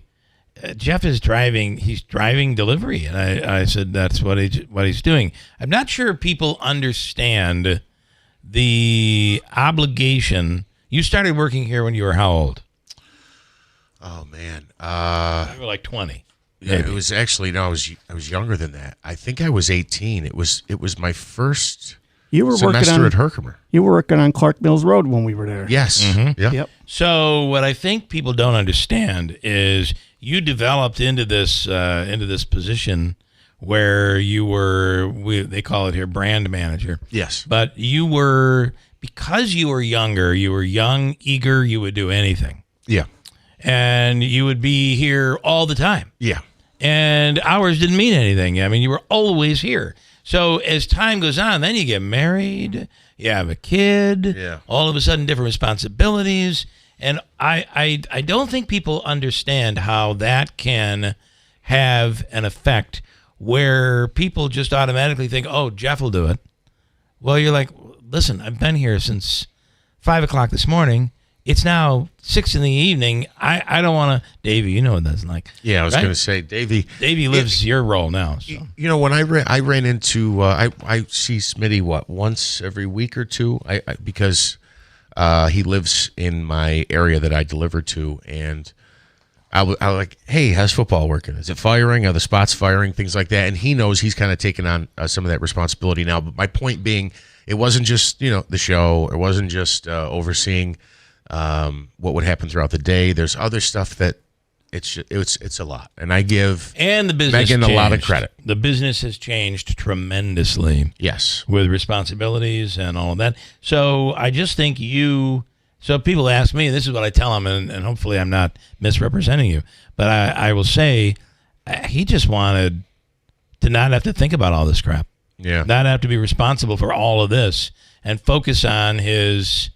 Jeff is driving, he's driving delivery. And I said, that's what he's doing. I'm not sure people understand the obligation. You started working here when you were how old? Oh, man. You were like 20. Yeah, it was actually, no, I was younger than that. I think I was 18. It was my first semester at Herkimer. You were working on Clark Mills Road when we were there. Yes. Mm-hmm. Yep. So what I think people don't understand is you developed into this position where you were, they call it here, brand manager. Yes. But you were, because you were younger, you were young, eager, you would do anything. Yeah. And you would be here all the time. Yeah. And hours didn't mean anything. I mean, you were always here. So as time goes on, then you get married, you have a kid, Yeah. all of a sudden different responsibilities. And I don't think people understand how that can have an effect where people just automatically think, oh, Jeff will do it. Well, you're like, listen, I've been here since 5 o'clock this morning. It's now 6 in the evening. I don't want to. Davey, you know what that's like. Yeah, I was right? going to say, Davey lives your role now. So. You know, when I ran into, I see Smitty, once every week or two, because he lives in my area that I deliver to, and I was like, hey, how's football working? Is it firing? Are the spots firing? Things like that. And he knows he's kind of taken on some of that responsibility now. But my point being, it wasn't just, the show. It wasn't just overseeing what would happen throughout the day. There's other stuff that it's a lot. And I give the business Megan changed. a lot of credit. The business has changed tremendously. Yes. With responsibilities and all of that. So I just think so people ask me, this is what I tell them, and hopefully I'm not misrepresenting you, but I will say he just wanted to not have to think about all this crap. Yeah. Not have to be responsible for all of this and focus on his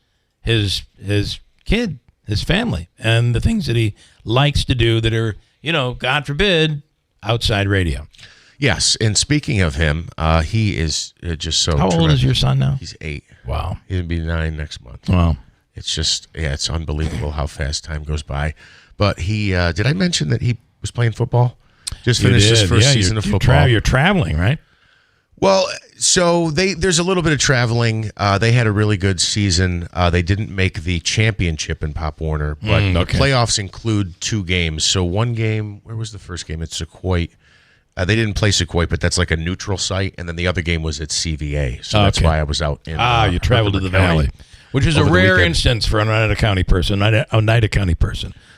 kid, his family, and the things that he likes to do that are, God forbid, outside radio. Yes, and speaking of him, he is just so How old is your son now? He's 8. Wow. He'll be 9 next month. Wow. It's just, it's unbelievable how fast time goes by. But he, did I mention that he was playing football? Just finished his first season of football. You're traveling, right? Well, so there's a little bit of traveling. They had a really good season. They didn't make the championship in Pop Warner, but the playoffs include 2 games. So one game, where was the first game? At Sequoia. They didn't play Sequoia, but that's like a neutral site. And then the other game was at CVA. So that's why I was out in you traveled to the Valley, which is a rare instance for an Oneida County person,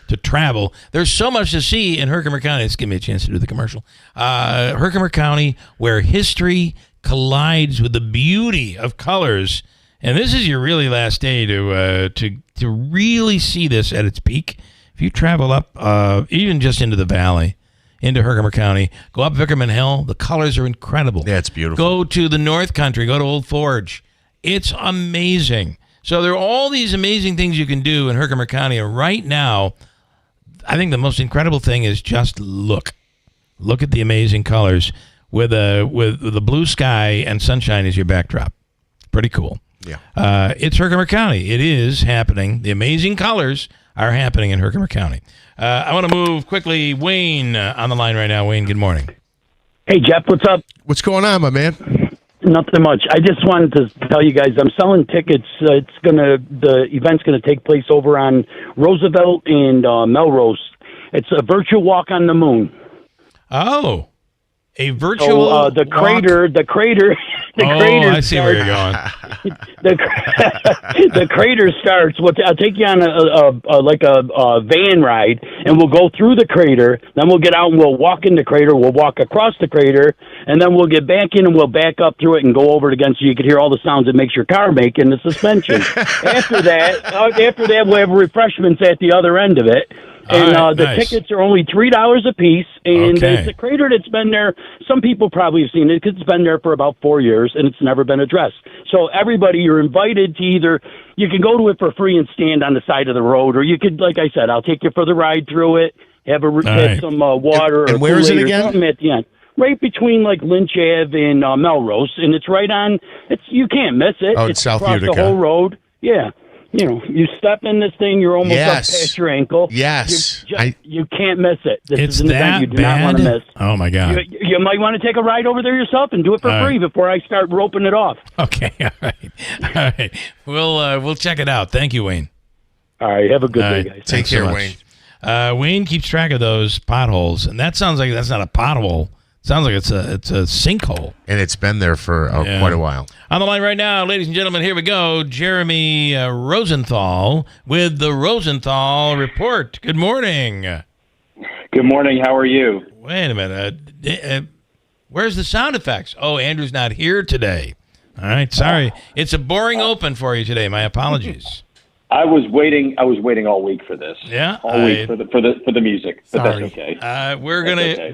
to travel. There's so much to see in Herkimer County. Let's give me a chance to do the commercial. Herkimer County, where history collides with the beauty of colors. And this is your really last day to really see this at its peak. If you travel up, even just into the valley, into Herkimer County, go up Vickerman Hill, the colors are incredible. Yeah, it's beautiful. Go to the North Country, go to Old Forge. It's amazing. So there are all these amazing things you can do in Herkimer County. And right now, I think the most incredible thing is just look. Look at the amazing colors with the blue sky and sunshine as your backdrop. Pretty cool. Yeah. It's Herkimer County. It is happening. The amazing colors are happening in Herkimer County. I want to move quickly. Wayne on the line right now. Wayne, good morning. Hey, Jeff, what's up? What's going on, my man? Nothing much. I just wanted to tell you guys I'm selling tickets. The event's gonna take place over on Roosevelt and Melrose. It's a virtual walk on the moon. Oh, a virtual the crater. I see where you're going. The crater starts. I'll take you on a van ride, and we'll go through the crater. Then we'll get out and we'll walk in the crater. We'll walk across the crater, and then we'll get back in and we'll back up through it and go over it again, so you can hear all the sounds it makes your car make in the suspension. After that, we'll have refreshments at the other end of it. And the tickets are only $3 a piece, and it's a crater that's been there. Some people probably have seen it because it's been there for about 4 years, and it's never been addressed. So everybody, you're invited to you can go to it for free and stand on the side of the road, or you could, like I said, I'll take you for the ride through it, have some water and or where is it again? something at the end. Right between Lynch Ave and Melrose, and it's right on. You can't miss it. Oh, it's South across Utica. the whole road. Yeah. You step in this thing, you're almost up past your ankle. Yes. You can't miss it. This It's is an event you do not want to miss. Oh, my God. You might want to take a ride over there yourself and do it for free before I start roping it off. Okay, all right. We'll check it out. Thank you, Wayne. All right, have a good day, guys. Take care, Wayne. Wayne keeps track of those potholes, and that sounds like that's not a pothole. Sounds like it's a sinkhole. And it's been there for quite a while. On the line right now, ladies and gentlemen, here we go. Jeremy Rosenthal with the Rosenthal Report. Good morning. Good morning. How are you? Wait a minute. Where's the sound effects? Oh, Andrew's not here today. All right, sorry. It's a boring open for you today. My apologies. I was waiting all week for this. Yeah, all week for the music. But Sorry. that's okay.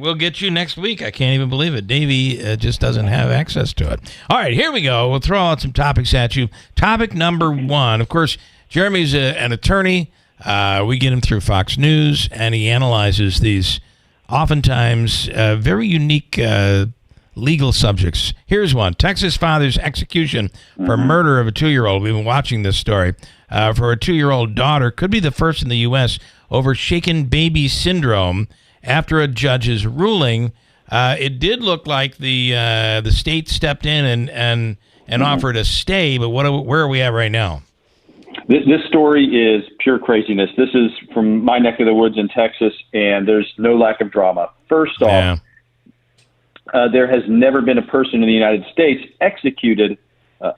We'll get you next week. I can't even believe it. Davey just doesn't have access to it. All right, here we go. We'll throw out some topics at you. Topic number one. Of course, Jeremy's an attorney. We get him through Fox News, and he analyzes these oftentimes very unique legal subjects. Here's one. Texas father's execution for murder of a 2-year-old. We've been watching this story. For a 2-year-old daughter, could be the first in the U.S. over shaken baby syndrome after a judge's ruling. It did look like the state stepped in and offered a stay, but where are we at right now? This story is pure craziness. This is from my neck of the woods in Texas, and there's no lack of drama. First off, there has never been a person in the United States executed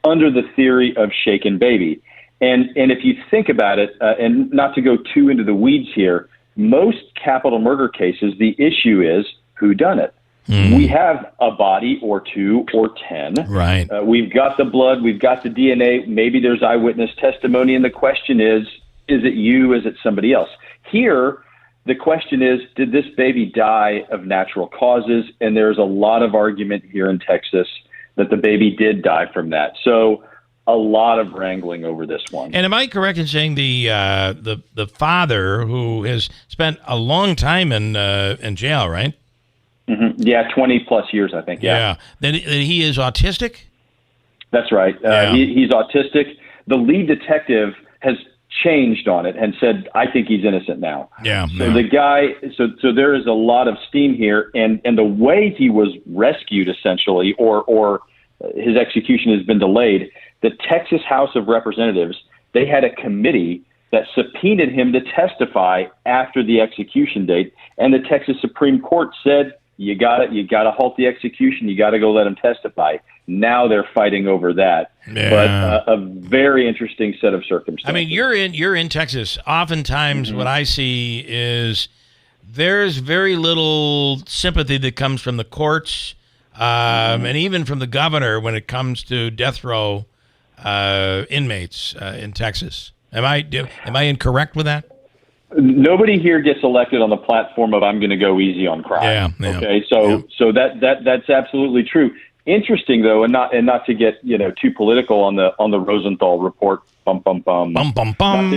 under the theory of shaken baby. And if you think about it, and not to go too into the weeds here, most capital murder cases, the issue is who done it. We have a body or 2 or 10. Right. We've got the blood. We've got the DNA. Maybe there's eyewitness testimony. And the question is it you? Is it somebody else? Here, the question is, did this baby die of natural causes? And there's a lot of argument here in Texas that the baby did die from that. So a lot of wrangling over this one. And am I correct in saying the father, who has spent a long time in jail, right? Mm-hmm. Yeah, 20 plus years, I think. Yeah. That he is autistic? That's right. He's autistic. The lead detective has changed on it and said, I think he's innocent now. Yeah. So the guy, so there is a lot of steam here, and the way he was rescued, essentially, or his execution has been delayed. The Texas House of Representatives, they had a committee that subpoenaed him to testify after the execution date, and the Texas Supreme Court said, you got to halt the execution. You got to go let him testify. Now they're fighting over that. Yeah. But a very interesting set of circumstances. I mean, you're in Texas. Oftentimes, what I see is there's very little sympathy that comes from the courts, and even from the governor when it comes to death row inmates in Texas. Am I incorrect with that? Nobody here gets elected on the platform of I'm going to go easy on crime. Yeah. Okay, so that's absolutely true. Interesting though, and not to get too political on the Rosenthal report. Bum bum bum. Bum bum bum.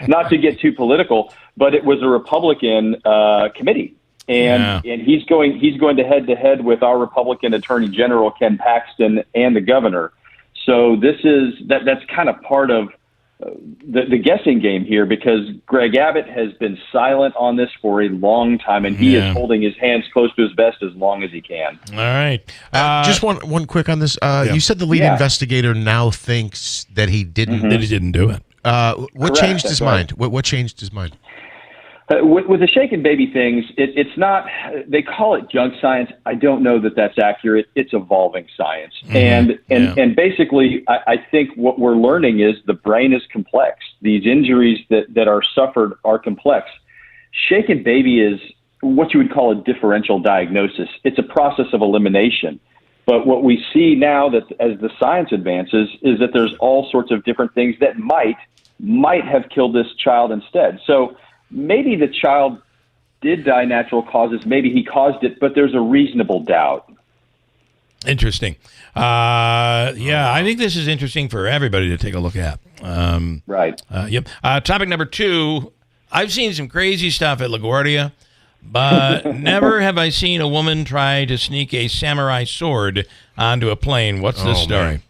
Not to get too political, but it was a Republican committee, and he's going to head with our Republican Attorney General Ken Paxton and the governor. So that's kind of part of the guessing game here, because Greg Abbott has been silent on this for a long time, and he is holding his hands close to his vest as long as he can. All right. Just one quick on this. You said the lead investigator now thinks that he didn't that he didn't do it. What Correct, changed his that's right. mind? What changed his mind? With the shaken baby things, it's not, they call it junk science. I don't know that that's accurate. It's evolving science. And basically, I think what we're learning is the brain is complex. These injuries that are suffered are complex. Shaken baby is what you would call a differential diagnosis. It's a process of elimination. But what we see now that as the science advances is that there's all sorts of different things that might have killed this child instead. So maybe the child did die natural causes. Maybe he caused it, but there's a reasonable doubt. Interesting. I think this is interesting for everybody to take a look at. Right. Yep. Topic number 2. I've seen some crazy stuff at LaGuardia, but never have I seen a woman try to sneak a samurai sword onto a plane. What's this story? Man.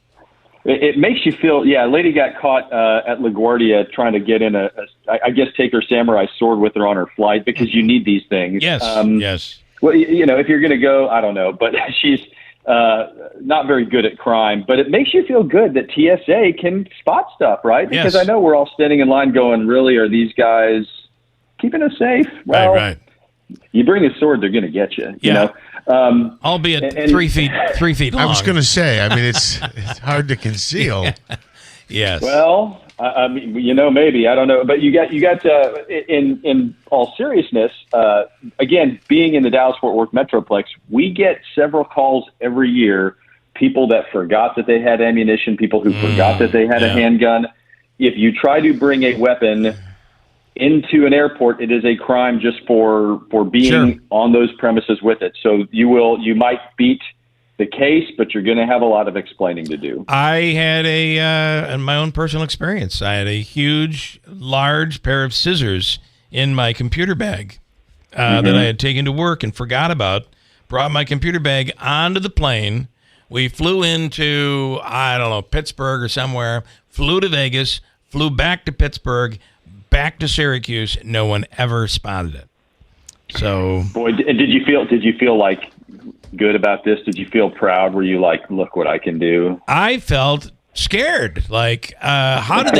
It makes you feel, a lady got caught at LaGuardia trying to get in I guess take her samurai sword with her on her flight, because you need these things. Yes, yes. Well, if you're going to go, I don't know, but she's not very good at crime. But it makes you feel good that TSA can spot stuff, right? Because I know we're all standing in line going, really, are these guys keeping us safe? Well, right. You bring a sword, they're going to get you. You know? Albeit 3 feet long. I was going to say, I mean, it's hard to conceal. Yes. Well, I mean, maybe, I don't know, but you got in all seriousness, again, being in the Dallas-Fort Worth Metroplex, we get several calls every year, people that forgot that they had ammunition, people who forgot that they had a handgun. if you try to bring a weapon into an airport, it is a crime just for being on those premises with it. So you might beat the case, but you're going to have a lot of explaining to do. I had in my own personal experience, I had a huge, large pair of scissors in my computer bag that I had taken to work and forgot about. Brought my computer bag onto the plane. We flew into, I don't know, Pittsburgh or somewhere, flew to Vegas, flew back to Pittsburgh, back to Syracuse. No one ever spotted it. So, boy, did you feel like good about this? Did you feel proud? Were you like, look what I can do? I felt scared. Like, how did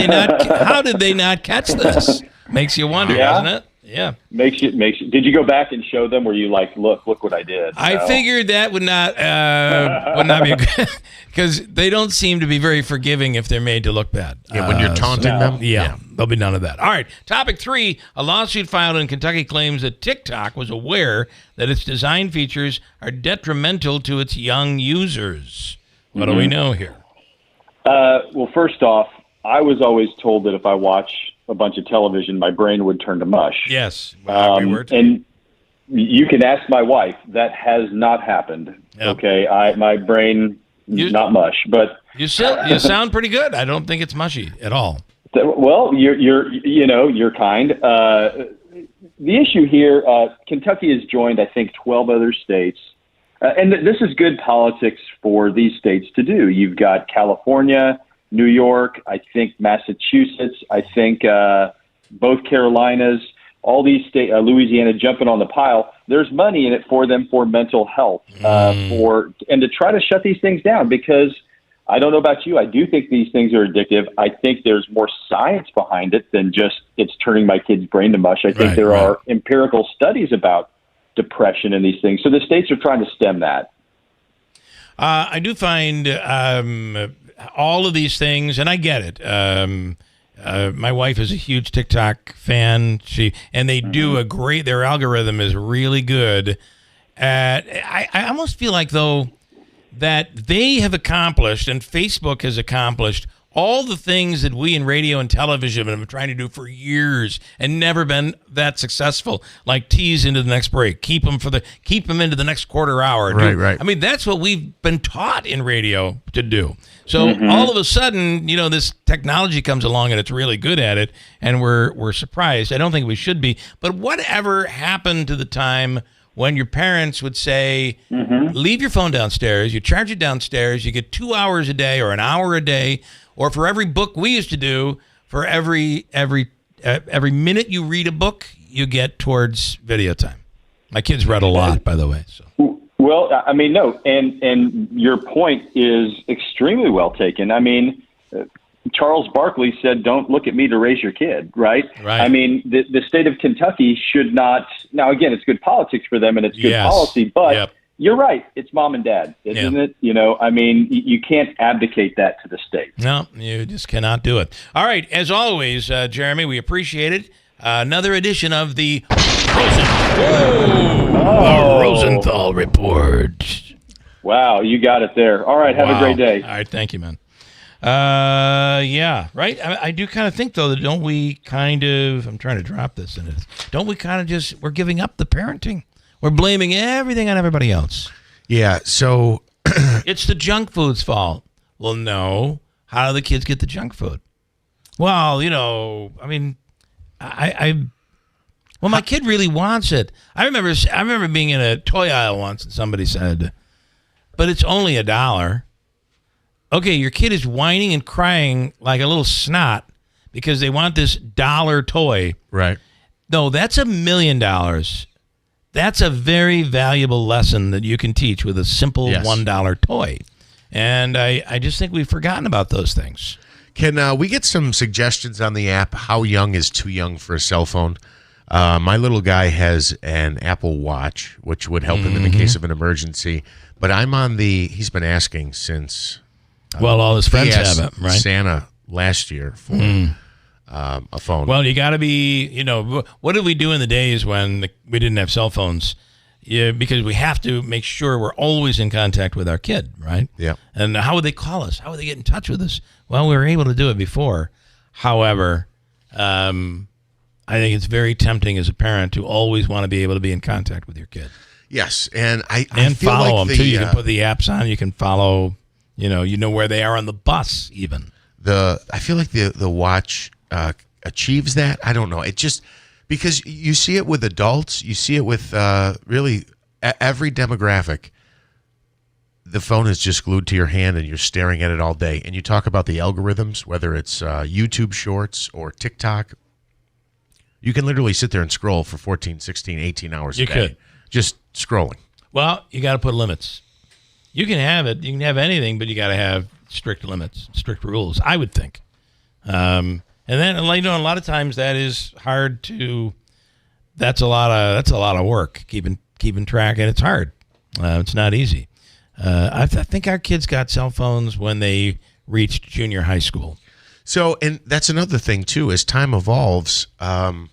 they not catch this? Makes you wonder, doesn't it? Yeah. Makes you. Did you go back and show them? Were you like, look what I did? I figured that would not be good because they don't seem to be very forgiving if they're made to look bad. Yeah, when you're taunting them. Yeah, there'll be none of that. All right. Topic 3: a lawsuit filed in Kentucky claims that TikTok was aware that its design features are detrimental to its young users. What do we know here? Well, first off, I was always told that if I watch a bunch of television, my brain would turn to mush. Yes. And you can ask my wife. That has not happened. Yep. Okay. My brain, not mush, but you sound pretty good. I don't think it's mushy at all. Well, you're kind. The issue here, Kentucky has joined, I think, 12 other states. And this is good politics for these states to do. You've got California, New York, I think Massachusetts, I think both Carolinas, all these states, Louisiana jumping on the pile. There's money in it for them for mental health, and to try to shut these things down, because I don't know about you, I do think these things are addictive. I think there's more science behind it than just it's turning my kid's brain to mush. I think there are empirical studies about depression and these things. So the states are trying to stem that. I do find all of these things, and I get it. My wife is a huge TikTok fan. They do a great. Their algorithm is really good. I almost feel like though that they have accomplished, and Facebook has accomplished, all the things that we in radio and television have been trying to do for years and never been that successful, like tease into the next break, keep them into the next quarter hour. Right. I mean, that's what we've been taught in radio to do. So all of a sudden, this technology comes along and it's really good at it, and we're surprised. I don't think we should be. But whatever happened to the time when your parents would say, leave your phone downstairs, you charge it downstairs, you get 2 hours a day or an hour a day, or for every book we used to do, for every minute you read a book, you get towards video time. My kids read a lot, by the way. So. Well, I mean, no, and your point is extremely well taken. I mean, Charles Barkley said, "Don't look at me to raise your kid." Right. I mean, the state of Kentucky should not. Now, again, it's good politics for them and it's good policy, but you're right. It's mom and dad, isn't it? I mean, you can't abdicate that to the state. No, you just cannot do it. All right. As always, Jeremy, we appreciate it. Another edition of the Rosenthal Report. Wow, you got it there. All right, have a great day. All right, thank you, man. Yeah, right. I do kind of think though that don't we kind of? I'm trying to drop this in it. Don't we kind of we're giving up the parenting? We're blaming everything on everybody else. Yeah. So it's the junk food's fault. Well, no. How do the kids get the junk food? Well, I mean, well, my kid really wants it. I remember being in a toy aisle once and somebody said, but it's only $1. Okay, your kid is whining and crying like a little snot because they want this $1 toy. Right. No, that's $1 million. That's a very valuable lesson that you can teach with a simple $1 toy. And I just think we've forgotten about those things. Can we get some suggestions on the app? How young is too young for a cell phone? My little guy has an Apple Watch, which would help him in the case of an emergency. But I'm on he's been asking since... all his friends have it, right? Santa last year for a phone. Well, you got to be, what did we do in the days when we didn't have cell phones? Yeah, because we have to make sure we're always in contact with our kid, right? Yeah. And how would they call us? How would they get in touch with us? Well, we were able to do it before. However, I think it's very tempting as a parent to always want to be able to be in contact with your kid. Yes, and I feel follow like them too. You can put the apps on. You can follow. You know where they are on the bus. Even I feel like the watch achieves that. I don't know. It just because you see it with adults, you see it with really every demographic. The phone is just glued to your hand and you're staring at it all day. And you talk about the algorithms, whether it's YouTube Shorts or TikTok. You can literally sit there and scroll for 14, 16, 18 hours a day. You could. Just scrolling. Well, you got to put limits. You can have it. You can have anything, but you got to have strict limits, strict rules, I would think. And then, a lot of times that is hard to. That's a lot of work keeping track, and it's hard. It's not easy. I think our kids got cell phones when they reached junior high school. So, and that's another thing too. As time evolves, how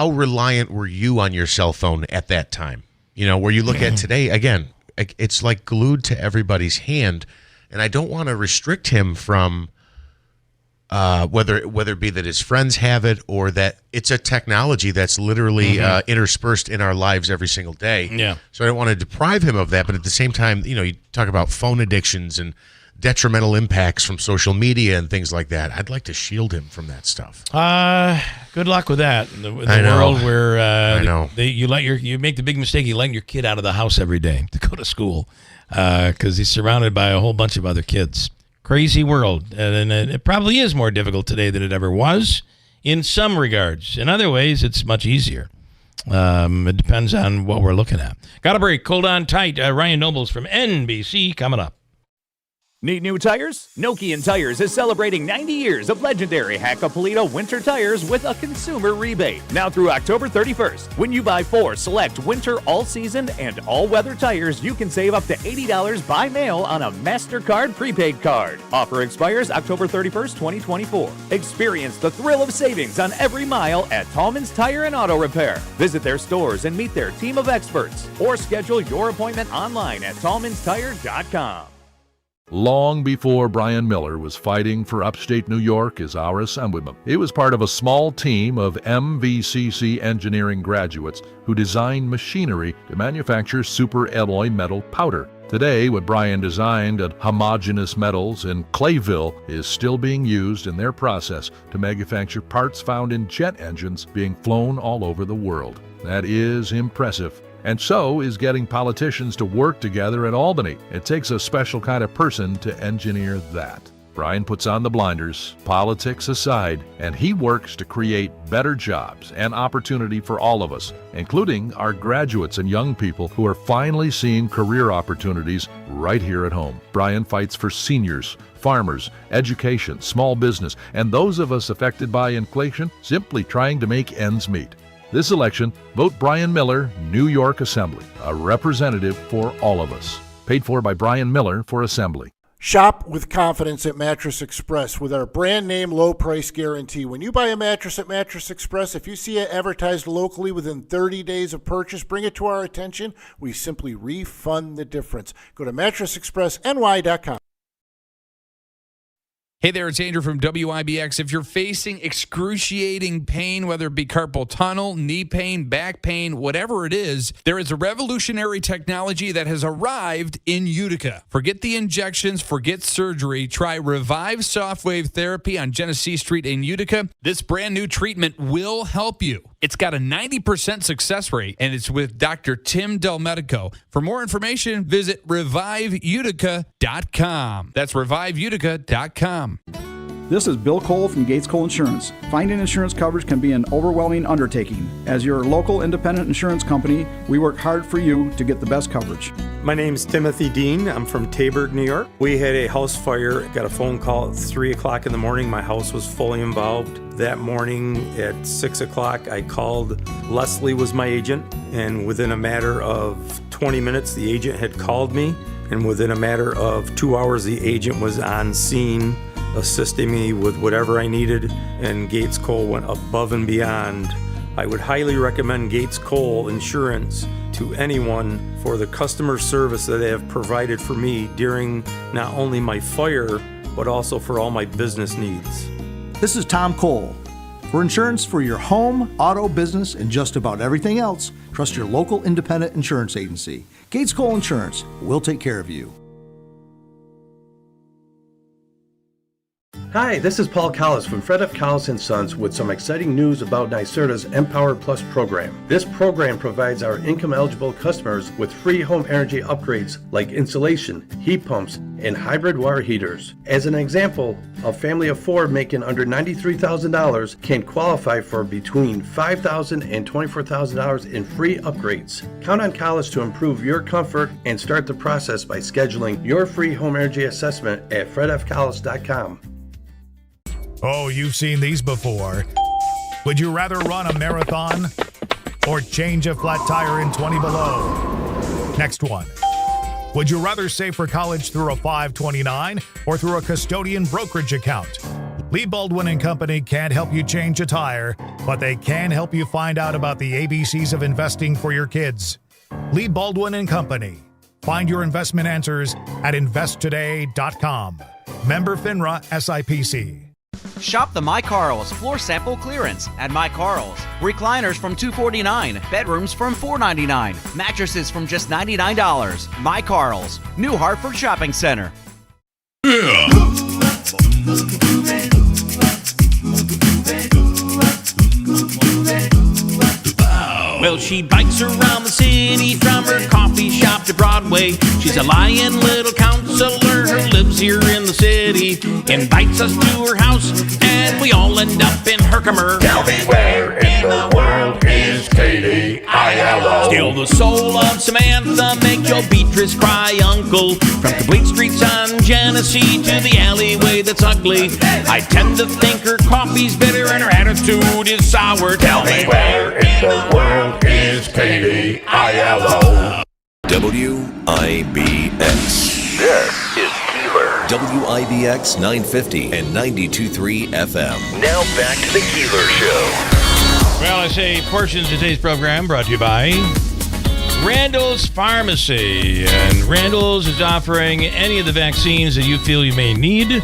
reliant were you on your cell phone at that time? Where you look at today, again, it's like glued to everybody's hand, and I don't want to restrict him from whether it be that his friends have it or that it's a technology that's literally interspersed in our lives every single day. Yeah. So I don't want to deprive him of that, but at the same time, you talk about phone addictions and detrimental impacts from social media and things like that. I'd like to shield him from that stuff. Good luck with that. In the world where you make the big mistake, you let your kid out of the house every day to go to school because he's surrounded by a whole bunch of other kids. Crazy world, and it probably is more difficult today than it ever was in some regards. In other ways, it's much easier. It depends on what we're looking at. Got a break. Hold on tight. Ryan Nobles from NBC coming up. Need new tires? Nokian Tires is celebrating 90 years of legendary Hakkapeliitta winter tires with a consumer rebate. Now through October 31st. When you buy 4 select winter, all-season, and all-weather tires, you can save up to $80 by mail on a MasterCard prepaid card. Offer expires October 31st, 2024. Experience the thrill of savings on every mile at Tallman's Tire and Auto Repair. Visit their stores and meet their team of experts, or schedule your appointment online at tallmanstire.com. Long before Brian Miller was fighting for upstate New York as our assemblyman, he was part of a small team of MVCC engineering graduates who designed machinery to manufacture superalloy metal powder. Today, what Brian designed at Homogeneous Metals in Clayville is still being used in their process to manufacture parts found in jet engines being flown all over the world. That is impressive. And so is getting politicians to work together at Albany. It takes a special kind of person to engineer that. Brian puts on the blinders, politics aside, and he works to create better jobs and opportunity for all of us, including our graduates and young people who are finally seeing career opportunities right here at home. Brian fights for seniors, farmers, education, small business, and those of us affected by inflation simply trying to make ends meet. This election, vote Brian Miller, New York Assembly, a representative for all of us. Paid for by Brian Miller for Assembly. Shop with confidence at Mattress Express with our brand name low price guarantee. When you buy a mattress at Mattress Express, if you see it advertised locally within 30 days of purchase, bring it to our attention. We simply refund the difference. Go to mattressexpressny.com. Hey there, it's Andrew from WIBX. If you're facing excruciating pain, whether it be carpal tunnel, knee pain, back pain, whatever it is, there is a revolutionary technology that has arrived in Utica. Forget the injections, forget surgery. Try Revive Softwave Therapy on Genesee Street in Utica. This brand new treatment will help you. It's got a 90% success rate, and it's with Dr. Tim Del Medico. For more information, visit reviveutica.com. That's reviveutica.com. This is Bill Cole from Gates Cole Insurance. Finding insurance coverage can be an overwhelming undertaking. As your local independent insurance company, we work hard for you to get the best coverage. My name's Timothy Dean. I'm from Taberg, New York. We had a house fire. Got a phone call at 3 o'clock in the morning. My house was fully involved. That morning at 6 o'clock, I called. Leslie was my agent, and within a matter of 20 minutes, the agent had called me, and within a matter of 2 hours, the agent was on scene, assisting me with whatever I needed, and Gates Cole went above and beyond. I would highly recommend Gates Cole Insurance to anyone for the customer service that they have provided for me during not only my fire, but also for all my business needs. This is Tom Cole. For insurance for your home, auto, business, and just about everything else, trust your local independent insurance agency. Gates Cole Insurance. We'll take care of you. Hi, this is Paul Collis from Fred F. Collis & Sons with some exciting news about NYSERDA's Empower Plus program. This program provides our income-eligible customers with free home energy upgrades like insulation, heat pumps, and hybrid water heaters. As an example, a family of 4 making under $93,000 can qualify for between $5,000 and $24,000 in free upgrades. Count on Collis to improve your comfort and start the process by scheduling your free home energy assessment at fredfcollis.com. Oh, you've seen these before. Would you rather run a marathon or change a flat tire in 20 below? Next one. Would you rather save for college through a 529 or through a custodian brokerage account? Lee Baldwin & Company can't help you change a tire, but they can help you find out about the ABCs of investing for your kids. Lee Baldwin & Company. Find your investment answers at investtoday.com. Member FINRA SIPC. Shop the My Carl's floor sample clearance at My Carl's. Recliners from $249, bedrooms from $499, mattresses from just $99. My Carl's, New Hartford Shopping Center. Well, she bikes around the city from her coffee shop to Broadway. She's a lying little counselor who lives here in the city. Invites us to her house, and we all end up in her commercial. Tell me where in the world is Katie ILO? Still the soul of Samantha, make your Beatrice cry uncle. From complete streets on Genesee to the alleyway that's ugly. I tend to think her coffee's bitter and her attitude is sour. Tell me where in the world is Katie ILO? WIBX. This is Keeler. WIBX 950 and 92.3 FM. Now back to the Keeler Show. Well, I say portions of today's program brought to you by Randall's Pharmacy. And Randall's is offering any of the vaccines that you feel you may need.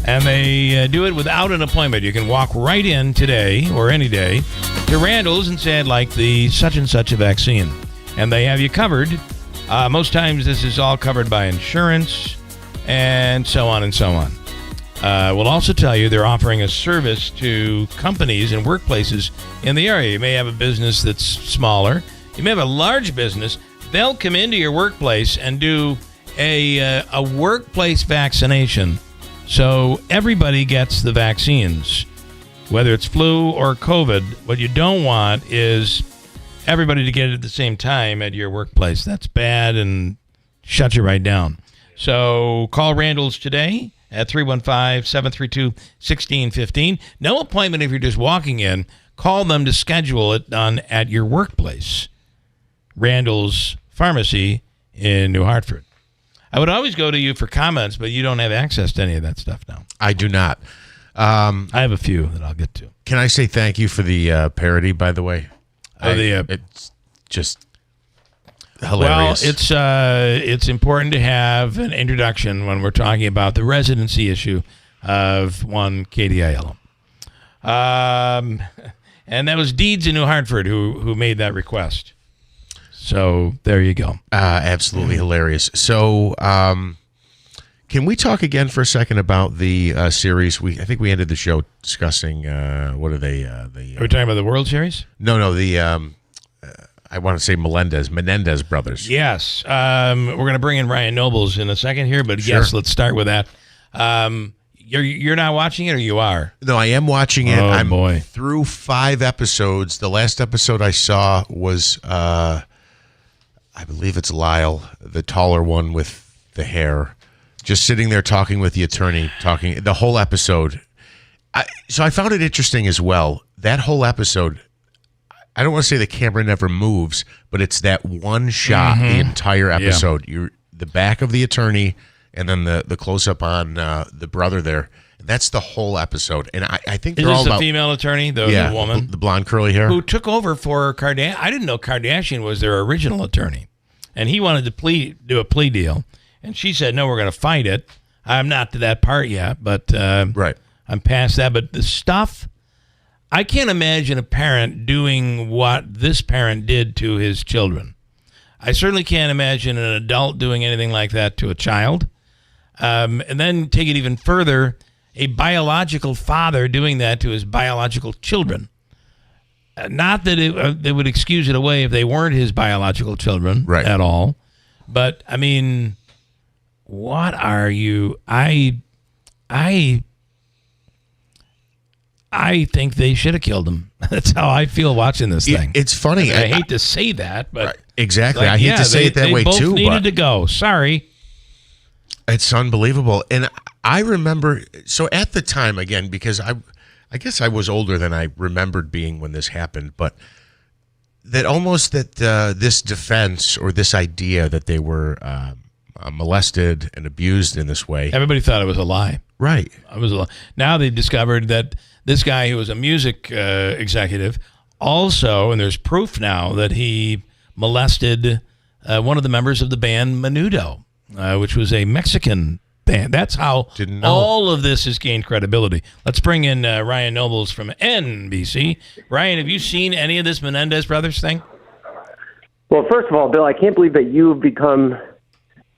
And they do it without an appointment. You can walk right in today or any day to Randall's and say, I'd like the such and such a vaccine. And they have you covered. Most times this is all covered by insurance and so on and so on. We'll also tell you they're offering a service to companies and workplaces in the area. You may have a business that's smaller. You may have a large business. They'll come into your workplace and do a workplace vaccination. So everybody gets the vaccines, whether it's flu or COVID. What you don't want is everybody to get it at the same time at your workplace. That's bad and shuts you right down. So call Randall's today at 315-732-1615. No appointment if you're just walking in. Call them to schedule it done at your workplace. Randall's Pharmacy in New Hartford. I would always go to you for comments, but you don't have access to any of that stuff now. I do not. I have a few that I'll get to. Can I say thank you for the parody, by the way? It's just hilarious. Well, it's important to have an introduction when we're talking about the residency issue of one Katie Aiello. And that was Deeds in New Hartford who made that request. So there you go. Absolutely hilarious. So can we talk again for a second about the series? I think we ended the show discussing what are they? Are we talking about the World Series? No. The I want to say Menendez brothers. Yes. We're going to bring in Ryan Nobles in a second here, but Sure. yes, let's start with that. You're not watching it, or you are? No, I am watching it. Oh, I'm boy. through 5 episodes. The last episode I saw was I believe it's Lyle, the taller one with the hair, just sitting there talking with the attorney, talking the whole episode. So I found it interesting as well. That whole episode, I don't want to say the camera never moves, but it's that one shot the entire episode. You're the back of the attorney and then the close-up on the brother there. That's the whole episode. And I think they're all about... the female attorney, the woman? The blonde curly hair. Who took over for Kardashian. I didn't know Kardashian was their original attorney. And he wanted to do a plea deal. And she said, no, we're going to fight it. I'm not to that part yet, but right. I'm past that. But the stuff, I can't imagine a parent doing what this parent did to his children. I certainly can't imagine an adult doing anything like that to a child. And then take it even further, a biological father doing that to his biological children. Not that they would excuse it away if they weren't his biological children at all. But, I mean, what are you? I think they should have killed him. That's how I feel watching this thing. It's funny. I hate to say that, but... Exactly. I hate to say it that way, too. They both needed to go. Sorry. It's unbelievable. And I remember... So at the time, again, because I guess I was older than I remembered being when this happened, but that almost that this defense or this idea that they were molested and abused in this way. Everybody thought it was a lie. Right. It was a lie. Now they've discovered that this guy who was a music executive also, and there's proof now that he molested one of the members of the band Menudo, which was a Mexican band. That's how all of this has gained credibility. Let's bring in Ryan Nobles from NBC. Ryan, have you seen any of this Menendez brothers thing? Well, first of all, Bill, I can't believe that you've become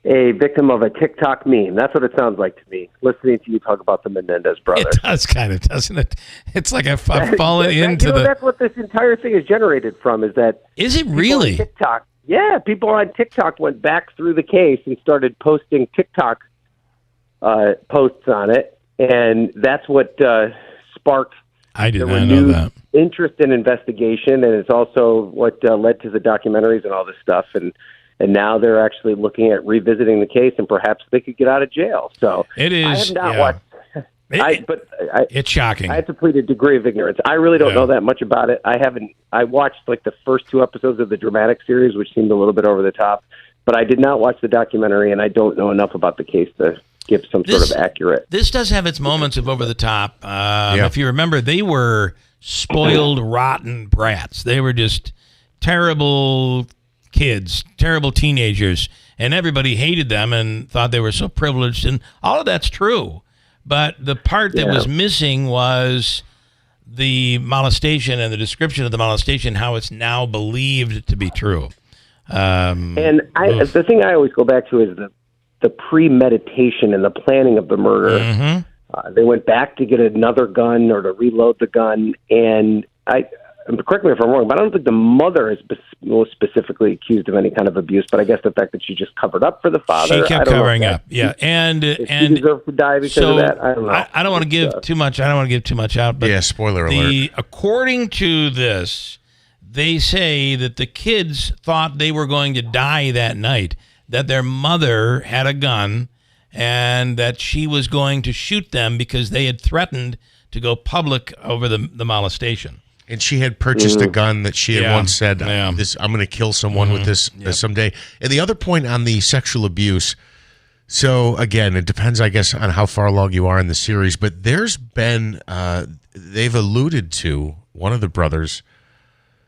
a victim of a TikTok meme. That's what it sounds like to me, listening to you talk about the Menendez brothers. It does kind of, doesn't it? It's like I've fallen into the... That's what this entire thing is generated from, is that... Is it really? TikTok. Yeah, people on TikTok went back through the case and started posting TikTok posts on it, and that's what sparked the renewed interest in investigation, and it's also what led to the documentaries and all this stuff, and now they're actually looking at revisiting the case, and perhaps they could get out of jail. So it is. I have not watched. It's shocking. I have to plead a degree of ignorance. I really don't know that much about it. I watched like the first 2 episodes of the dramatic series, which seemed a little bit over the top, but I did not watch the documentary, and I don't know enough about the case to give some sort of accurate. This does have its moments of over the top. If you remember, they were spoiled, rotten brats. They were just terrible kids, terrible teenagers, and everybody hated them and thought they were so privileged, and all of that's true. But the part that was missing was the molestation and the description of the molestation, how it's now believed to be true. The thing I always go back to is the premeditation and the planning of the murder. Mm-hmm. They went back to get another gun or to reload the gun, and correct me if I'm wrong, but I don't think the mother is specifically accused of any kind of abuse, but I guess the fact that she just covered up for the father. She kept covering up, and she deserves to die because of that. I don't know. I don't want to give too much. I don't want to give too much out. But spoiler alert. According to this, they say that the kids thought they were going to die that night, that their mother had a gun, and that she was going to shoot them because they had threatened to go public over the molestation. And she had purchased a gun that she had once said, I'm going to kill someone with this someday. And the other point on the sexual abuse, so again, it depends, I guess, on how far along you are in the series, but there's been, they've alluded to, one of the brothers,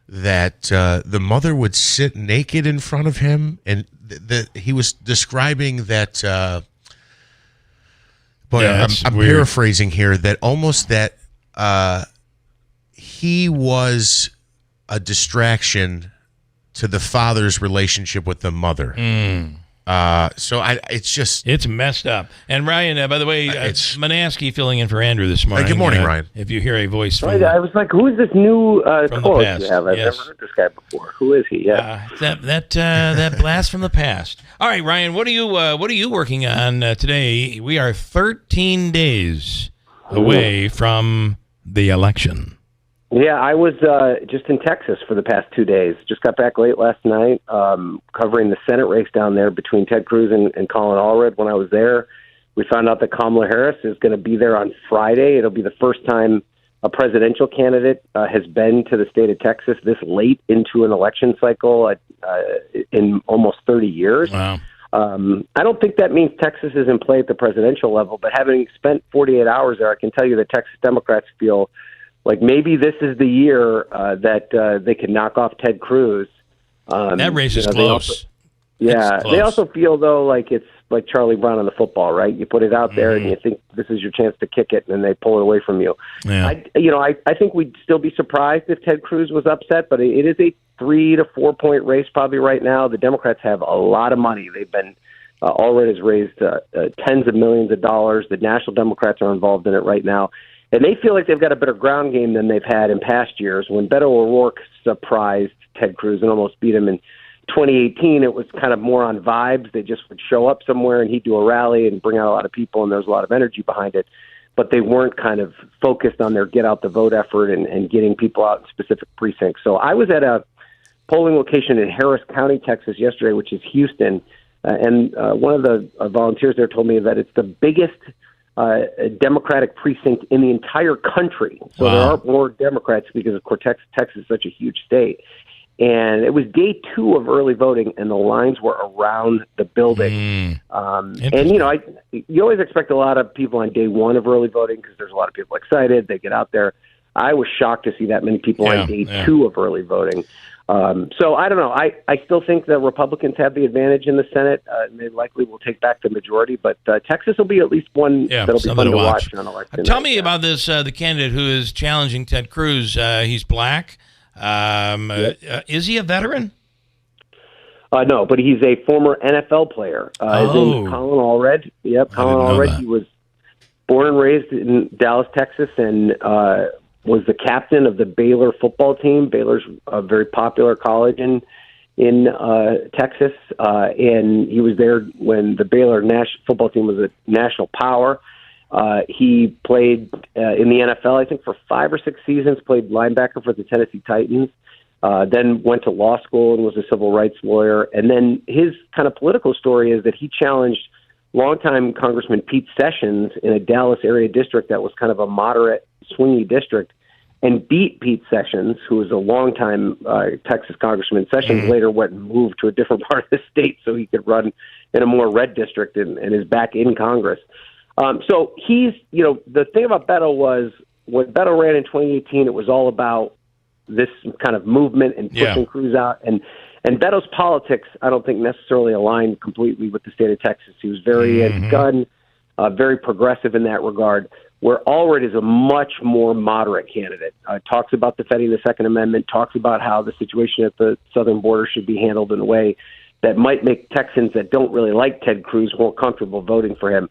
that the mother would sit naked in front of him, and he was describing that, I'm paraphrasing here, that almost that he was a distraction to the father's relationship with the mother. It's messed up. And Ryan, by the way, it's Manaski filling in for Andrew this morning. Good morning, Ryan. If you hear a voice from I was like, who is this new co-host you have? I've Yes. never heard this guy before. Who is he? That blast from the past. All right, Ryan, what are you working on today? We are 13 days away from the election. Yeah, I was just in Texas for the past 2 days. Just got back late last night, covering the Senate race down there between Ted Cruz and Colin Allred. When I was there, we found out that Kamala Harris is going to be there on Friday. It'll be the first time a presidential candidate has been to the state of Texas this late into an election cycle in almost 30 years. Wow. I don't think that means Texas is in play at the presidential level, but having spent 48 hours there, I can tell you that Texas Democrats feel like maybe this is the year that they can knock off Ted Cruz. That race is close. They also feel, though, like it's like Charlie Brown on the football, right? You put it out there and you think this is your chance to kick it, and then they pull it away from you. Yeah. I think we'd still be surprised if Ted Cruz was upset, but it is a 3 to 4 point race probably right now. The Democrats have a lot of money. They've been Allred has raised tens of millions of dollars. The National Democrats are involved in it right now. And they feel like they've got a better ground game than they've had in past years. When Beto O'Rourke surprised Ted Cruz and almost beat him in 2018, it was kind of more on vibes. They just would show up somewhere and he'd do a rally and bring out a lot of people, and there was a lot of energy behind it. But they weren't kind of focused on their get out the vote effort and getting people out in specific precincts. So I was at a polling location in Harris County, Texas yesterday, which is Houston. And one of the volunteers there told me that it's the biggest Democratic precinct in the entire country. So there are more Democrats because, of course, Texas is such a huge state. And it was day 2 of early voting, and the lines were around the building. And, you always expect a lot of people on day 1 of early voting because there's a lot of people excited. They get out there. I was shocked to see that many people on day 2 of early voting. So I don't know. I still think that Republicans have the advantage in the Senate. They likely will take back the majority, but Texas will be at least one that'll be fun to watch on election Tell night. me about this, the candidate who is challenging Ted Cruz. He's black. Is he a veteran? No, but he's a former NFL player. His name is Colin Allred. Yep, Colin Allred. He was born and raised in Dallas, Texas, and was the captain of the Baylor football team. Baylor's a very popular college in Texas, and he was there when the Baylor football team was a national power. He played in the NFL, I think, for 5 or 6 seasons, played linebacker for the Tennessee Titans, then went to law school and was a civil rights lawyer. And then his kind of political story is that he challenged longtime Congressman Pete Sessions in a Dallas area district that was kind of a moderate, swingy district, and beat Pete Sessions, who was a longtime Texas Congressman. Sessions later went and moved to a different part of the state so he could run in a more red district and is back in Congress. So he's, the thing about Beto was when Beto ran in 2018, it was all about this kind of movement and pushing Cruz out. And Beto's politics, I don't think necessarily aligned completely with the state of Texas. He was very anti-gun, very progressive in that regard, where Allred is a much more moderate candidate. Talks about defending the Second Amendment, talks about how the situation at the southern border should be handled in a way that might make Texans that don't really like Ted Cruz more comfortable voting for him.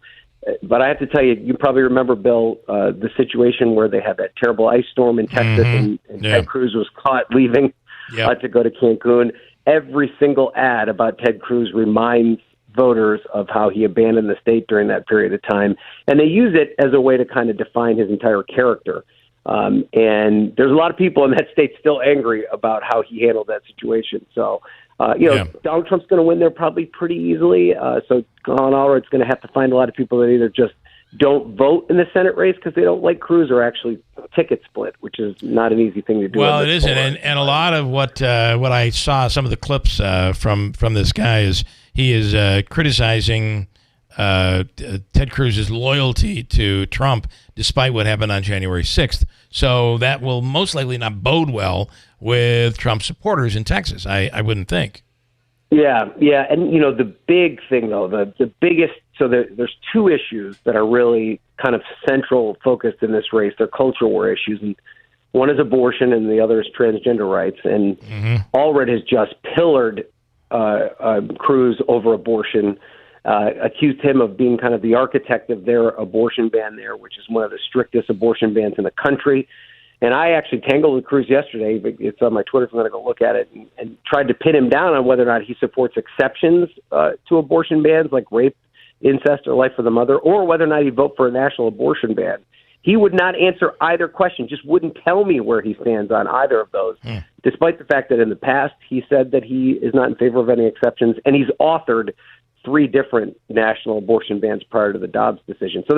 But I have to tell you, you probably remember, Bill, the situation where they had that terrible ice storm in Texas and Ted Cruz was caught leaving to go to Cancun. Every single ad about Ted Cruz reminds voters of how he abandoned the state during that period of time. And they use it as a way to kind of define his entire character. And there's a lot of people in that state still angry about how he handled that situation. So, Donald Trump's going to win there probably pretty easily. So Colin Allred's going to have to find a lot of people that either just don't vote in the Senate race because they don't like Cruz or actually ticket split, which is not an easy thing to do. Well, it isn't. And a lot of what I saw, some of the clips from this guy is he is criticizing Ted Cruz's loyalty to Trump despite what happened on January 6th. So that will most likely not bode well with Trump supporters in Texas, I wouldn't think. Yeah. And, the big thing, though, the biggest, so there's 2 issues that are really kind of central focused in this race. They're cultural war issues. And one is abortion and the other is transgender rights. And Allred has just pillared Cruz over abortion, accused him of being kind of the architect of their abortion ban there, which is one of the strictest abortion bans in the country. And I actually tangled with Cruz yesterday, but it's on my Twitter, so I'm going to go look at it, and tried to pin him down on whether or not he supports exceptions to abortion bans like rape, incest, or life of the mother, or whether or not he'd vote for a national abortion ban. He would not answer either question, just wouldn't tell me where he stands on either of those, despite the fact that in the past he said that he is not in favor of any exceptions, and he's authored 3 different national abortion bans prior to the Dobbs decision. So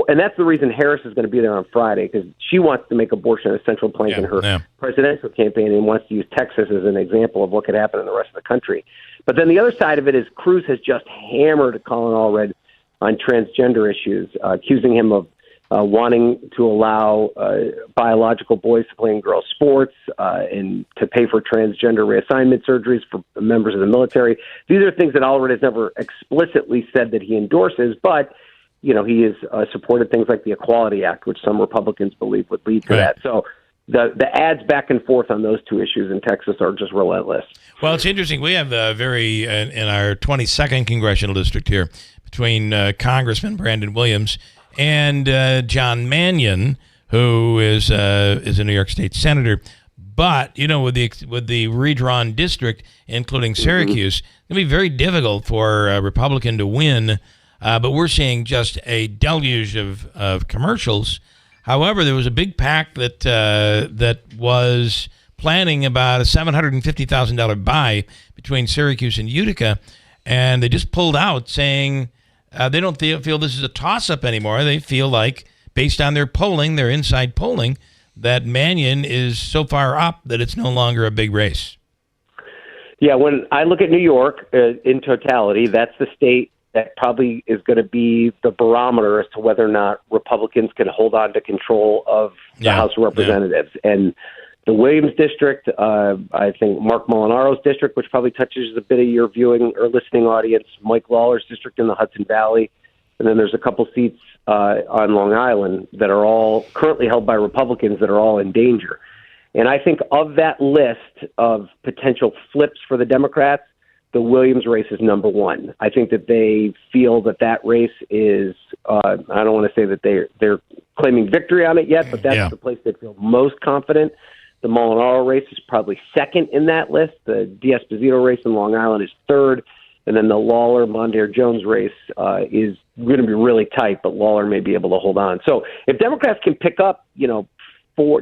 and that's the reason Harris is going to be there on Friday, because she wants to make abortion a central plank in her presidential campaign and wants to use Texas as an example of what could happen in the rest of the country. But then the other side of it is Cruz has just hammered Colin Allred on transgender issues, accusing him of wanting to allow biological boys to play in girls' sports and to pay for transgender reassignment surgeries for members of the military. These are things that Allred has never explicitly said that he endorses, but he has supported things like the Equality Act, which some Republicans believe would lead to that. So the ads back and forth on those two issues in Texas are just relentless. Well, it's interesting. We have in our 22nd congressional district here between Congressman Brandon Williams and John Mannion, who is a New York State senator. But, with the redrawn district, including Syracuse, it's going to be very difficult for a Republican to win. But we're seeing just a deluge of commercials. However, there was a big PAC that was planning about a $750,000 buy between Syracuse and Utica, and they just pulled out saying they don't feel this is a toss-up anymore. They feel like, based on their polling, their inside polling, that Mannion is so far up that it's no longer a big race. Yeah, when I look at New York in totality, that's the state that probably is going to be the barometer as to whether or not Republicans can hold on to control of the House of Representatives. And the Williams district, I think Mark Molinaro's district, which probably touches a bit of your viewing or listening audience, Mike Lawler's district in the Hudson Valley, and then there's a couple seats on Long Island that are all currently held by Republicans that are all in danger. And I think of that list of potential flips for the Democrats, the Williams race is number one. I think that they feel that race is, I don't want to say that they're claiming victory on it yet, but that's the place they feel most confident. The Molinaro race is probably second in that list. The D'Esposito race in Long Island is third. And then the Lawler-Mondaire-Jones race is going to be really tight, but Lawler may be able to hold on. So if Democrats can pick up,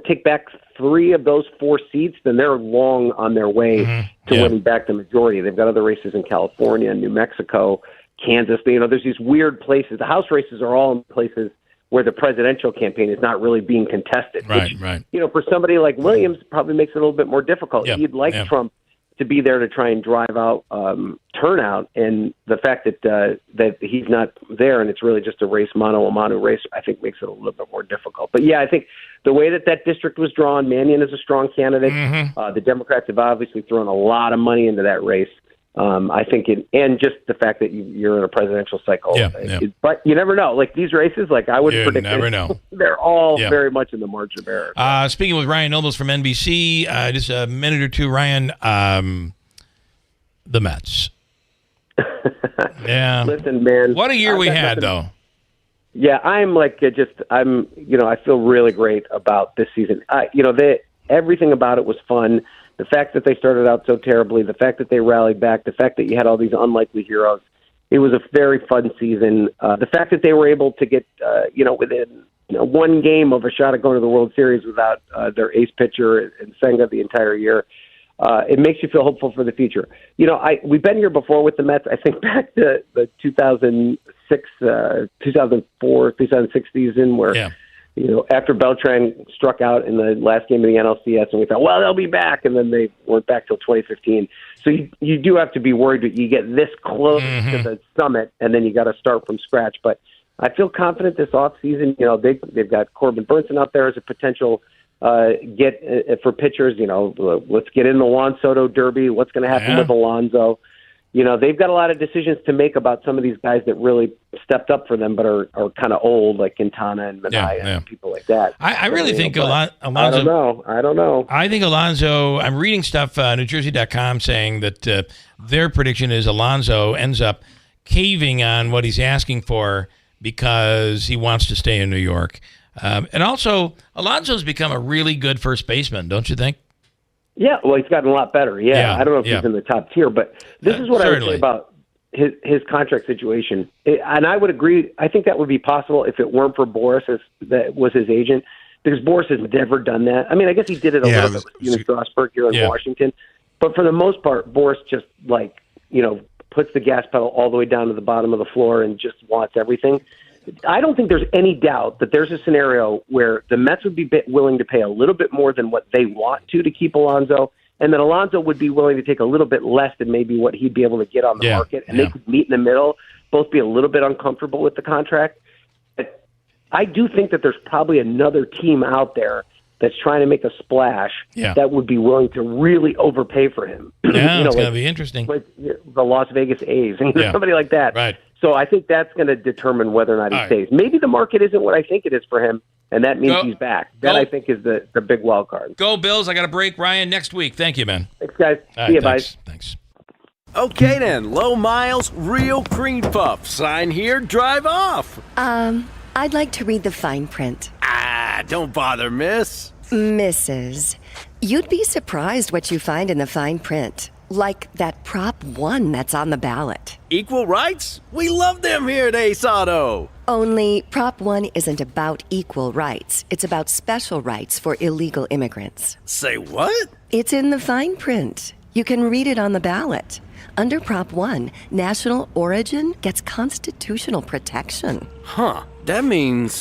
take back 3 of those 4 seats, then they're long on their way to winning back the majority. They've got other races in California, New Mexico, Kansas. There's these weird places. The House races are all in places where the presidential campaign is not really being contested. Right, which, right. For somebody like Williams, probably makes it a little bit more difficult. He'd like Trump to be there to try and drive out turnout, and the fact that he's not there and it's really just a mano a mano race, I think makes it a little bit more difficult. But I think the way that district was drawn, Mannion is a strong candidate. The Democrats have obviously thrown a lot of money into that race. I think, and just the fact that you're in a presidential cycle. But you never know. Like these races, I would predict. You never know. They're all very much in the margin of error. Speaking with Ryan Nobles from NBC, just a minute or two, Ryan. The Mets. Listen, man. What a year we had, though. Yeah, I'm I feel really great about this season. Everything about it was fun. The fact that they started out so terribly, the fact that they rallied back, the fact that you had all these unlikely heroes, it was a very fun season. The fact that they were able to get, within one game of a shot at going to the World Series without their ace pitcher and Senga the entire year, it makes you feel hopeful for the future. We've been here before with the Mets. I think back to the 2006, 2004, 2006 season where, after Beltran struck out in the last game of the NLCS, and we thought, well, they'll be back, and then they weren't back till 2015. So you do have to be worried that you get this close to the summit, and then you got to start from scratch. But I feel confident this offseason. They've got Corbin Burnson out there as a potential get for pitchers. Let's get in the Juan Soto Derby. What's going to happen with Alonso? They've got a lot of decisions to make about some of these guys that really stepped up for them, but are kind of old, like Quintana and Minaya and people like that. I really think Alonso. I don't know. I think Alonso. I'm reading stuff NewJersey.com saying that their prediction is Alonso ends up caving on what he's asking for because he wants to stay in New York. And also, Alonso's become a really good first baseman, don't you think? Yeah, well, he's gotten a lot better. Yeah. I don't know if he's in the top tier, but this is what I would say about his contract situation. And I would agree. I think that would be possible if it weren't for Boris, that was his agent, because Boris has never done that. I mean, I guess he did it a little bit with Steven Strasburg here in Washington, but for the most part, Boris just puts the gas pedal all the way down to the bottom of the floor and just wants everything. I don't think there's any doubt that there's a scenario where the Mets would be willing to pay a little bit more than what they want to keep Alonso, and that Alonso would be willing to take a little bit less than maybe what he'd be able to get on the market, and they could meet in the middle, both be a little bit uncomfortable with the contract. But I do think that there's probably another team out there that's trying to make a splash that would be willing to really overpay for him. Yeah, it's going to be interesting. Like the Las Vegas A's, somebody like that. Right. So I think that's going to determine whether or not he stays. Maybe the market isn't what I think it is for him, and that means he's back. That I think is the big wild card. Go Bills. I got a break. Ryan, next week. Thank you, man. Thanks, guys. See you, thanks. bye. Thanks. Okay then, low miles, real cream puff. Sign here, drive off. I'd like to read the fine print. Don't bother, miss. Mrs. You'd be surprised what you find in the fine print. Like that Prop 1 that's on the ballot. Equal rights? We love them here at Ace Auto. Only Prop 1 isn't about equal rights. It's about special rights for illegal immigrants. Say what? It's in the fine print. You can read it on the ballot. Under Prop 1, national origin gets constitutional protection. Huh. That means